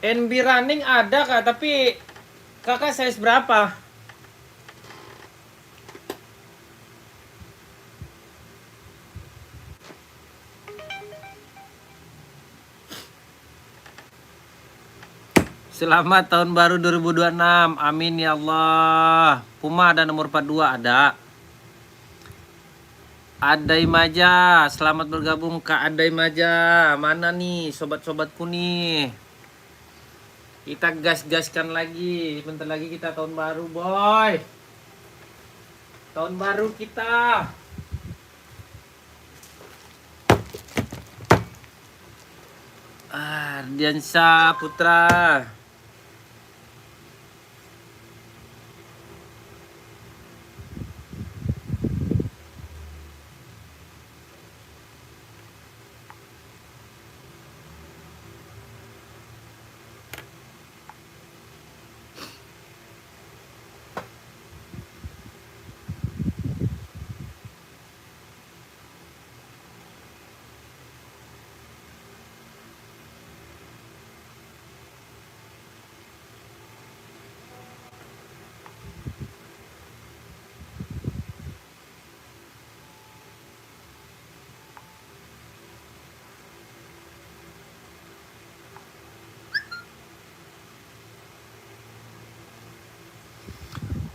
NB Running ada Kak, tapi Kakak size berapa? Selamat tahun baru 2026. Amin ya Allah. Puma ada nomor 42 ada. Adai Maja, selamat bergabung Kak Adai Maja. Mana nih sobat-sobatku nih? Kita gas-gaskan lagi. Bentar lagi kita tahun baru, boy. Tahun baru kita. Ardiansyah Putra.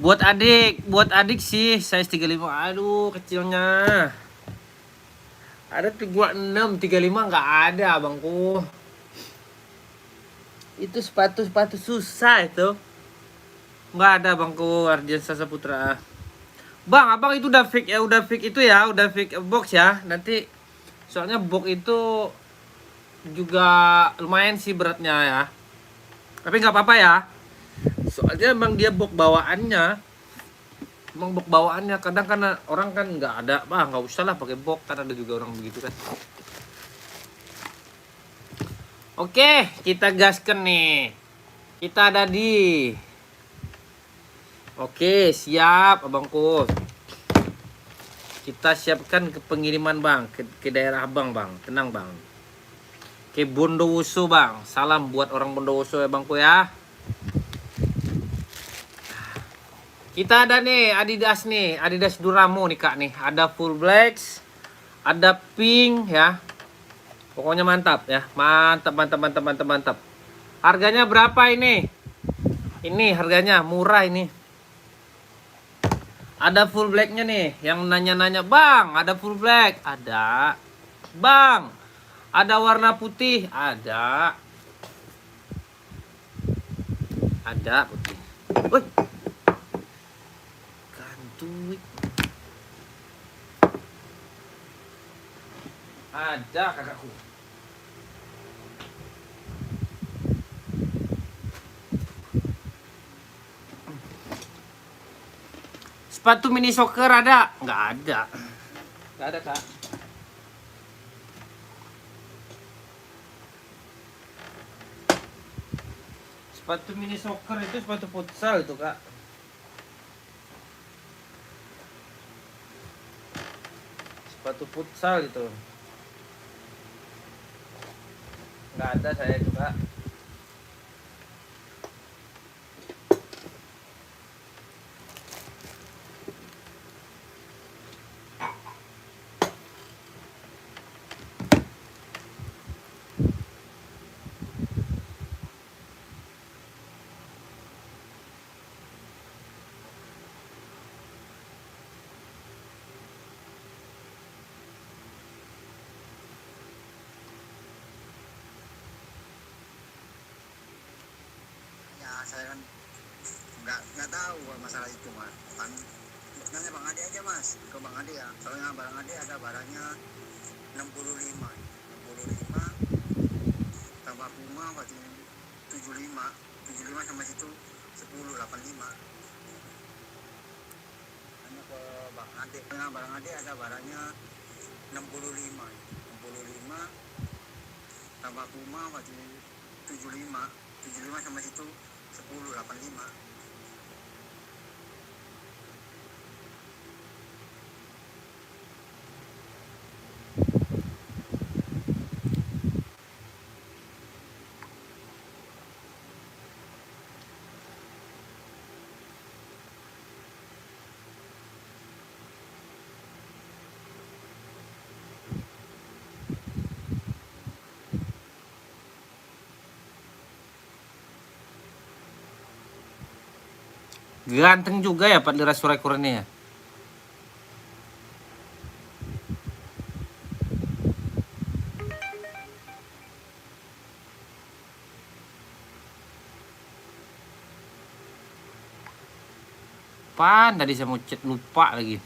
Buat adik sih size 35. Aduh, kecilnya. Ada 36, 35 nggak ada, abangku. Itu sepatu susah itu. Nggak ada, abangku. Ardiansyah Saputra. Bang, abang itu udah fix itu ya, udah fix box ya. Nanti soalnya box itu juga lumayan sih beratnya ya. Tapi nggak apa-apa ya. Soalnya emang dia box bawaannya. Emang box bawaannya kadang kan orang kan nggak ada, bang nggak usah lah pakai box, kan ada juga orang begitu kan. Oke, kita gaskan nih. Kita ada di. Oke, siap abangku. Kita siapkan ke pengiriman bang, ke daerah abang bang, tenang bang. Ke Bondowoso bang, salam buat orang Bondowoso ya bangku ya. Kita ada nih Adidas Duramo nih kak nih. Ada full black, ada pink ya. Pokoknya mantap ya, mantap. Harganya berapa ini? Ini harganya murah ini. Ada full blacknya nih, yang nanya-nanya bang, ada full black, ada. Bang, ada warna putih, ada putih. Woi, kantuik. Ada kakakku. Sepatu mini soccer ada? Nggak ada. Nggak ada, Kak. Sepatu mini soccer itu sepatu futsal itu, Kak. Sepatu futsal itu. Nggak ada saya itu, Kak. Saya kan nggak tahu masalah itu mas. Nanya bang Ade aja mas, ke bang Ade ya. Soalnya bang Ade ada barangnya 65 tambah Puma berarti 75 sama situ 1085. Nanya ke bang Ade. Soalnya bang Ade ada barangnya 65 tambah Puma berarti 75 sama situ 1085. Ganteng juga ya Pak Lira Suraikurannya ya. Apaan tadi saya mau chat lupa lagi.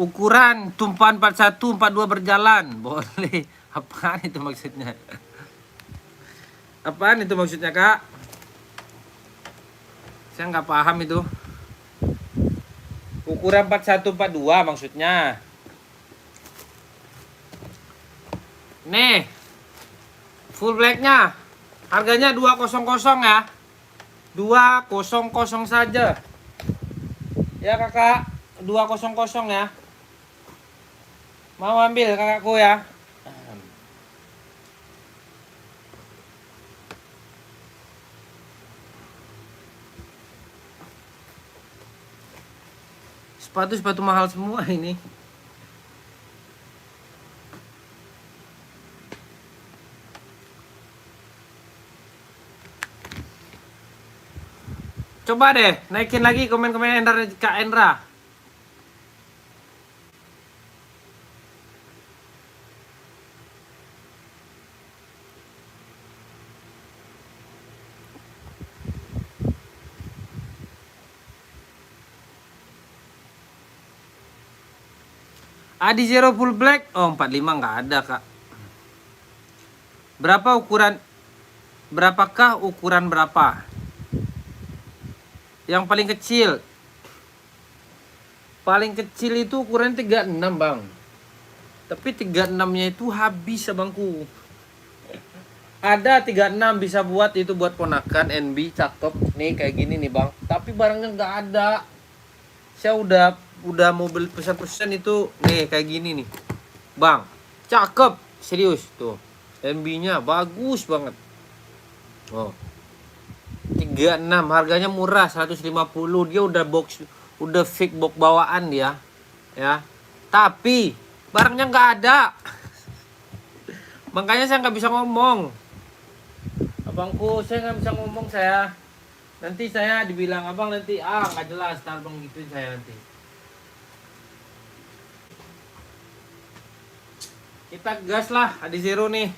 Ukuran tumpahan 41, 42 berjalan. Boleh. Apaan itu maksudnya? Apaan itu maksudnya, Kak? Saya nggak paham itu. Ukuran 41, 42 maksudnya. Nih. Full blacknya. Harganya 200 ya. 200 saja. Ya, Kakak. 200 ya. Mau ambil kakakku ya? Sepatu mahal semua ini. Coba deh, naikin lagi komen-komen Kak Endra. Adi Zero full black. Oh, 45 nggak ada, Kak. Berapakah ukuran berapa? Yang paling kecil. Paling kecil itu ukuran 36, Bang. Tapi 36-nya itu habis, abangku. Ada 36 bisa buat itu buat ponakan NB cakep. Nih kayak gini nih, Bang. Tapi barangnya nggak ada. Saya udah mau beli pesan-pesan itu nih kayak gini nih, Bang. Cakep, serius tuh. NB-nya bagus banget. Oh. 36 harganya murah 150. Dia udah fake box bawaan dia. Ya. Tapi barangnya nggak ada. Makanya saya nggak bisa ngomong. Abangku, saya nggak bisa ngomong saya. Nanti saya dibilang abang nanti nggak jelas, tar bang gituin saya nanti. Kita gas lah, Adi Zero nih.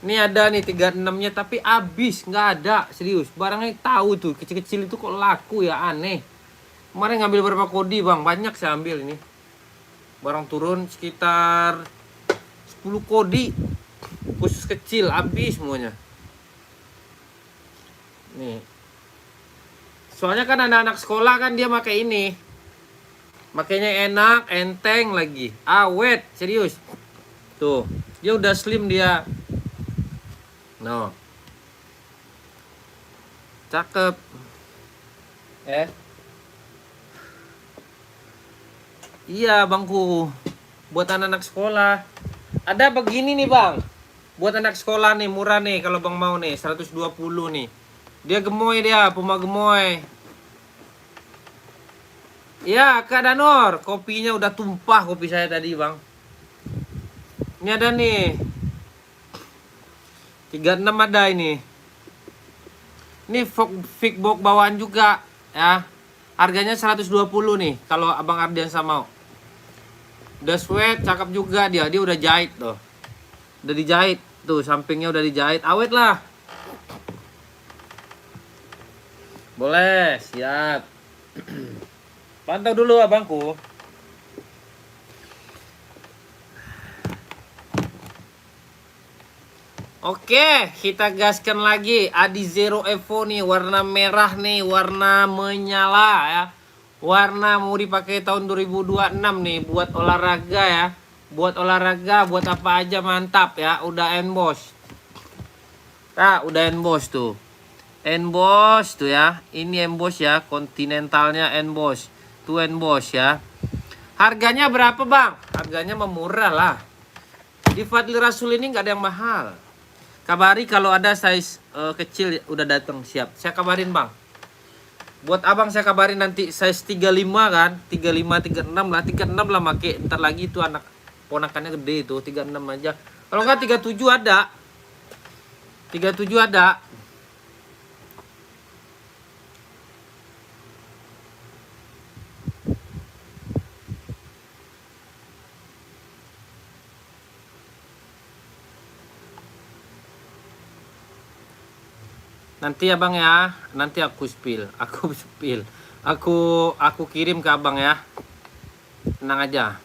Ini ada nih 36-nya tapi habis, nggak ada, serius. Barangnya tahu tuh, kecil-kecil itu kok laku ya, aneh. Kemarin ngambil berapa kodi, Bang? Banyak saya ambil ini. Barang turun sekitar 10 kodi. Khusus kecil, habis semuanya. Nih. Soalnya kan anak-anak sekolah kan dia pakai ini. Makanya enak, enteng lagi. Awet, serius. Tuh, dia udah slim dia. No. Cakep. Iya, bangku. Buat anak-anak sekolah. Ada begini nih, Bang. Buat anak sekolah nih, murah nih kalau Bang mau nih, 120 nih. Dia gemoy dia, Puma gemoy. Ya, Kak Danor, kopinya udah tumpah kopi saya tadi, Bang. Ini ada nih. 36 ada ini. Ini fake box bawaan juga, ya. Harganya 120 nih kalau Abang Ardiansa mau. Udah sweat, cakep juga dia. Dia udah jahit tuh. Udah dijahit tuh, sampingnya udah dijahit. Awet lah. Boleh, siap. Pantau dulu abangku. Oke, kita gaskan lagi. Adi Zero Evo nih, warna merah nih, warna menyala ya. Warna mau dipakai tahun 2026 nih, buat olahraga ya. Buat olahraga, buat apa aja mantap ya. Udah emboss. Nah, udah emboss tuh. Emboss tuh ya. Ini emboss ya, kontinentalnya emboss. Tuh emboss ya. Harganya berapa, Bang? Harganya murah lah. Di Fadli Rasul ini nggak ada yang mahal. Kabari kalau ada size kecil udah datang siap. Saya kabarin bang. Buat abang saya kabarin nanti size 35 kan, 35 36 lah, 36 lah make. Ntar lagi itu anak ponakannya gede itu, 36 aja. Kalau enggak 37 ada. 37 ada. Nanti ya bang ya, nanti aku spill, aku kirim ke abang ya, tenang aja.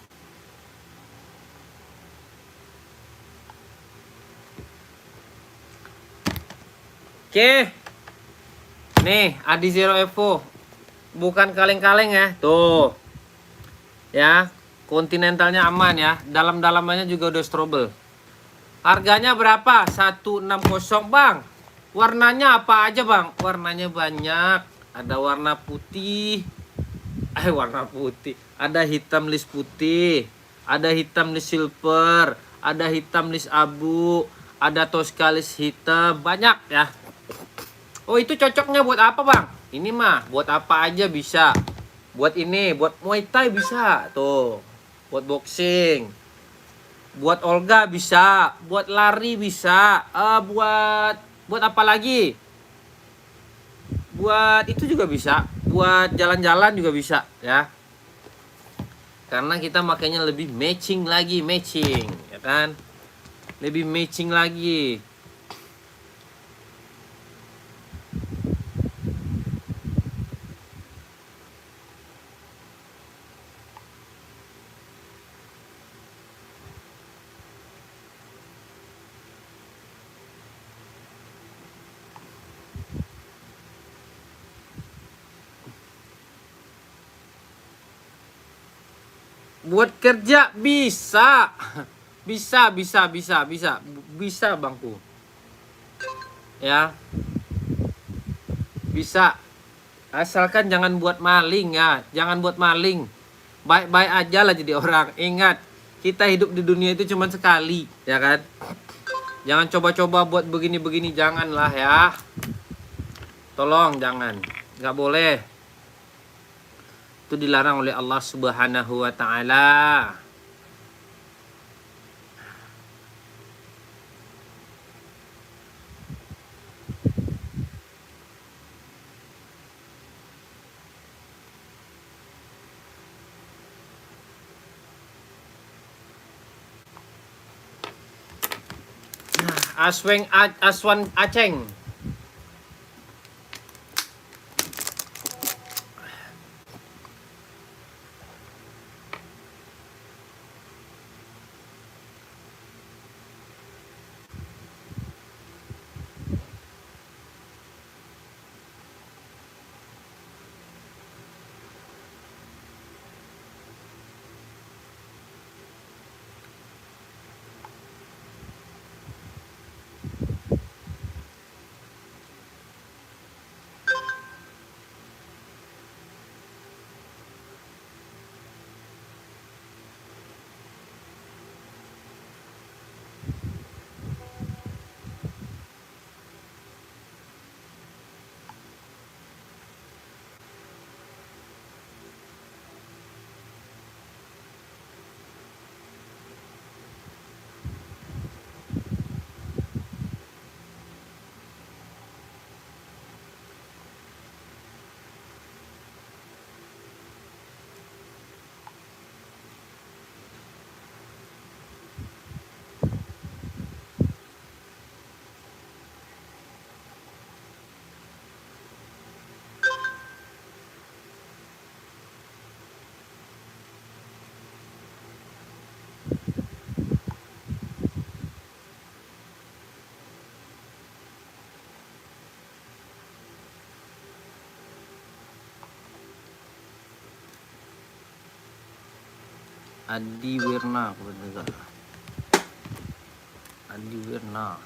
Oke, nih Adi Zero Evo, bukan kaleng-kaleng ya, tuh, ya, kontinentalnya aman ya, dalam-dalamannya juga udah strobel. Harganya berapa? 160 bang. Warnanya apa aja bang? Warnanya banyak. Ada warna putih. Warna putih. Ada hitam list putih. Ada hitam list silver. Ada hitam list abu. Ada Tosca list hitam. Banyak ya. Oh itu cocoknya buat apa bang? Ini mah buat apa aja bisa. Buat ini, buat Muay Thai bisa. Tuh. Buat boxing. Buat Olga bisa. Buat lari bisa. Buat apa lagi? Buat itu juga bisa. Buat jalan-jalan juga bisa ya. Karena kita makanya lebih matching lagi, ya kan? Lebih matching lagi. Buat kerja bisa. Bisa bangku. Ya. Bisa. Asalkan jangan buat maling ya. Jangan buat maling. Baik-baik aja lah jadi orang. Ingat, kita hidup di dunia itu cuma sekali, ya kan? Jangan coba-coba buat begini-begini, janganlah ya. Tolong jangan. Nggak boleh. Itu dilarang oleh Allah Subhanahu wa taala. Aswan Aceng. Adi Wirna Adi Wirna.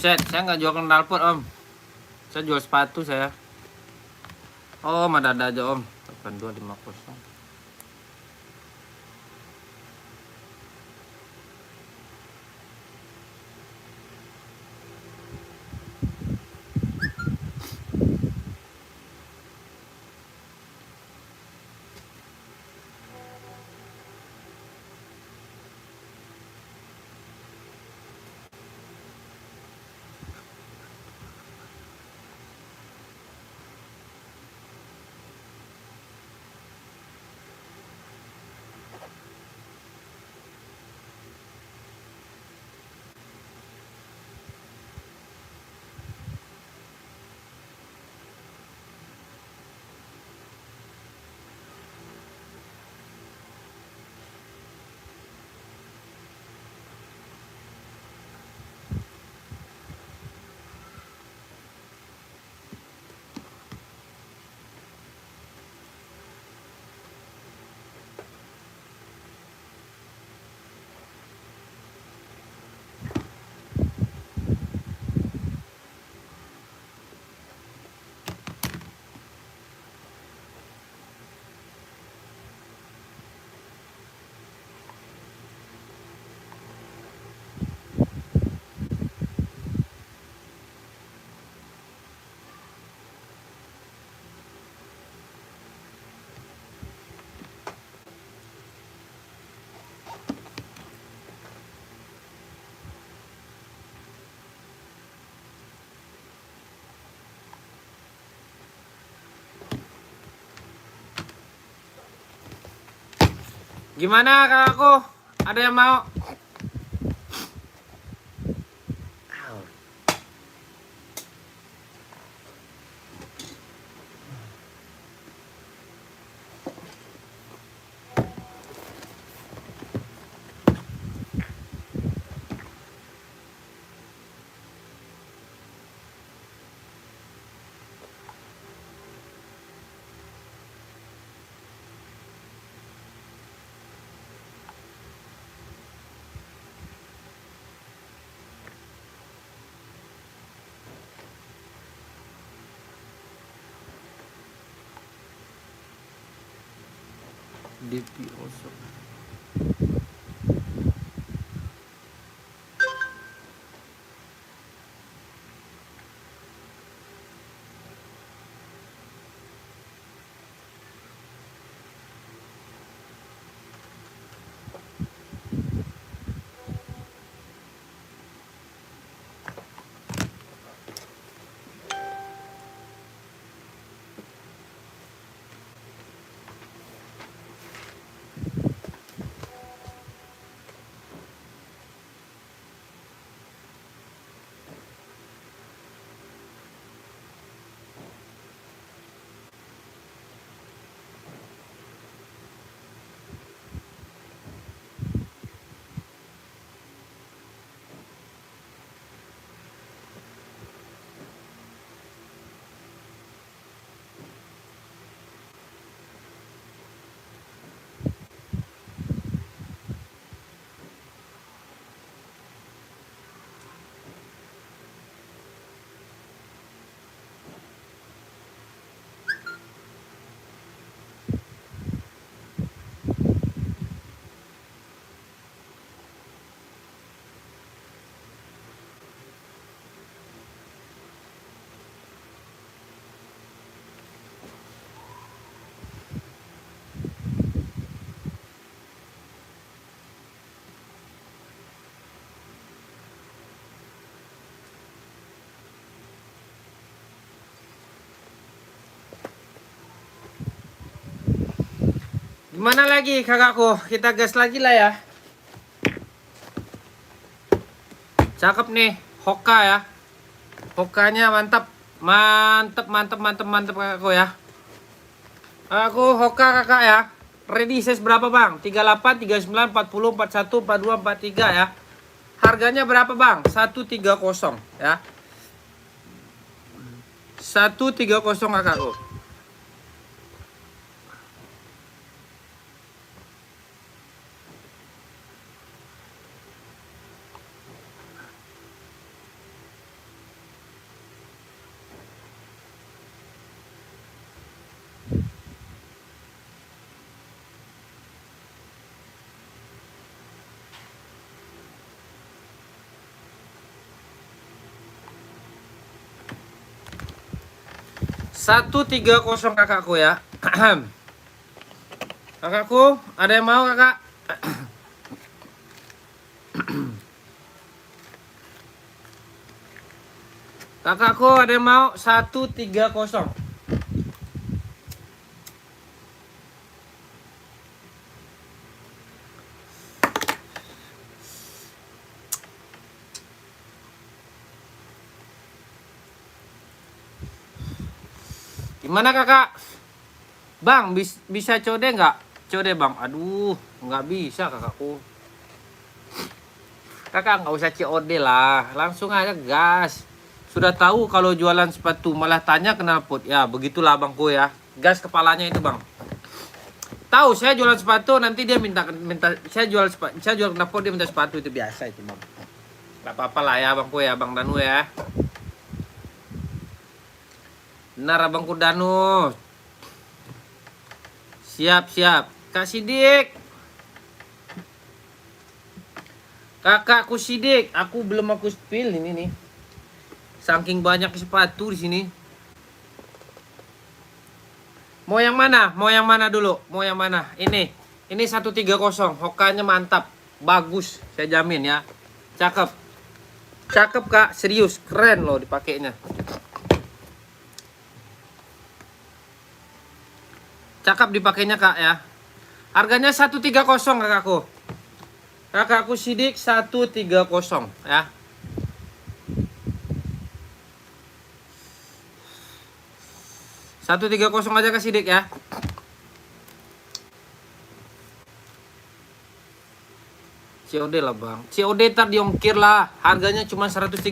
Buset, saya nggak jual knalpot om. Saya jual sepatu saya. Oh, ada aja om. 8250. Gimana kakakku? Ada yang mau? DP also. Gimana lagi kakakku? Kita gas lagi lah ya. Cakep nih, Hoka ya. Hokanya mantap. Mantap kakakku ya. Aku Hoka kakak ya. Ready size berapa bang? 38, 39, 40, 41, 42, 43 ya. Harganya berapa bang? 130 ya. 130 kakakku. Satu tiga kosong kakakku ya. Kakakku, ada yang mau kakak? Kakakku, ada yang mau? 130. Gimana kakak? Bang, bisa code nggak? Code bang, aduh nggak bisa kakakku. Kakak nggak usah COD lah, langsung aja gas. Sudah tahu kalau jualan sepatu malah tanya knalpot. Ya begitulah bangku ya, gas kepalanya itu bang. Tahu saya jualan sepatu, nanti dia minta saya jual knalpot, dia minta sepatu, itu biasa itu bang. Gak apa-apa lah ya bangku ya, bang Danu ya. Benar abangku Danu. Siap. Kak Sidik. Kakakku Sidik, aku belum aku spill ini nih. Saking banyak sepatu di sini. Mau yang mana? Mau yang mana dulu? Mau yang mana? Ini 130. Hokanya mantap. Bagus, saya jamin ya. Cakep. Cakep Kak, serius, keren loh dipakainya. Cakep dipakainya Kak ya. Harganya 130 kakakku. Kakakku Sidik 130 ya. Satu 30 aja Kak Sidik ya. COD lah bang. COD ntar diongkir lah. Harganya cuma 130.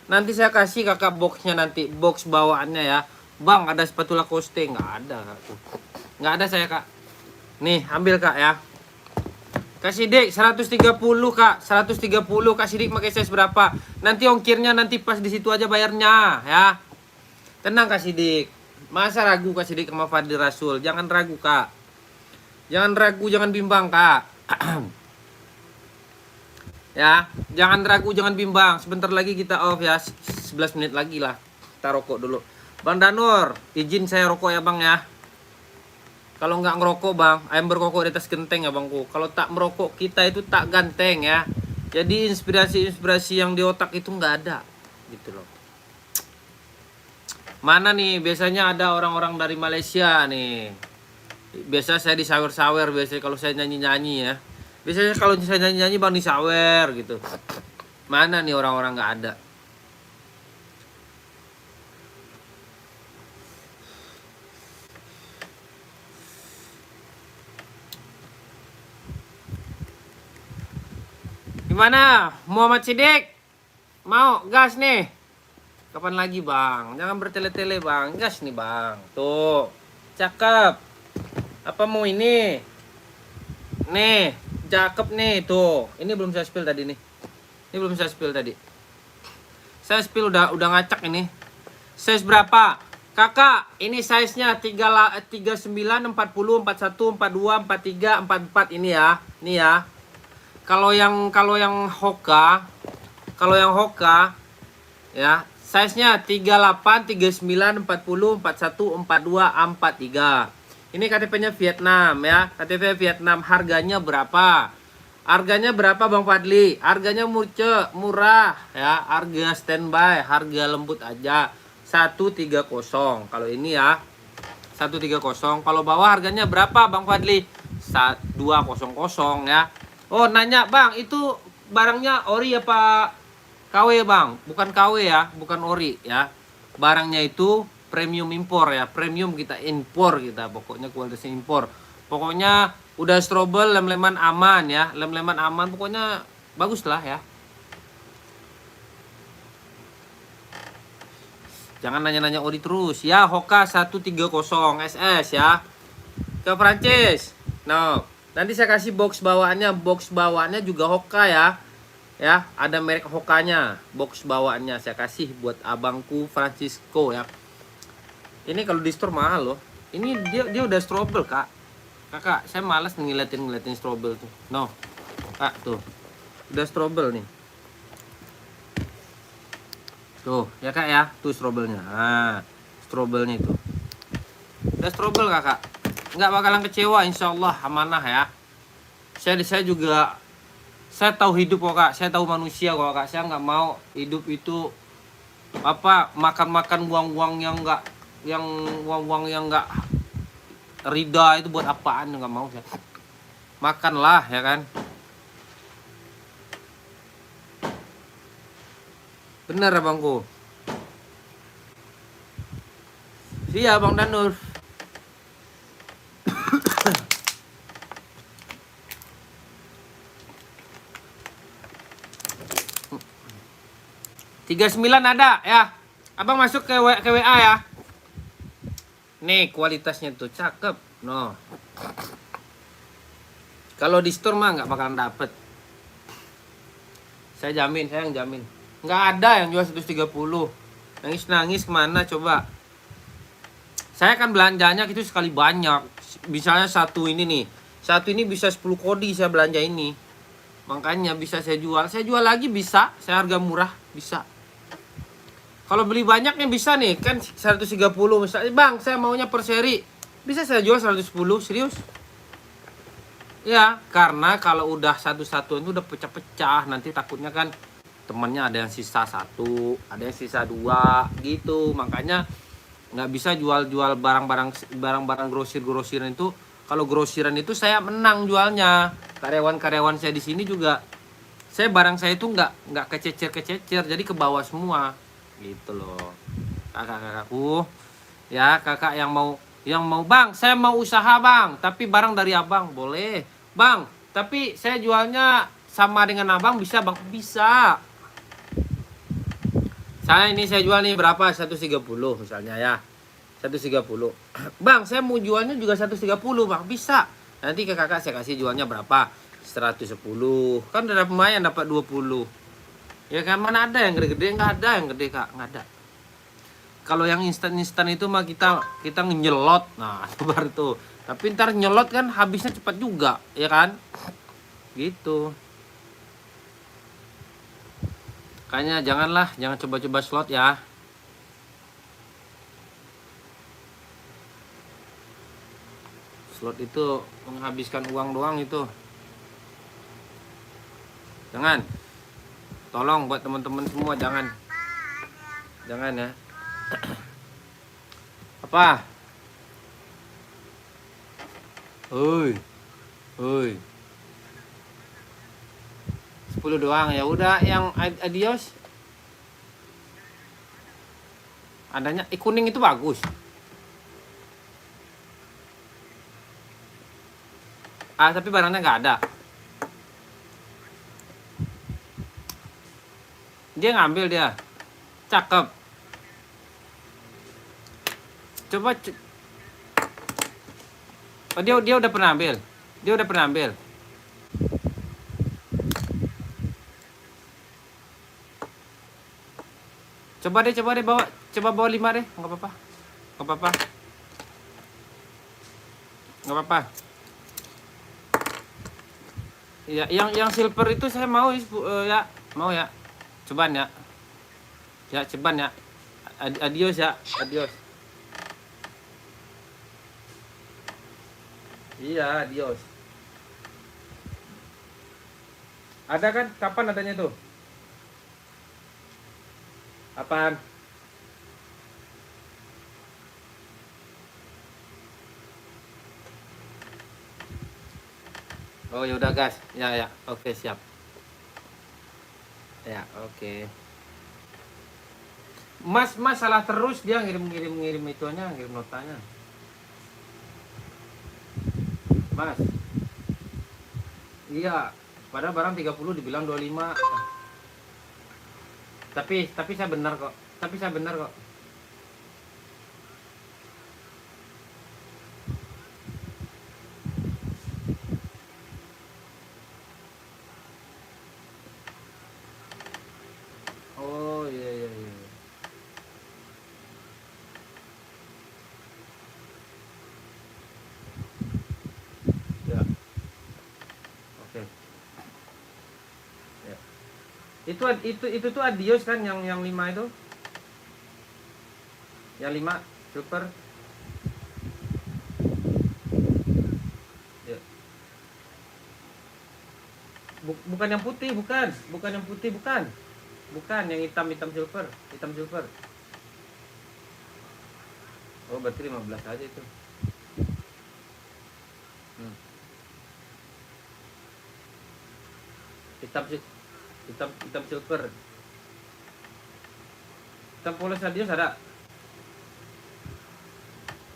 Nanti saya kasih kakak boxnya nanti. Box bawaannya ya. Bang, ada sepatu Lacoste? Nggak ada kakak. Nggak ada saya kak. Nih, ambil kak ya. Kak Sidik 130 kak. 130 Kak Sidik pakai size berapa? Nanti ongkirnya nanti pas di situ aja bayarnya ya. Tenang Kak Sidik. Masa ragu Kak Sidik sama Fadil Rasul? Jangan ragu kak. Jangan ragu, jangan bimbang kak. Ya, jangan ragu, jangan bimbang. Sebentar lagi kita off ya. 11 menit lagi lah. Kita rokok dulu. Bang Danur, izin saya rokok ya bang ya. Kalau nggak ngerokok bang, ayam berkokok di atas genteng ya bangku. Kalau tak merokok kita itu tak ganteng ya. Jadi inspirasi yang di otak itu nggak ada, gitu loh. Mana nih, biasanya ada orang-orang dari Malaysia nih. Biasa saya disawer-sawer biasanya kalau saya nyanyi-nyanyi ya. Biasanya kalau saya nyanyi-nyanyi bang disawer gitu. Mana nih orang-orang nggak ada. Gimana? Muhammad Sidik? Mau gas nih? Kapan lagi bang? Jangan bertele-tele bang. Gas nih bang. Tuh. Cakep. Apa mau ini? Nih. Cakep nih. Tuh. Ini belum saya spill tadi nih. Ini belum saya spill tadi. Saya spill udah ngacak ini. Size berapa? Kakak, ini size-nya 39, 40, 41, 42, 43, 44 ini ya. Ini ya. Kalau yang Hoka ya, size-nya 38, 39, 40, 41, 42, 43. Ini KTP-nya Vietnam ya. KTP Vietnam. Harganya berapa? Harganya berapa Bang Fadli? Harganya murah ya. Harga standby, harga lembut aja. 130. Kalau ini ya 130. Kalau bawah harganya berapa Bang Fadli? 200 ya. Oh, nanya Bang, itu barangnya ori apa KW Bang? Bukan KW ya, bukan ori ya. Barangnya itu premium impor ya, premium kita impor kita, pokoknya kualitasnya impor. Pokoknya udah strobel, lem-leman aman ya, lem-leman aman, pokoknya bagus lah ya. Jangan nanya-nanya ori terus ya. Hoka 130 SS ya. Ke Prancis. No, nanti saya kasih box bawaannya. Box bawaannya juga Hoka ya. Ya, ada merek Hokanya. Box bawaannya saya kasih buat abangku Francisco ya. Ini kalau di store mahal loh. Ini dia udah strobel, Kak. Kakak, saya malas ngeliatin strobel tuh. No. Kak, tuh. Udah strobel nih. Tuh, ya Kak ya, tuh strobelnya. Nah, strobelnya itu. Udah strobel Kakak. Nggak bakalan kecewa, insya Allah amanah ya. Saya juga, saya tahu hidup kok Kak. Saya tahu manusia kok Kak. Saya nggak mau hidup itu apa makan uang-uang yang nggak, yang uang-uang yang nggak rida itu buat apaan, nggak mau saya. Makanlah ya kan. Bener abangku. Iya Bang Danur. 39 ada ya. Abang masuk ke WA ya. Nih kualitasnya tuh cakep. No. Kalau di store mah nggak bakalan dapet. Saya jamin, saya yang jamin. Nggak ada yang jual 130. Nangis kemana coba. Saya kan belanjanya gitu sekali banyak. Misalnya satu ini nih. Satu ini bisa 10 kodi saya belanja ini. Makanya bisa saya jual. Saya jual lagi bisa. Saya harga murah bisa. Kalau beli banyaknya bisa nih. Kan 130 misalnya. Bang saya maunya per seri. Bisa saya jual 110. Serius. Ya karena kalau udah satu-satu itu udah pecah-pecah. Nanti takutnya kan temennya ada yang sisa 1, ada yang sisa 2 gitu. Makanya nggak bisa jual barang-barang grosiran itu. Kalau grosiran itu saya menang jualnya. Karyawan saya di sini juga, saya barang saya itu nggak kececer, jadi ke bawah semua gitu loh. Kakak-kakakku ya, kakak yang mau Bang saya mau usaha Bang, tapi barang dari abang boleh Bang, tapi saya jualnya sama dengan abang bisa Bang? Bisa. Saya ini saya jual nih berapa? 130 misalnya ya. 130. Bang, saya mau jualnya juga 130 Bang. Bisa. Nanti ke kakak saya kasih jualnya berapa? 110. Kan udah lumayan dapat 20. Ya kan mana ada yang gede-gede, nggak ada yang gede Kak, nggak ada. Kalau yang instan itu mah kita nyelot. Nah, baru tuh. Tapi ntar nyelot kan habisnya cepat juga, ya kan? Gitu. Kayaknya jangan coba-coba slot ya. Slot itu menghabiskan uang doang itu. Jangan. Tolong buat teman-teman semua jangan. Jangan ya. Apa? Oi. 10 doang ya udah, yang adios adanya kuning itu bagus. Tapi barangnya nggak ada. Dia ngambil dia. Cakep. Coba dia udah pernah ambil. Dia udah pernah ambil. Coba deh bawa. Coba bawa 5 deh. Enggak apa-apa. Enggak apa-apa. Ya, yang silver itu saya mau ya. Mau ya. Cobaan ya. Ya, ceban ya. Adios ya. Adios. Iya, adios. Ada kan? Kapan adanya tuh? Apaan? Oh ya udah gas. Ya ya. Oke siap. Ya oke. Mas salah terus dia ngirim itunya, ngirim notanya. Mas. Iya. Padahal barang 30 dibilang 25. Tapi saya benar kok. Tapi saya benar kok. Oh iya iya iya. Ya. Oke. Ya. Itu tuh Adios kan yang 5 itu. Yang 5 super. Ya. Bukan yang putih, bukan yang putih, bukan yang hitam silver, oh berarti 15 aja itu. hmm. hitam silver, hitam polos Adios ada.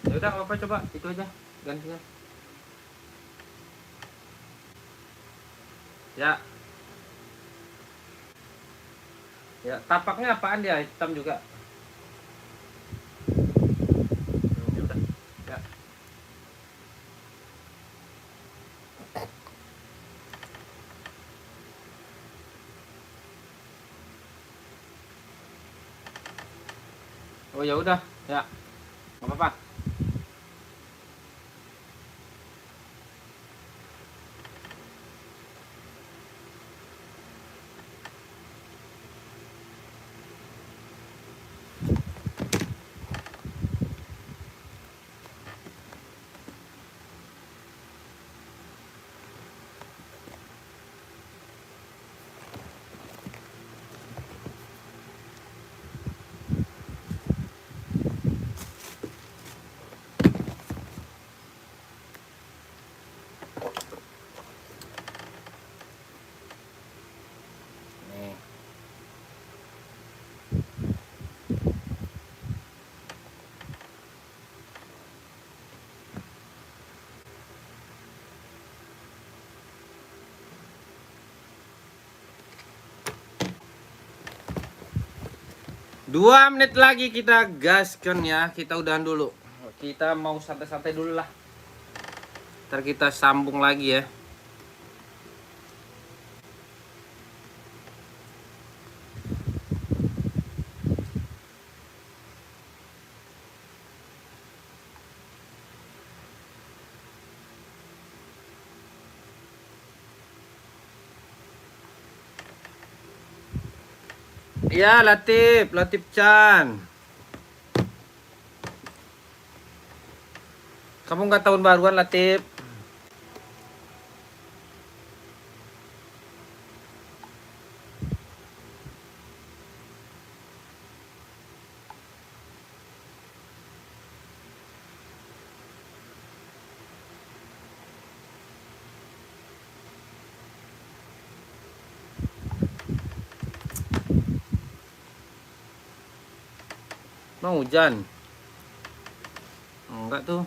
Ya udah apa coba itu aja gantinya. Ya ya tapaknya apaan dia, hitam juga. Ya udah ya. Oh ya udah ya nggak apa-apa. Nih. Dua menit lagi kita gaskan ya. Kita udahan dulu. Kita mau santai-santai dulu lah. Ntar kita sambung lagi ya. Ya Latif Chan. Kamu nggak tahun baruan Latif? Mau hujan? Enggak tuh.